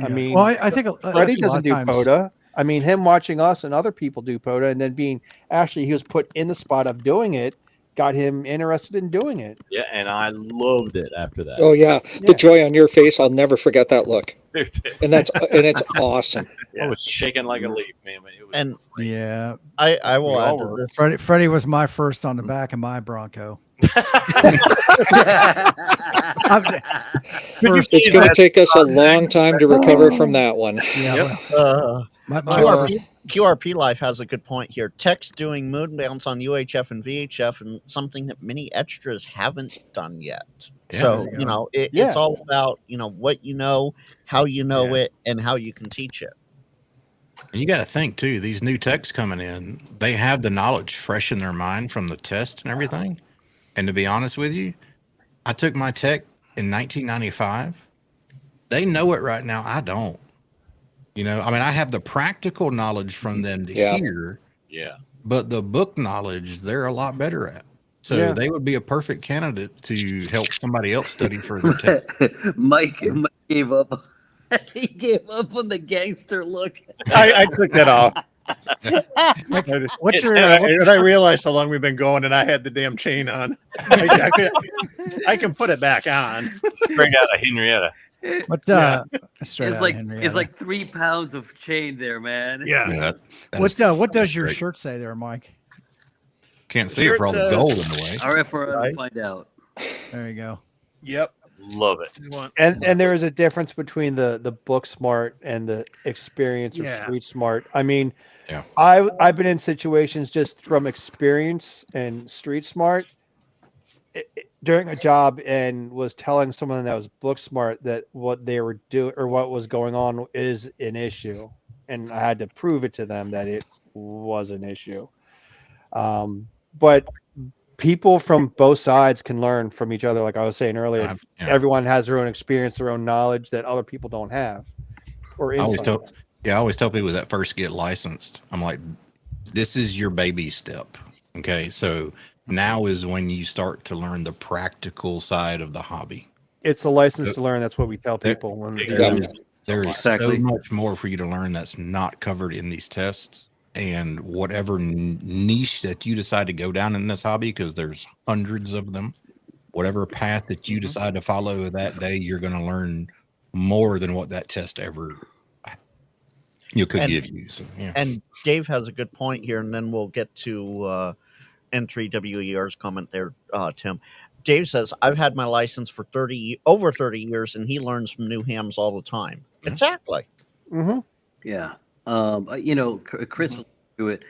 I mean, well, I think Freddie a lot doesn't of do times- POTA. I mean, him watching us and other people do POTA, and then being actually he was put in the spot of doing it, got him interested in doing it. Yeah, and I loved it after that. Oh yeah, the joy on your face, I'll never forget that look. And it's awesome. I was shaking like a leaf, man. It was And Yeah, I will add to this. Freddie was my first on the back of my Bronco. It's going to take us a long time to recover from that one. Yeah, my QRP Life has a good point here. Tech's doing moon bounce on UHF and VHF, and something that many extras haven't done yet. Yeah, So there you go. it's all about what you know, how you know it, and how you can teach it. And you got to think too, these new techs coming in, they have the knowledge fresh in their mind from the test and everything. And to be honest with you, I took my tech in 1995. They know it right now. I don't. I mean, I have the practical knowledge from them to Yeah. hear, yeah. but the book knowledge, they're a lot better at. So Yeah. they would be a perfect candidate to help somebody else study for their tech. Mike gave up. He gave up on the gangster look. I took that off. What's your And I realized how long we've been going, and I had the damn chain on. I can put it back on. Straight out of Henrietta. What straight It's out of like Henrietta. it's like 3 pounds of chain there, man. Yeah. Yeah, What does your great. shirt say there, Mike? Can't see it for all the gold in the way. All right, for Right. find out. There you go. Yep. Love it. You want- And there is a difference between the book smart and the experience of Yeah. street smart. I mean, Yeah. I've been in situations just from experience and street smart during a job and was telling someone that was book smart that what they were doing or what was going on is an issue, and I had to prove it to them that it was an issue. But people from both sides can learn from each other. Like I was saying earlier, Yeah. everyone has their own experience, their own knowledge that other people don't have, or I always insights. I always tell people that first get licensed, I'm like, this is your baby step. Okay. So now is when you start to learn the practical side of the hobby. It's a license to learn. That's what we tell people when Exactly. There is Exactly. so much more for you to learn that's not covered in these tests. And whatever niche that you decide to go down in this hobby, because there's hundreds of them, whatever path that you decide to follow that day, you're going to learn more than what that test ever could And- give you. So, yeah. And Dave has a good point here, and then we'll get to N3WER's comment there, Tim. Dave says, I've had my license for over 30 years, and he learns from new hams all the time. Yeah. Exactly. Mhm. Yeah. Chris do it.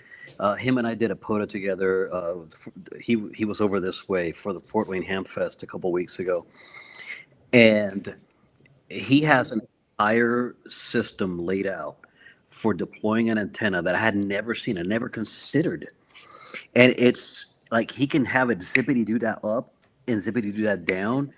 Him and I did a POTA together. He was over this way for the Fort Wayne Ham Fest a couple weeks ago, and he has an entire system laid out for deploying an antenna that I had never seen. I never considered, and it's like he can have it zippity do that up and zippity do that down,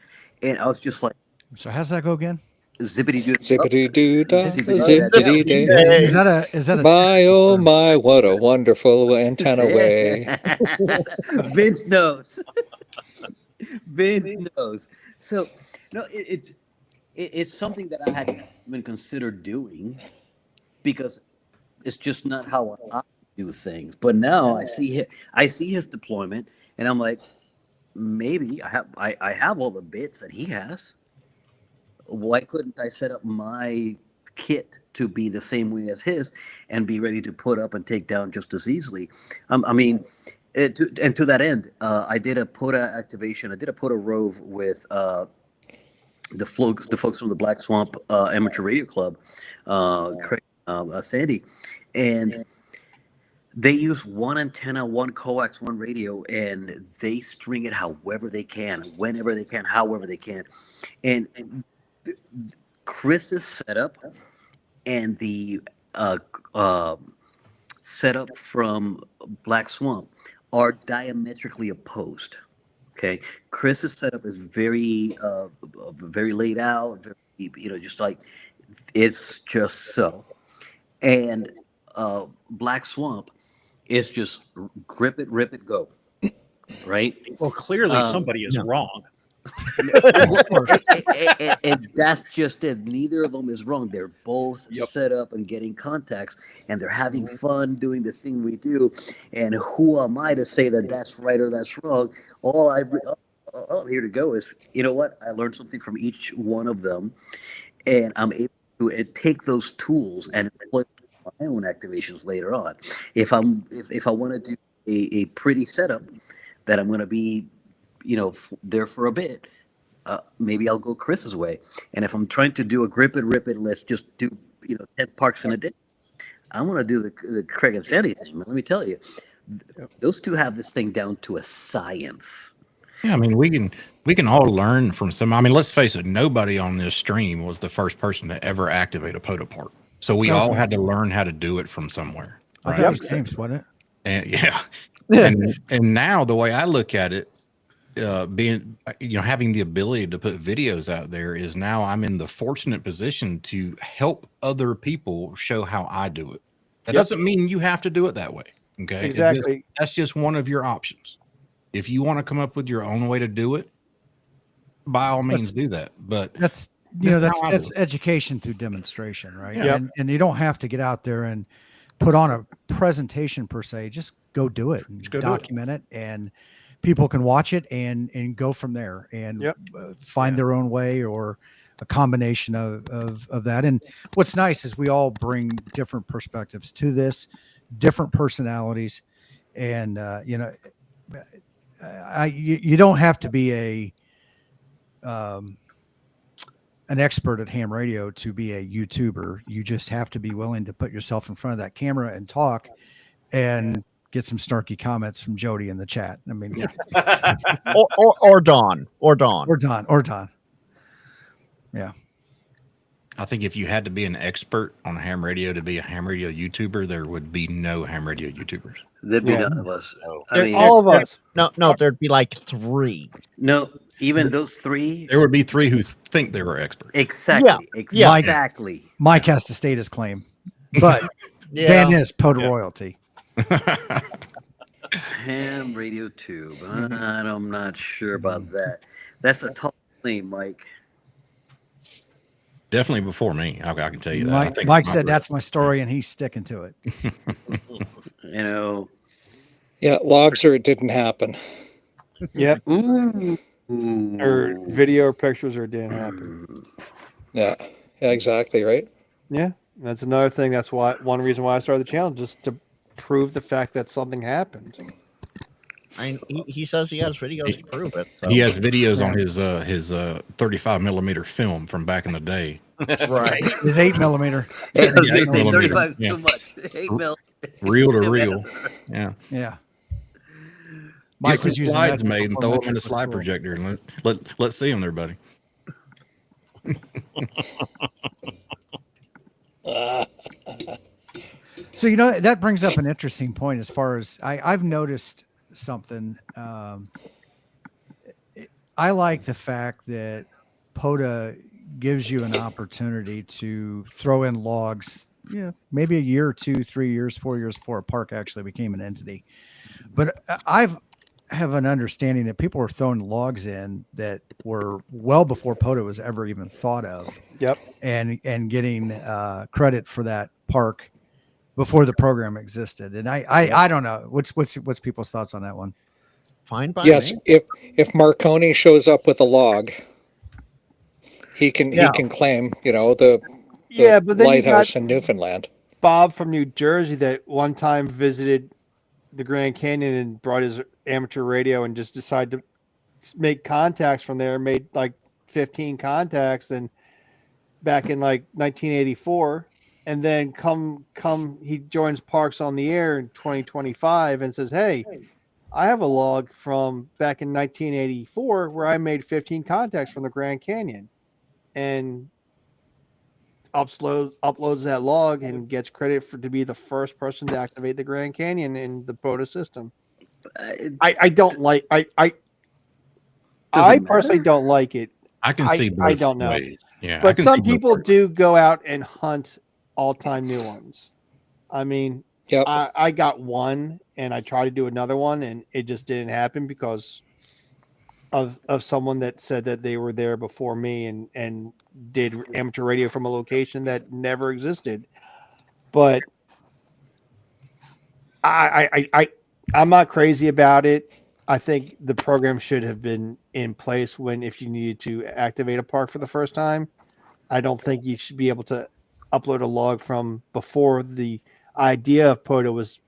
and I was just like So how's that go again? zippity do Zippity doo dah, Zippity zippity day. Is that a My oh my, what a wonderful antenna way. Vince knows. Vince knows. So no, it's something that I hadn't even considered doing because it's just not how I do things. But now I see his deployment, and I'm like, maybe I have all the bits that he has. Why couldn't I set up my kit to be the same way as his and be ready to put up and take down just as easily? I mean, to that end, I did a POTA activation. I did a POTA rove with the folks from the Black Swamp Amateur Radio Club, Craig, Sandy, and they use one antenna, one coax, one radio, and they string it however they can, whenever they can, however they can, and Chris's setup and the setup from Black Swamp are diametrically opposed. Okay, Chris's setup is very laid out, very, just like it's just so, and Black Swamp is just grip it, rip it, go. Right. Well, clearly somebody is wrong. And that's just it. Neither of them is wrong. They're both set up and getting contacts, and they're having fun doing the thing we do. And who am I to say that that's right or that's wrong? All I'm here to go is, you know what? I learned something from each one of them, and I'm able to take those tools and employ my own activations later on. If I want to do a pretty setup that I'm going to be there for a bit, maybe I'll go Chris's way. And if I'm trying to do a grip it, rip it, let's just do 10 parks in a day, I want to do the Craig and Sandy thing. Let me tell you, those two have this thing down to a science. Yeah, I mean, we can all learn from some. I mean, let's face it, nobody on this stream was the first person to ever activate a POTA park. So we all had to learn how to do it from somewhere. I Right? thought it was James, wasn't it? And and now the way I look at it, being having the ability to put videos out there is now I'm in the fortunate position to help other people show how I do it. That doesn't mean you have to do it that way. Okay. Exactly. That's just one of your options. If you want to come up with your own way to do it, by all means do that. But That's This is how I that's do it. education through demonstration, right? Yeah. And you don't have to get out there and put on a presentation per se. Just go do it and go do it. document it, and people can watch it and go from there and Yep. find their own way or combination of that. And what's nice is we all bring different perspectives to this, different personalities, and you don't have to be an expert at ham radio to be a YouTuber. You just have to be willing to put yourself in front of that camera and talk and get some snarky comments from Jody in the chat. I mean, or Don. Yeah. I think if you had to be an expert on ham radio to be a ham radio YouTuber, there would be no ham radio YouTubers. There'd be Yeah. none of us. All of us. No, there'd be like 3. No, even those 3. There would be 3 who think they were experts. Exactly. Yeah. Exactly. Mike has to state his claim, but Dan is POTA royalty. Ham radio tube. I'm not sure about that. That's a tall claim, Mike. Definitely before me. I can tell you that. I Mike, think Mike it's said my that's my story, and he's sticking to it. You know. Yeah, logs or it didn't happen. Yep. Ooh. Or video or pictures or it didn't happen. Yeah, exactly right. Yeah, that's another thing. That's why one reason why I started the channel, just to prove the fact that something happened. He says he has videos to prove it. So. He has videos on his 35 millimeter film from back in the day. Right. His 8mm. Hey, I was going to say 8mm, 35 is yeah. too much. 8 mil. Reel to reel. Yeah. Yeah. Mike was using that slides made and throw them in a metric slide was cool. projector and let's see them there, buddy. So, that brings up an interesting point as far as I've noticed something. I like the fact that POTA gives you an opportunity to throw in logs, maybe a year or 2, 3 years, 4 years before a park actually became an entity. But I have an understanding that people were throwing logs in that were well before POTA was ever even thought of. Yep. And getting credit for that park before the program existed. And I don't know what's people's thoughts on that one. Fine by Yes, me. if Marconi shows up with a log, he can claim the But then lighthouse you in Newfoundland. got Bob from New Jersey that one time visited the Grand Canyon and brought his amateur radio and just decided to make contacts from there. Made like 15 contacts and back in like 1984. And then he joins Parks on the Air in 2025 and says, "Hey, I have a log from back in 1984 where I made 15 contacts from the Grand Canyon," and uploads that log and gets credit to be the first person to activate the Grand Canyon in the POTA system. I don't like I personally don't like it. I can see both I don't know. ways. Yeah, I But can some see both people ways. do go out and hunt all-time new ones. I mean, Yep. I got one and I tried to do another one and it just didn't happen because of someone that said that they were there before me and did amateur radio from a location that never existed. But I'm not crazy about it. I think the program should have been in place if you needed to activate a park for the first time. I don't think you should be able to upload a log from before the idea of POTA was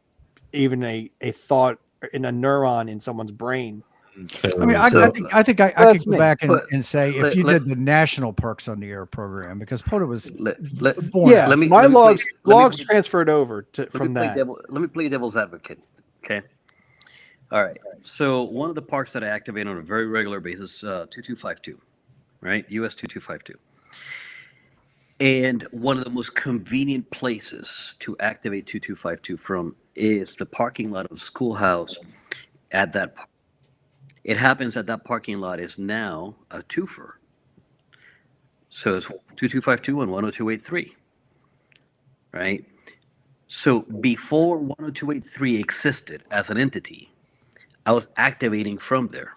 even a thought in a neuron in someone's brain. I mean, I think I could go back and say if you let- did the National Parks on the Air program, because POTA was Let born. Yeah, my logs logs transferred over from that. Let me play devil's advocate. Okay. All right. So one of the parks that I activate on a very regular basis, 2252, right? US 2252. And one of the most convenient places to activate 2252 from is the parking lot of the schoolhouse at that park. It happens that that parking lot is now a twofer. So it's 2252 and 10283, right? So before 10283 existed as an entity, I was activating from there.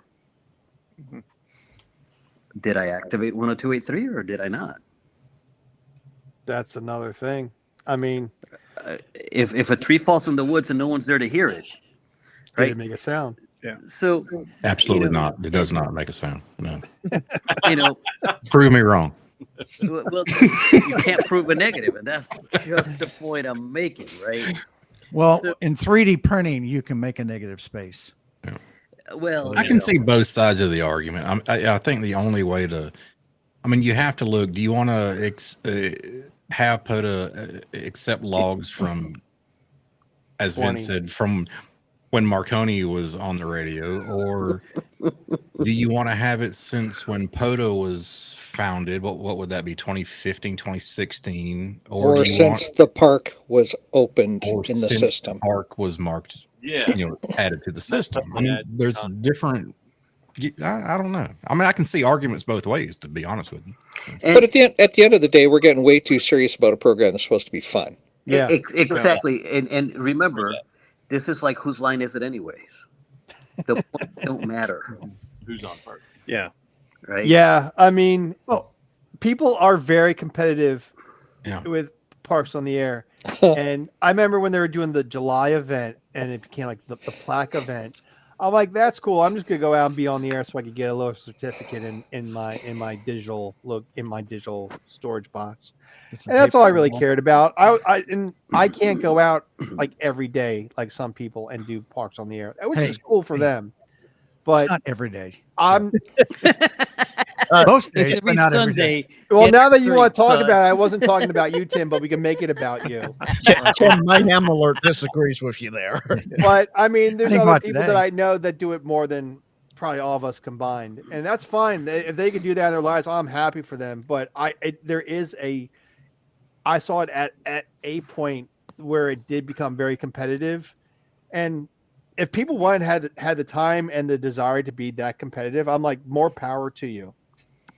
Did I activate 10283 or did I not? That's another thing. I mean, If a tree falls in the woods and no one's there to hear it, did right? it make a sound? So Absolutely not. It does not make a sound. No. you know, Prove me wrong. Well, you can't prove a negative, and that's just the point I'm making, right? Well, So- in 3D printing, you can make a negative space. Well, I can see both sides of the argument. I think the only way to, I mean, you have to look. Do you want to have POTA accept logs from, as Vince 20. said, from when Marconi was on the radio, or do you want to have it since when POTA was founded? What would that be? 2015, 2016, Or do you since the park was opened or in the since system. the park was marked, Yeah. added to the system. I Yeah, mean, there's different. I don't know. I mean, I can see arguments both ways, to be honest with you. and But at the end of the day, we're getting way too serious about a program that's supposed to be fun. Yeah. exactly. And remember, this is like whose line is it, anyways? The points don't matter, Who's on park? Yeah. right? Yeah, I mean, Oh. people are very competitive Yeah. with Parks on the Air. And I remember when they were doing the July event and it became like the plaque event. I'm like, that's cool. I'm just gonna go out and be on the air so I could get a little certificate in my digital storage box. And that's all I really cared about. I can't go out like every day like some people and do Parks on the Air, which is cool for them. It's But not every day. I'm Most It days, should but be not every day. Sunday. well. Get Now that you want to drinks, talk son. about it, I wasn't talking about you, Tim, but we can make it about you. Tim, my ham alert disagrees with you there. But I mean, there's think other about people today. that I know that do it more than probably all of us combined, and that's fine. If they can do that in their lives, I'm happy for them. But there is I saw it at a point where it did become very competitive, and if people had the time and the desire to be that competitive, I'm like, more power to you.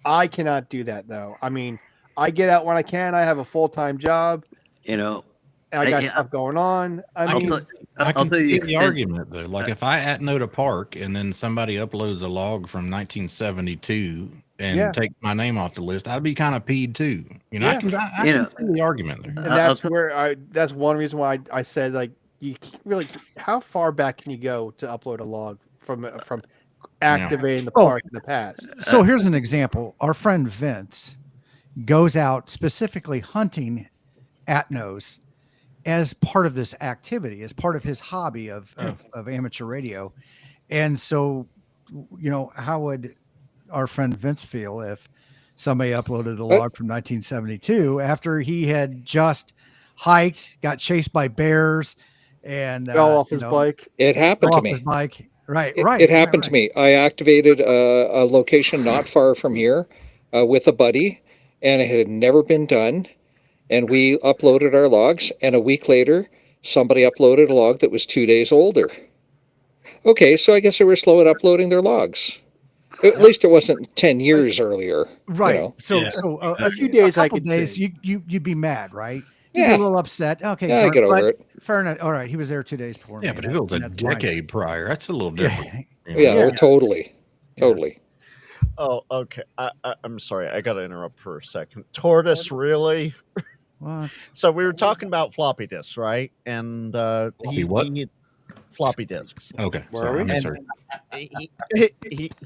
I cannot do that though. I mean, I get out when I can. I have a full-time job You know, and I got I- stuff going on. I I'll mean, tell- I I'll can tell you the see the extent. argument though. Like if I at-note a park and then somebody uploads a log from 1972 and Yeah. take my name off the list, I'd be kind of peed too. You know, Yeah. I can You know, see the argument there. and I'll that's tell- where that's one reason why I said, like, you can't really, how far back can you go to upload a log from activating the Oh. park in the past? So here's an example. Our friend Vince goes out specifically hunting Atnos as part of this activity, as part of his hobby of amateur radio. And so, how would our friend Vince feel if somebody uploaded a log from 1972 after he had just hiked, got chased by bears, and Fell off his bike. It happened fell to off his me. bike. Right, It, right. it happened to me. I activated a location not far from here with a buddy, and it had never been done. And we uploaded our logs, and a week later, somebody uploaded a log that was 2 days older. Okay, so I guess they were slow at uploading their logs. At least it wasn't 10 years earlier. Right. You know? So, Yeah. so A few days I couple could days, see. you'd be mad, right? You'd Yeah. be a little upset. Okay, Yeah, I darn- get over but it. Fair enough. All right, he was there 2 days before me. Yeah, but if it was a That's fine. decade prior, that's a little different. Yeah. you know? Yeah, Yeah. totally. Totally. Oh, okay. I'm sorry. I got to interrupt for a second. Tortoise, really? What? So we were talking about floppy disks, right? And Floppy what? floppy disks. Okay, Where sorry, are I we? misheard.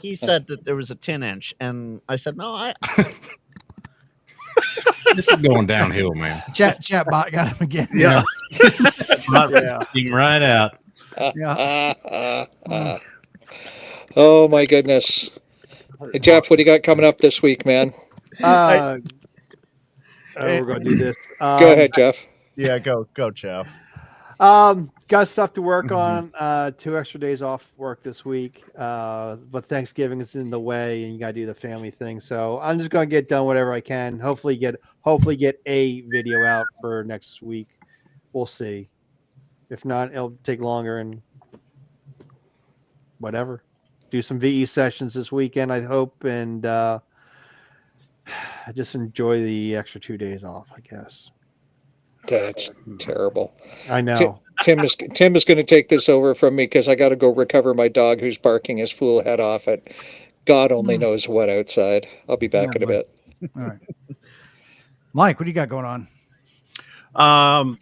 He said that there was a 10-inch, and I said no. This is going downhill, man. Chat bot got him again. Yeah. Yeah. Right out. Yeah. Oh my goodness. Hey, Jeff, what do you got coming up this week, man? We're gonna do this. Go ahead, Jeff. Yeah, go, Jeff. Got stuff to work Mhm. on. 2 extra days off work this week. But Thanksgiving is in the way, and you gotta do the family thing. So I'm just gonna get done whatever I can. Hopefully get a video out for next week. We'll see. If not, it'll take longer and whatever. Do some VE sessions this weekend, I hope, and just enjoy the extra 2 days off, I guess. That's terrible. I know. Tim is going to take this over from me because I got to go recover my dog who's barking his fool head off at God only knows what outside. I'll be back in a bit. All right. Mike, what do you got going on?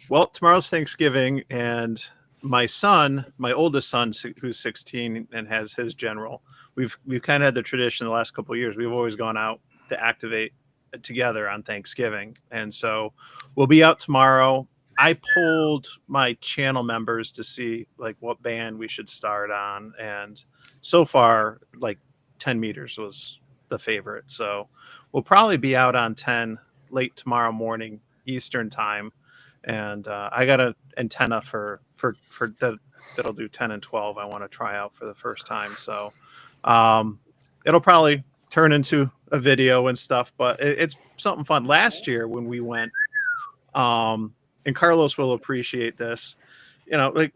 Well, tomorrow's Thanksgiving, and my son, my oldest son, who's 16 and has his general, we've kind of had the tradition the last couple of years. We've always gone out to activate together on Thanksgiving. And so we'll be out tomorrow. I polled my channel members to see like what band we should start on. And so far, like 10 meters was the favorite. So we'll probably be out on 10 late tomorrow morning, Eastern time. And I got an antenna for that'll do 10 and 12. I want to try out for the first time. So it'll probably turn into a video and stuff, but it's something fun. Last year when we went, and Carlos will appreciate this, like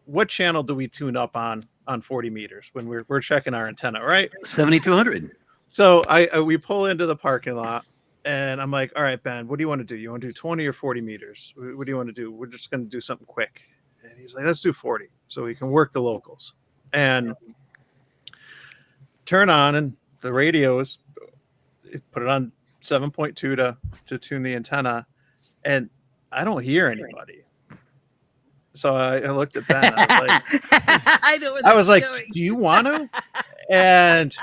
what channel do we tune up on 40 meters when we're checking our antenna, right? 7200. So we pull into the parking lot and I'm like, all right, Ben, what do you want to do? You want to do 20 or 40 meters? What do you want to do? We're just going to do something quick. And he's like, let's do 40 so we can work the locals. And turn on, and the radio is, put it on 7.2 to tune the antenna, and I don't hear anybody. So I looked at Ben. I was like, do you want to? And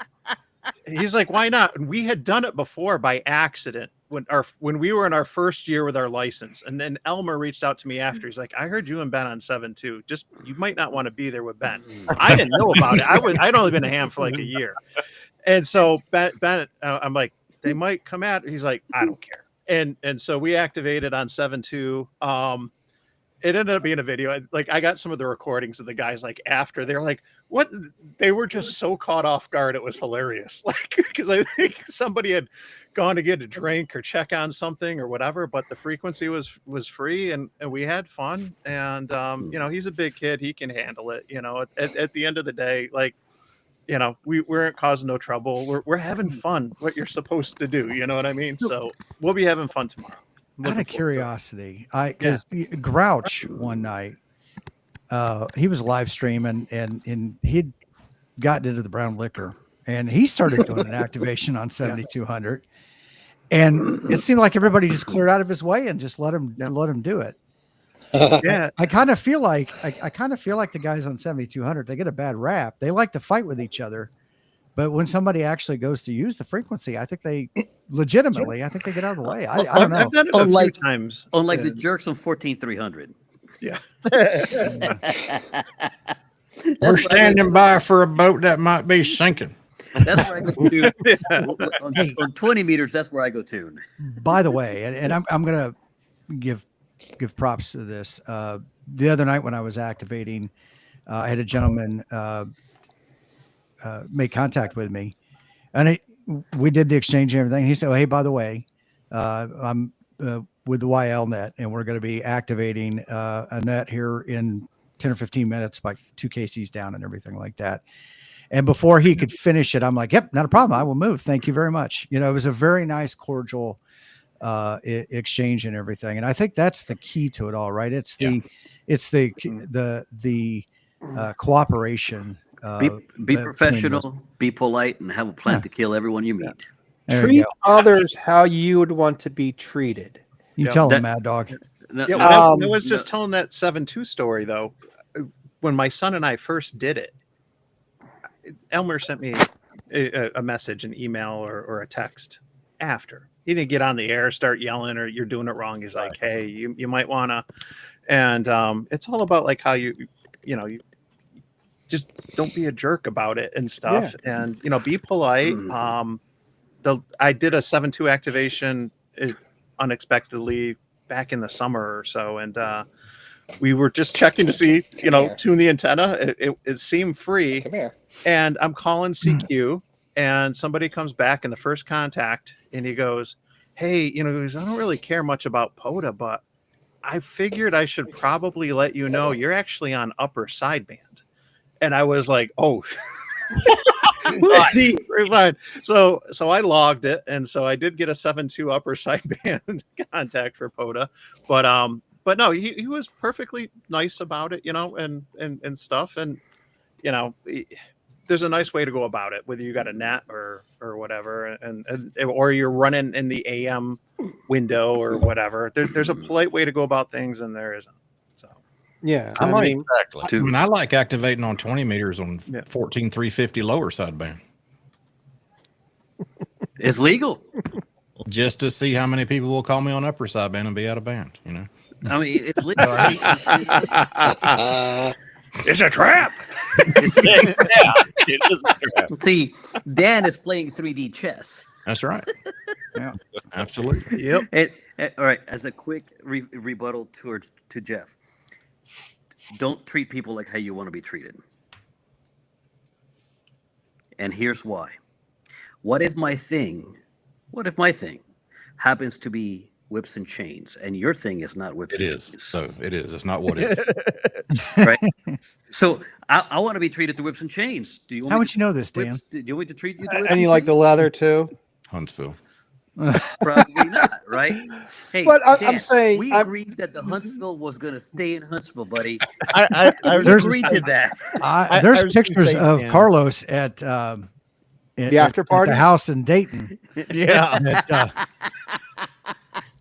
he's like, why not? And we had done it before by accident when we were in our first year with our license. And then Elmer reached out to me after. He's like, I heard you and Ben on 7.2. Just, you might not want to be there with Ben. I didn't know about it. I'd only been a ham for like a year. And so Ben, I'm like, they might come out. He's like, I don't care. And so we activated on 7.2. It ended up being a video. I got some of the recordings of the guys like after. They're like, what? They were just so caught off guard. It was hilarious. Like, because I think somebody had gone to get a drink or check on something or whatever, but the frequency was free and we had fun. And, he's a big kid. He can handle it. At the end of the day, like, we weren't causing no trouble. We're having fun, what you're supposed to do. You know what I mean? So we'll be having fun tomorrow. Out of curiosity, because Grouch one night, he was live streaming and he'd gotten into the brown liquor and he started doing an activation on 7,200, and it seemed like everybody just cleared out of his way and just let him do it. Yeah, I kind of feel like the guys on 7,200, they get a bad rap. They like to fight with each other. But when somebody actually goes to use the frequency, I think they legitimately, I think they get out of the way. I don't know. I've done it a few times. Unlike the jerks on 14,300. Yeah. We're standing by for a boat that might be sinking. That's where I go tune. On 20 meters, that's where I go tune. By the way, and I'm going to give props to this. The other night when I was activating, I had a gentleman make contact with me, and we did the exchange and everything. He said, "Oh, hey, by the way, I'm with the YL net, and we're going to be activating a net here in 10 or 15 minutes, like 2 KCs down and everything like that." And before he could finish it, I'm like, "Yep, not a problem. I will move. Thank you very much." It was a very nice, cordial exchange and everything. And I think that's the key to it all, right? It's the cooperation. Be professional, be polite, and have a plan to kill everyone you meet. Treat others how you would want to be treated. You tell them, Mad Dog. I was just telling that 7.2 story though. When my son and I first did it, Elmer sent me a message, an email, or a text after. He didn't get on the air, start yelling, or you're doing it wrong. He's like, hey, you might want to. And it's all about like how you just don't be a jerk about it and stuff. Yeah. And, be polite. I did a 7.2 activation unexpectedly back in the summer or so. And we were just checking to see, tune the antenna. It seemed free. Come here. And I'm calling CQ and somebody comes back in the first contact and he goes, hey, I don't really care much about POTA, but I figured I should probably let you know you're actually on upper sideband. And I was like, oh, fine. So I logged it. And so I did get a 7.2 upper sideband contact for POTA, but no, he was perfectly nice about it, and stuff. And, there's a nice way to go about it, whether you got a net or whatever, and or you're running in the AM window or whatever. There's a polite way to go about things, and there isn't. So yeah, I like activating on 20 meters on 14,350 lower sideband. It's legal. just to see how many people will call me on upper sideband and be out of band. I mean, it's literally. It's a trap. Yeah, it is a trap. See, Dan is playing 3D chess. That's right. Yeah. Absolutely. Yep. And all right, as a quick rebuttal to Jeff, don't treat people like how you want to be treated. And here's why. What if my thing happens to be whips and chains, and your thing is not whips It and is. chains? So it is. It's not what it is. Right? So I want to be treated to whips and chains. Do you want How me would to you know this, Dan? whips, do you want me to treat you to whips And you like the chains? leather too? Huntsville. Probably not, right? Hey, But I'm Dan, saying- we I'm- agreed that the Huntsville was going to stay in Huntsville, buddy. I We There's- agreed to that. There's I was gonna pictures say, of Dan. Carlos at The after at party? the house in Dayton. yeah. That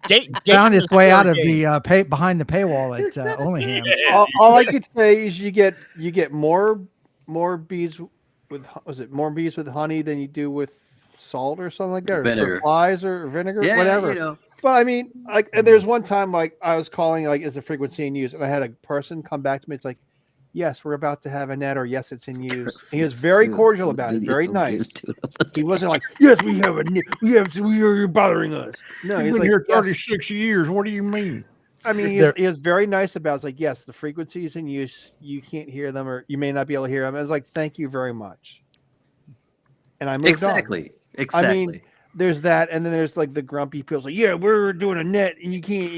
Dayton found its is way out fair of game. the behind the paywall at Onlyham's. All I could say is you get more bees with more bees with honey than you do with salt or something like that, or Vinegar. flies or vinegar, Yeah, whatever. you know. But I mean, like, and there's one time like I was calling like, is the frequency in use, and I had a person come back to me. It's like, yes, we're about to have a net, or yes, it's in use. He was very cordial about it, very nice. He wasn't like, yes, we have a net, you're bothering us. No, he's like, yes. 36 years. What do you mean? I mean, he was very nice about it. It's like, yes, the frequency is in use. You can't hear them, or you may not be able to hear them. I was like, thank you very much. And I moved on. Exactly. I mean, there's that, and then there's like the grumpy people like, yeah, we're doing a net, and you can't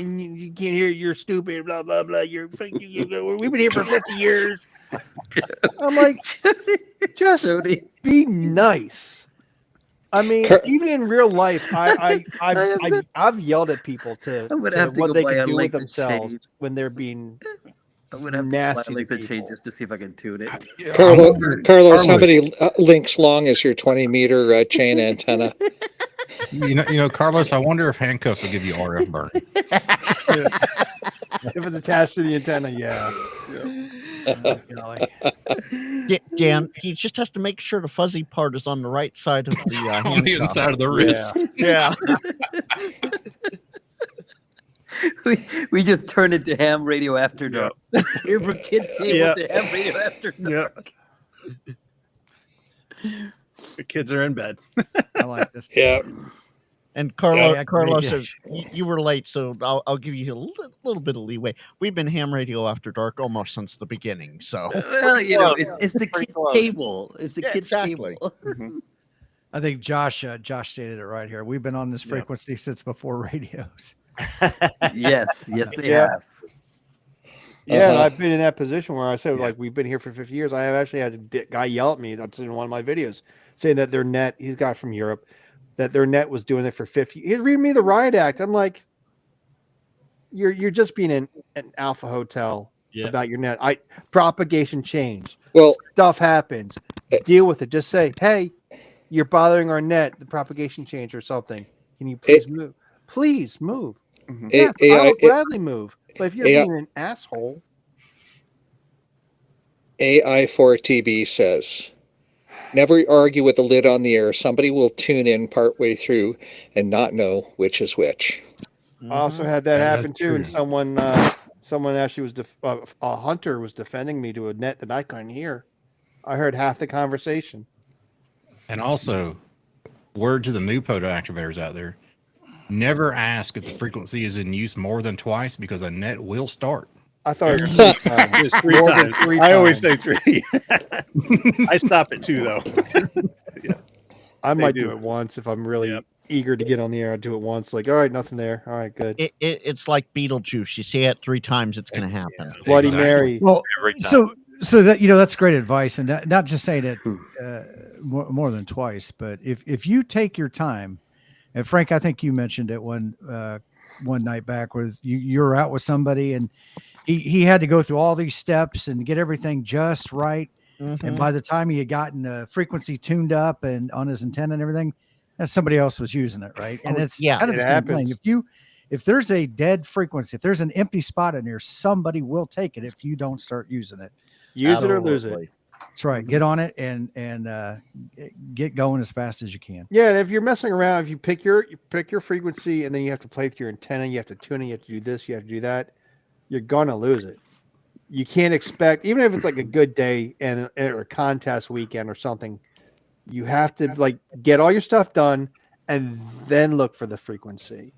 hear. You're stupid. Blah blah blah. We've been here for 50 years. I'm like, just be nice. I mean, even in real life, I've yelled at people to I'm gonna have to what go they buy can a do with link to themselves change. when they're being I'm gonna have to nasty buy a link to to change people. just to see if I can tune it. Carlos, how many links long is your 20-meter chain antenna? Carlos, I wonder if handcuffs will give you RF burn. If it's attached to the antenna, yeah. Dan, he just has to make sure the fuzzy part is on the right side of the On the handcuff. inside of the wrist. Yeah. we just turned it to ham radio after dark. Here for kids table to ham radio after dark. The kids are in bed. I like this. Yeah. And Carlos, Yeah, Carlos yeah. says you were late, so I'll give you a little bit of leeway. We've been ham radio after dark almost since the beginning, so Well, it's the Pretty kids' close. table. It's the Yeah, kids' exactly. table. I think Josh stated it right here. We've been on this frequency since before radios. yes, they Yeah. have. Yeah, and I've been in that position where I said, like, we've been here for 50 years. I have actually had a guy yell at me. That's in one of my videos, saying that their net, he's got from Europe, that their net was doing it for 50. He's reading me the riot act. I'm like, you're just being an alpha hotel about your net. Propagation change. Well, Stuff happens. Deal with it. Just say, hey, you're bothering our net. The propagation change or something. Can you please move? Please move. Yeah, I will gladly move. But if you're being an asshole, AI4TB says, never argue with the lid on the air. Somebody will tune in partway through and not know which is which. I also had that Yeah, happen that's too. And true. someone actually was a hunter was defending me to a net that I couldn't hear. I heard half the conversation. And also, word to the new POTO activators out there, never ask if the frequency is in use more than twice because a net will start. I thought it was 3 times. Just three More than times. 3 I always times. say 3. I stop at 2 though. I might do. do it once if I'm really eager to get on the air. I'll do it once. Like, all right, nothing there. All right, good. it's like Beetlejuice. You say it 3 times, it's going to happen. Bloody Exactly. Mary. Well, Every time. so that that's great advice, and not just saying it more than twice, but if you take your time, and Frank, I think you mentioned it one night back where you're out with somebody and he had to go through all these steps and get everything just right, and by the time he had gotten the frequency tuned up and on his antenna and everything, somebody else was using it, right? And it's kind of it the same thing. happens. If there's a dead frequency, if there's an empty spot in there, somebody will take it if you don't start using it. Use it or lose it. That's right. Get on it and get going as fast as you can. Yeah, and if you're messing around, if you pick your frequency and then you have to play with your antenna, you have to tune it, you have to do this, you have to do that, you're gonna lose it. You can't expect, even if it's like a good day and or a contest weekend or something, you have to like get all your stuff done and then look for the frequency.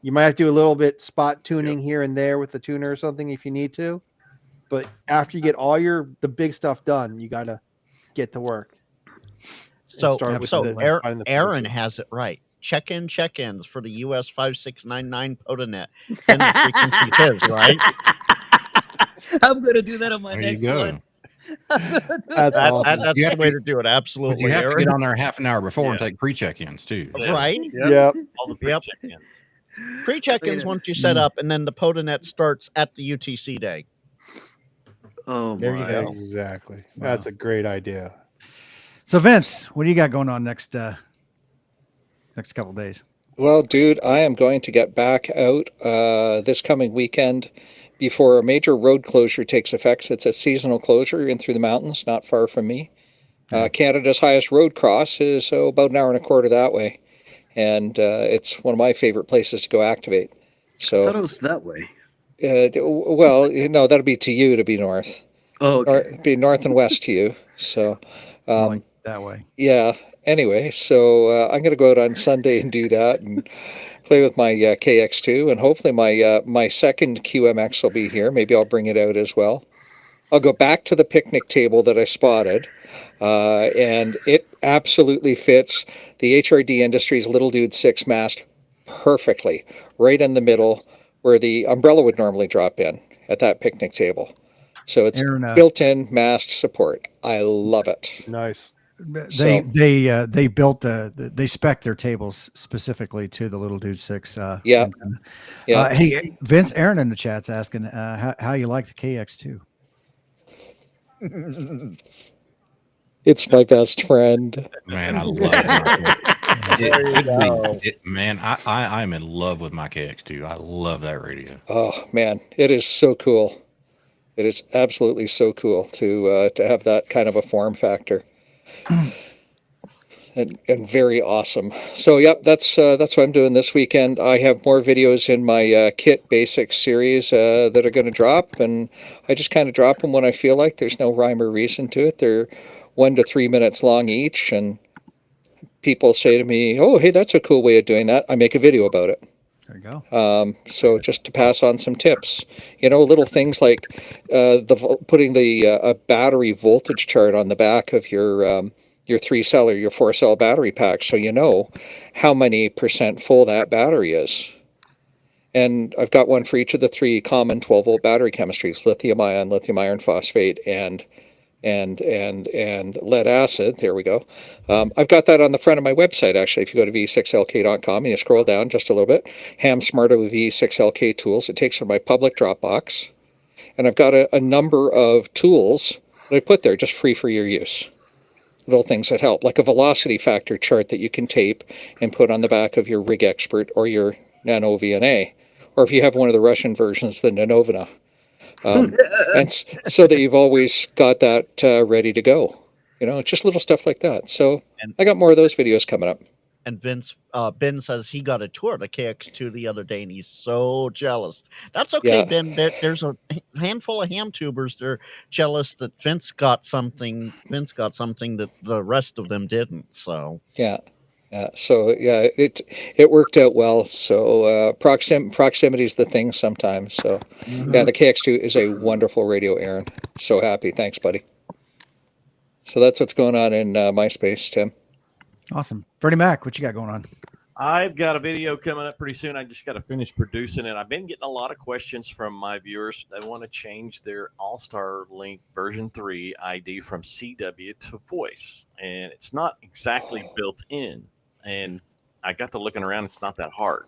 You might have to do a little bit spot tuning here and there with the tuner or something if you need to. But after you get all the big stuff done, you got to get to work. So, start with so the- Aaron, finding the Aaron frequency. has it right. Check-ins for the US 5699 Podanet. Then the frequency is, right? I'm gonna do that on my There you next go. one. I'm gonna do That's That, awesome. that's You the have way to- to do it. But Absolutely, you have to Aaron. get on there half an hour before and Yeah. take pre-check-ins too. Right? Yep. All the Yep. pre-check-ins. Pre-check-ins once you set up, and then the Podanet starts at the UTC day. Oh There you my. go. Exactly. That's a great idea. So Vince, what do you got going on next couple of days? Well, dude, I am going to get back out this coming weekend before a major road closure takes effect. It's a seasonal closure in through the mountains, not far from me. Canada's highest road cross is about an hour and a quarter that way, and it's one of my favorite places to go activate. I thought it So, was that way. well, no, that'll be to you to be north, Oh, okay. or be north and west to you. So, Like that way. yeah. Anyway, so I'm going to go out on Sunday and do that and play with my KX2, and hopefully my second QMX will be here. Maybe I'll bring it out as well. I'll go back to the picnic table that I spotted, and it absolutely fits the HRD Industries Little Dude 6 mast perfectly, right in the middle where the umbrella would normally drop in at that picnic table. So it's Aaron, built-in mast support. I love it. Nice. They built they spec their tables specifically to the Little Dude 6. Yeah. antenna. Yeah. Hey, Vince, Aaron in the chat's asking how you like the KX2. It's my best friend. Man, I love it. There you go. Man, I'm in love with my KX2. I love that radio. Oh man, it is so cool. It is absolutely so cool to have that kind of a form factor, and very awesome. So yep, that's what I'm doing this weekend. I have more videos in my Kit Basics series that are going to drop, and I just kind of drop them when I feel like. There's no rhyme or reason to it. They're 1 to 3 minutes long each, and people say to me, "Oh, hey, that's a cool way of doing that." I make a video about it. There you go. So just to pass on some tips, little things like putting the a battery voltage chart on the back of your 3-cell or your 4-cell battery pack, so you know how many % full that battery is. And I've got one for each of the 3 common 12-volt battery chemistries: lithium ion, lithium iron phosphate, and lead acid. There we go. I've got that on the front of my website, actually. If you go to v6lk.com and you scroll down just a little bit, Ham Smarter with V6LK tools, it takes from my public Dropbox. And I've got a number of tools that I put there just free for your use. Little things that help, like a velocity factor chart that you can tape and put on the back of your Rig Expert or your Nano VNA. Or if you have one of the Russian versions, the Nanovina. And so that you've always got that ready to go. Just little stuff like that. So I got more of those videos coming up. And Vince, Ben says he got a tour of the KX2 the other day, and he's so jealous. That's okay, Yeah. Ben. There's a handful of ham tubers. They're jealous that Vince got something. Vince got something that the rest of them didn't. So Yeah. So yeah, it worked out well. So proximity is the thing sometimes. So yeah, the KX2 is a wonderful radio, Aaron. So happy. Thanks, buddy. So that's what's going on in MySpace, Tim. Awesome. Freddie Mac, what you got going on? I've got a video coming up pretty soon. I just got to finish producing it. I've been getting a lot of questions from my viewers. They want to change their All-Star Link version 3 ID from CW to voice. And it's not exactly built in. And I got to looking around. It's not that hard.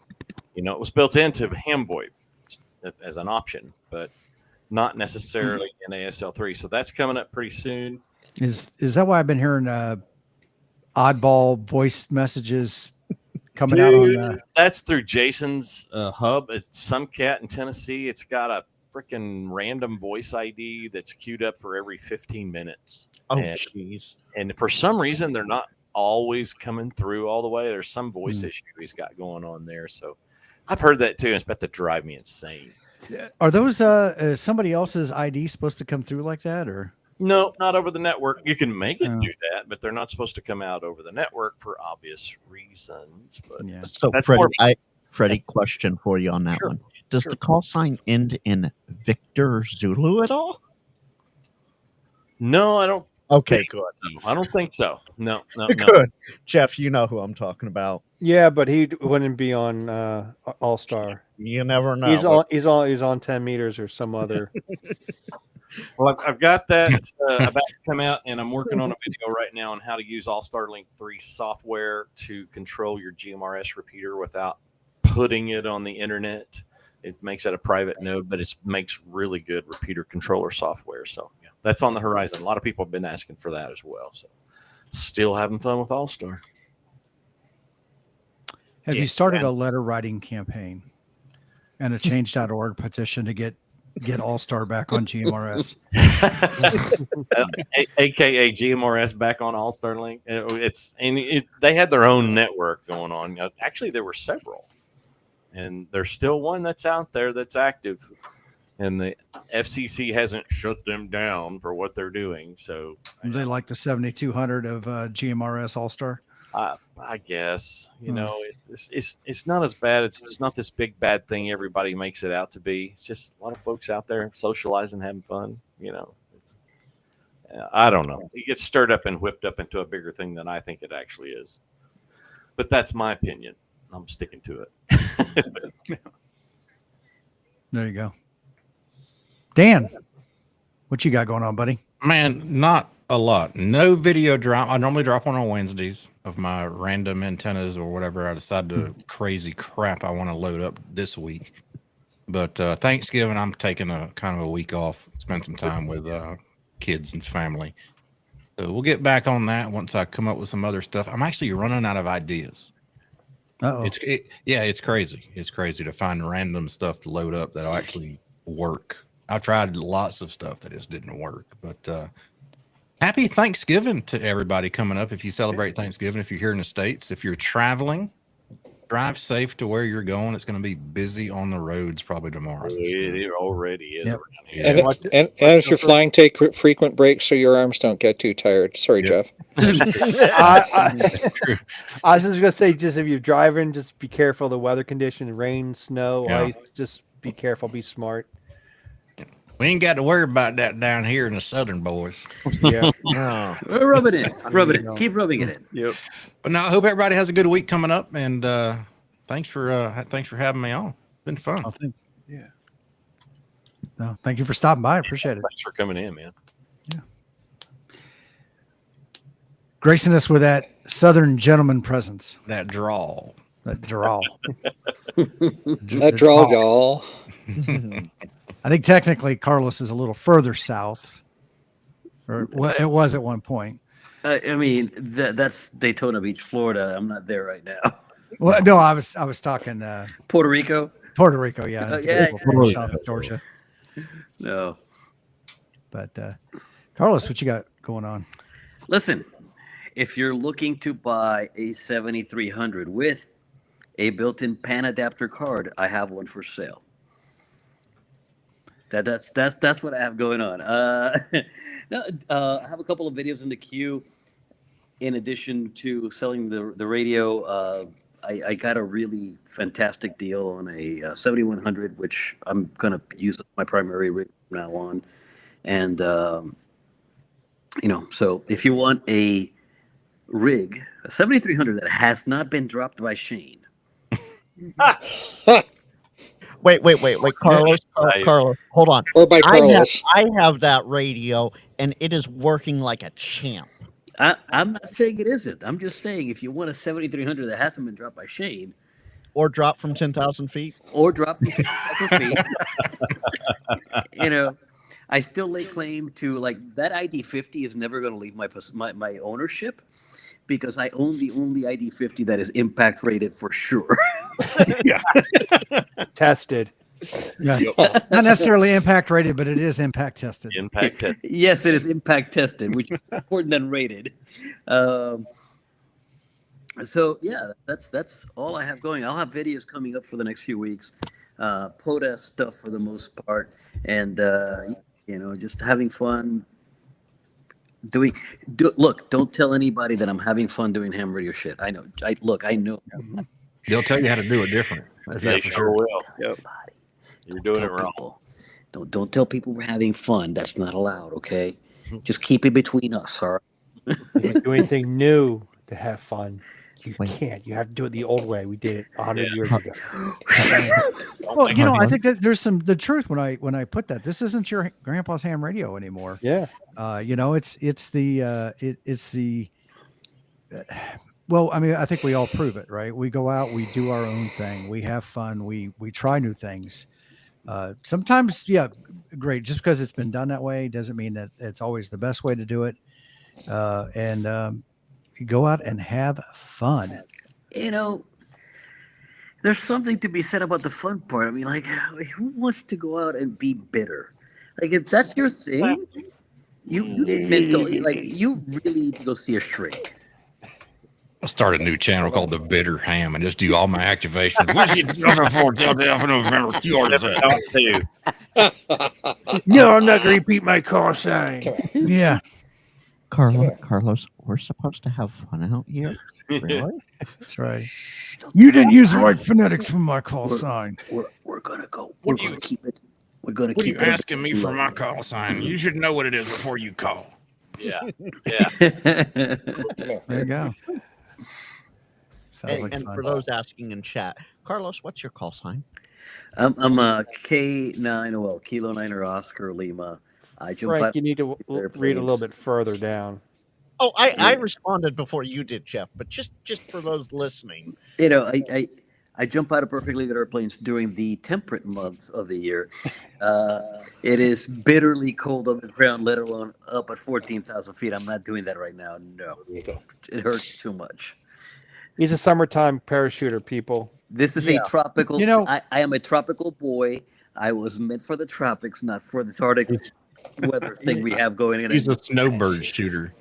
It was built into Ham VoIP as an option, but not necessarily in ASL3. So that's coming up pretty soon. Is that why I've been hearing oddball voice messages coming out on That's through Jason's hub. It's some cat in Tennessee. It's got a freaking random voice ID that's queued up for every 15 minutes. Oh, and, jeez. and for some reason, they're not always coming through all the way. There's some voice issue he's got going on there. So I've heard that too. And it's about to drive me insane. Are those somebody else's ID supposed to come through like that, or? No, not over the network. You can make it do that, but they're not supposed to come out over the network for obvious reasons. But Yeah. So, That's Freddie, more- Freddie, question for you on that Sure, one. Does sure. the call sign end in Victor Zulu at all? No, I don't. Okay, think good. so. I don't think so. No. Good. Jeff, you know who I'm talking about. Yeah, but he wouldn't be on All Star. You never know. He's on 10 meters or some other. Well, I've got that about to come out, and I'm working on a video right now on how to use All-Star Link 3 software to control your GMRS repeater without putting it on the internet. It makes it a private node, but it makes really good repeater controller software. So yeah, that's on the horizon. A lot of people have been asking for that as well. So still having fun with All-Star. Have Yeah, you started yeah. a letter writing campaign and a change.org petition to get All-Star back on GMRS? AKA GMRS back on All-Star Link. They had their own network going on. Actually, there were several, and there's still one that's out there that's active, and the FCC hasn't shut them down for what they're doing. So They like the 7200 of GMRS All-Star. I guess it's not as bad. It's not this big bad thing everybody makes it out to be. It's just a lot of folks out there socializing, having fun. I don't know. It gets stirred up and whipped up into a bigger thing than I think it actually is. But that's my opinion. I'm sticking to it. There you go. Dan, what you got going on, buddy? Man, not a lot. No video drop. I normally drop one on Wednesdays of my random antennas or whatever I decide to crazy crap I want to load up this week. But Thanksgiving, I'm taking a kind of a week off, spend some time with kids and family. So we'll get back on that once I come up with some other stuff. I'm actually running out of ideas. Uh-oh. It's crazy. It's crazy to find random stuff to load up that'll actually work. I've tried lots of stuff that just didn't work, but happy Thanksgiving to everybody coming up. If you celebrate Thanksgiving, if you're here in the States, if you're traveling, drive safe to where you're going. It's going to be busy on the roads probably tomorrow. It already is. Yep. Around here. And as you're flying, take frequent breaks so your arms don't get too tired. Sorry, Yep. Jeff. I was just gonna say, just if you're driving, just be careful of the weather conditions, rain, snow, Yeah. ice. Just be careful, be smart. We ain't got to worry about that down here in the Southern boys. Yeah. Rub it in. Rub it in. Keep rubbing it in. Yep. But no, I hope everybody has a good week coming up, and thanks for having me on. Been fun. Oh, no, thank you for stopping by. I appreciate it. Thanks for coming in, man. Gracing us with that Southern gentleman presence. That drawl. That drawl. That draw, y'all. I think technically Carlos is a little further south, or it was at one point. I mean, that's Daytona Beach, Florida. I'm not there right now. Well, no, I was talking Puerto Rico? Puerto Rico, yeah, Oh, It's yeah, a little south of Georgia. No. But Carlos, what you got going on? Listen, if you're looking to buy a 7300 with a built-in PAN adapter card, I have one for sale. That's what I have going on. I have a couple of videos in the queue. In addition to selling the radio, I got a really fantastic deal on a 7100, which I'm gonna use as my primary rig from now on. And so if you want a rig, a 7300 that has not been dropped by Shane. Wait, Carlos, Carlos, hold on. Or by Carlos. I have that radio, and it is working like a champ. I'm not saying it isn't. I'm just saying if you want a 7300 that hasn't been dropped by Shane, Or drop from 10,000 feet. or dropped from 10,000 feet, I still lay claim to that ID50 is never going to leave my ownership because I own the only ID50 that is impact rated for sure. Tested. Yes. Not necessarily impact rated, but it is impact tested. Impact test. Yes, it is impact tested, which is important than rated. So yeah, that's all I have going. I'll have videos coming up for the next few weeks. Podest stuff for the most part, and just having fun. Look, don't tell anybody that I'm having fun doing ham radio shit. I know. I know. They'll tell you how to do it different. That's They for sure sure. will. Yep. You're doing it Tell wrong. people. Don't tell people we're having fun. That's not allowed. Okay, just keep it between us. All right. You can't do anything new to have fun. You can't. You have to do it the old way. We did it 100 years ago. Well, I think that there's the truth when I put that. This isn't your grandpa's ham radio anymore. Yeah. It's the well, I mean, I think we all prove it, right? We go out, we do our own thing, we have fun, we try new things. Sometimes, yeah, great. Just because it's been done that way doesn't mean that it's always the best way to do it. And go out and have fun. There's something to be said about the fun part. I mean, like, who wants to go out and be bitter? Like, if that's your thing, you need you really need to go see a shrink. I'll start a new channel called The Bitter Ham and just do all my activations. What's your number for November? You already said. No, I'm not going to repeat my call sign. Yeah. Carlos, we're supposed to have fun out here. Really? That's right. You didn't use the right phonetics for my call sign. We're gonna go. We're gonna keep it. We're gonna What are keep you it. asking me for my call sign? You should know what it is before you call. Yeah. There you go. Sounds like And fun. for those asking in chat, Carlos, what's your call sign? I'm a K9, Kilo 9 or Oscar Lima. I jump Frank, out. you need to read a little bit further down. Oh, I responded before you did, Jeff. But just for those listening, I jump out of perfectly good airplanes during the temperate months of the year. It is bitterly cold on the ground, let alone up at 14,000 feet. I'm not doing that right now. No, it hurts too much. He's a summertime parachuter, people. This is a tropical. You know- I am a tropical boy. I was meant for the tropics, not for the Arctic weather thing we have going in. He's a snowbird shooter.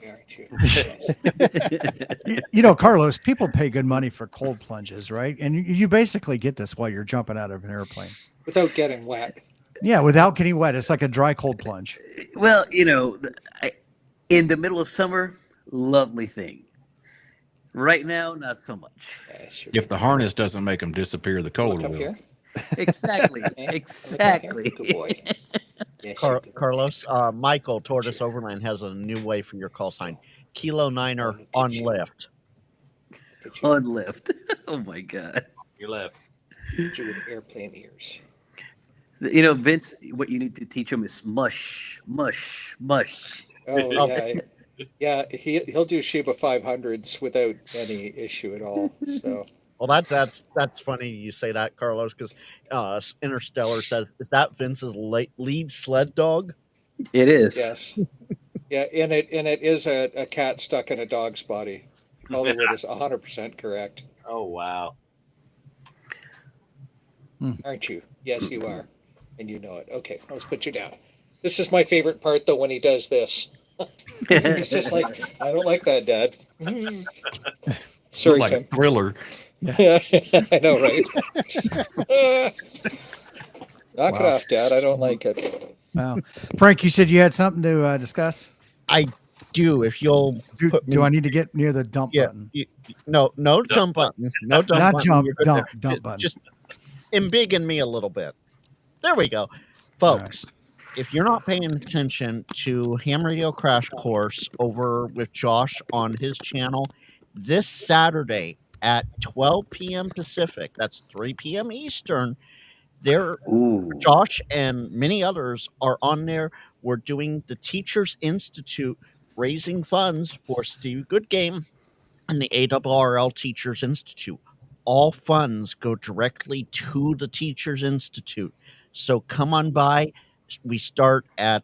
Carlos, people pay good money for cold plunges, right? And you basically get this while you're jumping out of an airplane. Without getting wet. Yeah, without getting wet. It's like a dry cold plunge. Well, in the middle of summer, lovely thing. Right now, not so much. If the harness doesn't make them disappear, the cold Look up will. here. Exactly. Exactly. Good boy. Yes, you good boy. Carlos, Michael Tortoise Overland has a new way for your call sign. Kilo Niner on lift. On lift. Oh my God. You left. Get you with airplane ears. Vince, what you need to teach him is mush, mush, mush. Oh yeah, yeah. He'll do Sheba 500s without any issue at all. So Well, that's funny you say that, Carlos, because Interstellar says, is that Vince's lead sled dog? It is. yes, yeah. And it is a cat stuck in a dog's body. Hollywood is 100% correct, Oh wow. aren't you? Yes, you are, and you know it. Okay, let's put you down. This is my favorite part, though, when he does this. He's just like, I don't like that, Dad. Sorry, Like Tim. Thriller. Yeah, I know, right? Knock it Wow. off, Dad. I don't like it. Wow. Frank, you said you had something to discuss. I do. If you'll put Do me- I need to get near the dump Yeah, button? no jump button. No dump Not button. jump, You're good dump, there. dump button. Just embiggen me a little bit. There we go. Folks, if you're not paying attention to Ham Radio Crash Course over with Josh on his channel, this Saturday at 12 p.m. Pacific, that's 3 p.m. Eastern, there Ooh. Josh and many others are on there. We're doing the Teachers Institute, raising funds for Steve Goodgame and the ARRL Teachers Institute. All funds go directly to the Teachers Institute. So come on by. We start at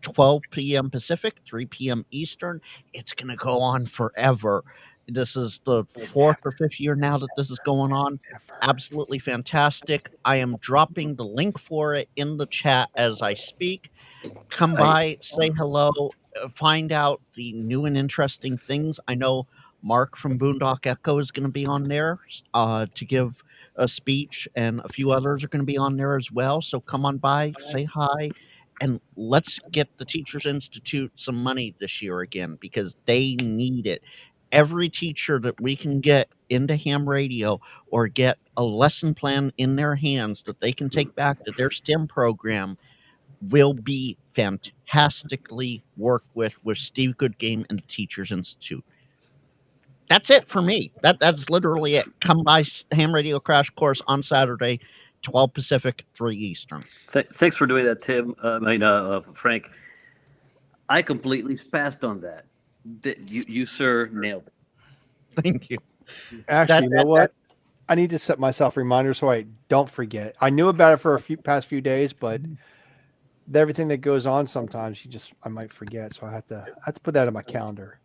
12 p.m. Pacific, 3 p.m. Eastern. It's going to go on forever. This is the 4th or 5th year now that this is going on. Absolutely fantastic. I am dropping the link for it in the chat as I speak. Come by, say hello, find out the new and interesting things. I know Mark from Boondock Echo is going to be on there to give a speech, and a few others are going to be on there as well. So come on by, say hi, and let's get the Teachers Institute some money this year again, because they need it. Every teacher that we can get into ham radio or get a lesson plan in their hands that they can take back to their STEM program will be fantastically worked with Steve Goodgame and the Teachers Institute. That's it for me. That's literally it. Come by Ham Radio Crash Course on Saturday, 12 Pacific, 3 Eastern. Thanks for doing that, Tim. Frank. I completely spazzed on that. You sir, nailed it. Thank you. Actually, you know what? I need to set myself reminders so I don't forget. I knew about it for past few days, but everything that goes on sometimes I might forget. So I have to put that in my calendar.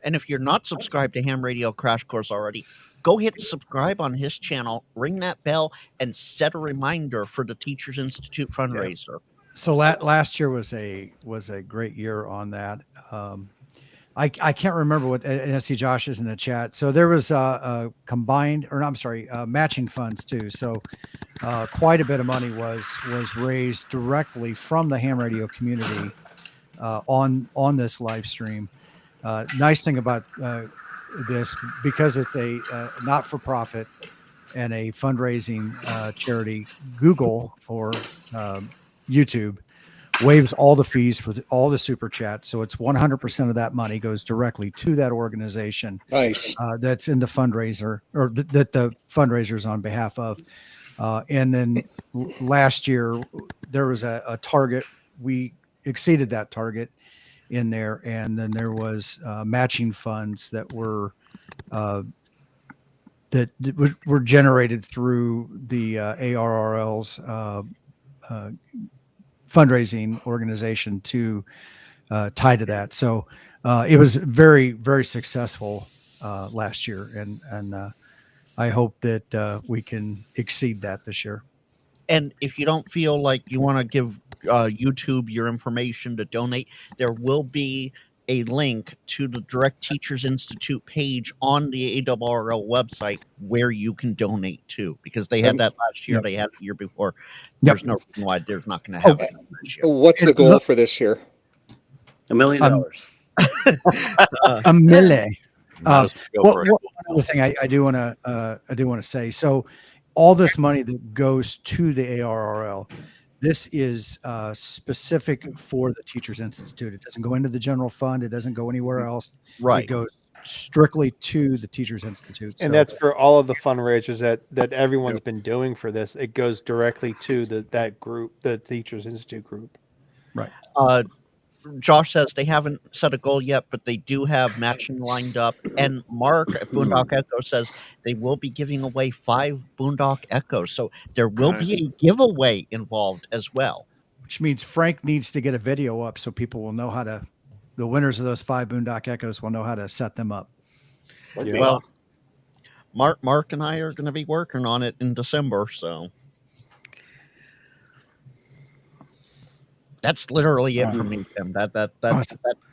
And if you're not subscribed to Ham Radio Crash Course already, go hit subscribe on his channel, ring that bell, and set a reminder for the Teachers Institute fundraiser. Yeah. So last year was a great year on that. I can't remember what, and I see Josh is in the chat. So there was matching funds too. So quite a bit of money was raised directly from the ham radio community on this live stream. Nice thing about this, because it's a not-for-profit and a fundraising charity, Google or YouTube waives all the fees for all the super chats. So it's 100% of that money goes directly to that organization. Nice. That's in the fundraiser, or that the fundraiser's on behalf of. And then last year there was a target. We exceeded that target in there. And then there was matching funds that were generated through the ARRL's fundraising organization to tie to that. So it was very, very successful last year. And I hope that we can exceed that this year. And if you don't feel like you want to give YouTube your information to donate, there will be a link to the Direct Teachers Institute page on the ARRL website where you can donate to, because they had that last year. Yep. They had it the year before. There's no reason why there's not going to have it this year. What's the goal for this year? $1 million. A million. One other thing I do want to say. So all this money that goes to the ARRL, this is specific for the Teachers Institute. It doesn't go into the general fund. It doesn't go anywhere else. Right. It goes strictly to the Teachers Institute. And that's for all of the fundraisers that everyone's been doing for this. It goes directly to that group, the Teachers Institute group. Right. Josh says they haven't set a goal yet, but they do have matching lined up. And Mark at Boondock Echo says they will be giving away 5 Boondock Echoes. So there will be a giveaway involved as well. Which means Frank needs to get a video up so people will know the winners of those 5 Boondock Echoes will know how to set them up. Well, Mark and I are going to be working on it in December, so. That's literally it for me, Tim. That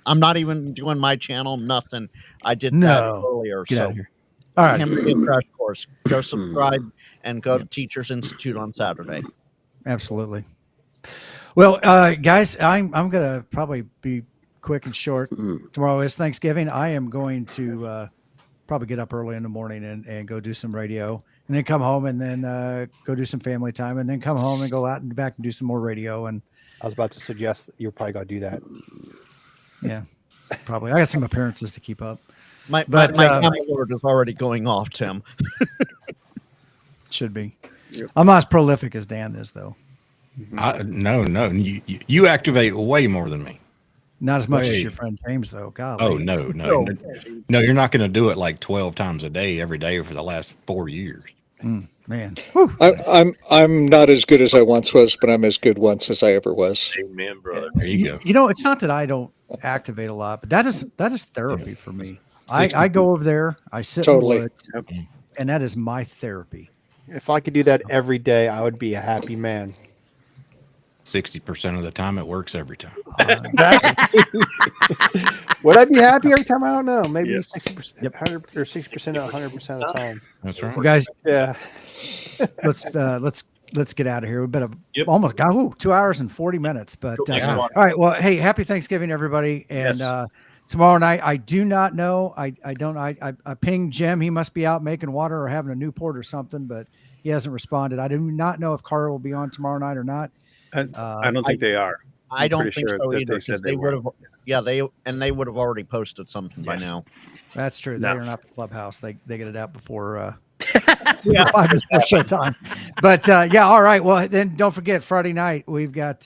I'm not even doing my channel, nothing. I did that earlier. Get so out of here. All right. Crash Course. Go subscribe and go to Teachers Institute on Saturday. Absolutely. Well, guys, I'm gonna probably be quick and short. Tomorrow is Thanksgiving. I am going to probably get up early in the morning and go do some radio, and then come home and then go do some family time, and then come home and go out and back and do some more radio. And I was about to suggest that you're probably going to do that. Yeah, probably. I got some appearances to keep up. My calendar is already going off, Tim. Should be. I'm not as prolific as Dan is, though. No. You activate way more than me. Not as much as your friend James, though. God. Oh, no. You're not going to do it like 12 times a day, every day for the last 4 years. Man, I'm not as good as I once was, but I'm as good once as I ever was. Amen, brother. There you go. You know, it's not that I don't activate a lot, but that is therapy for me. I go over there, I sit Totally. in the woods, and that is my therapy. If I could do that every day, I would be a happy man. 60% of the time, it works every time. Would I be happy every time? I don't know. Maybe Yeah. 60%, 100 or 60% or 100% of the time. That's right. Well, guys, Yeah. let's get out of here. We've been Yep. almost got 2 hours and 40 minutes. But Yeah. all right. Well, hey, happy Thanksgiving, everybody. And Yes. tomorrow night, I do not know. I pinged Jim. He must be out making water or having a Newport or something, but he hasn't responded. I do not know if Carl will be on tomorrow night or not. I don't think they are. I I'm don't pretty think sure so that either. they said 'Cause they they were. would have. Yeah, they would have already posted something by now. That's true. No. They are not the clubhouse. They get it out before Yeah. 5 minutes before showtime. But yeah, all right. Well, then don't forget Friday night we've got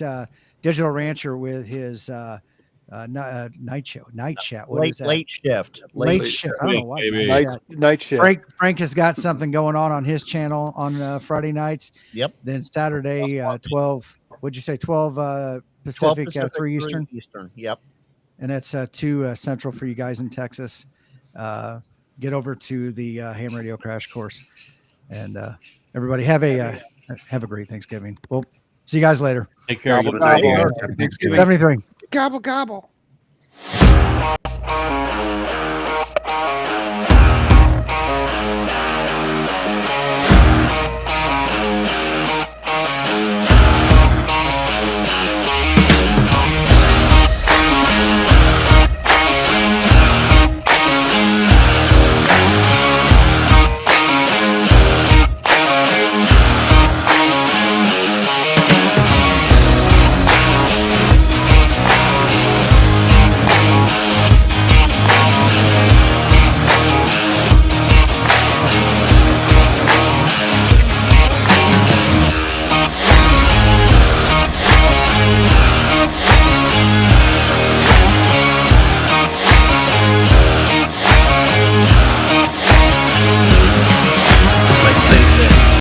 Digital Rancher with his night show, night chat. What is that? Late shift. Late shift. I don't know why. Maybe. Night Night, chat. night shift. Frank has got something going on his channel on Friday nights. Yep. Then Saturday 12. What'd you say? 12 Pacific, 3 Eastern. Yep. And that's 2 Central for you guys in Texas. Get over to the Ham Radio Crash Course, and everybody have a great Thanksgiving. We'll see you guys later. Take care. Gobble, guys. gobble. Thanksgiving. 73. Gobble, gobble.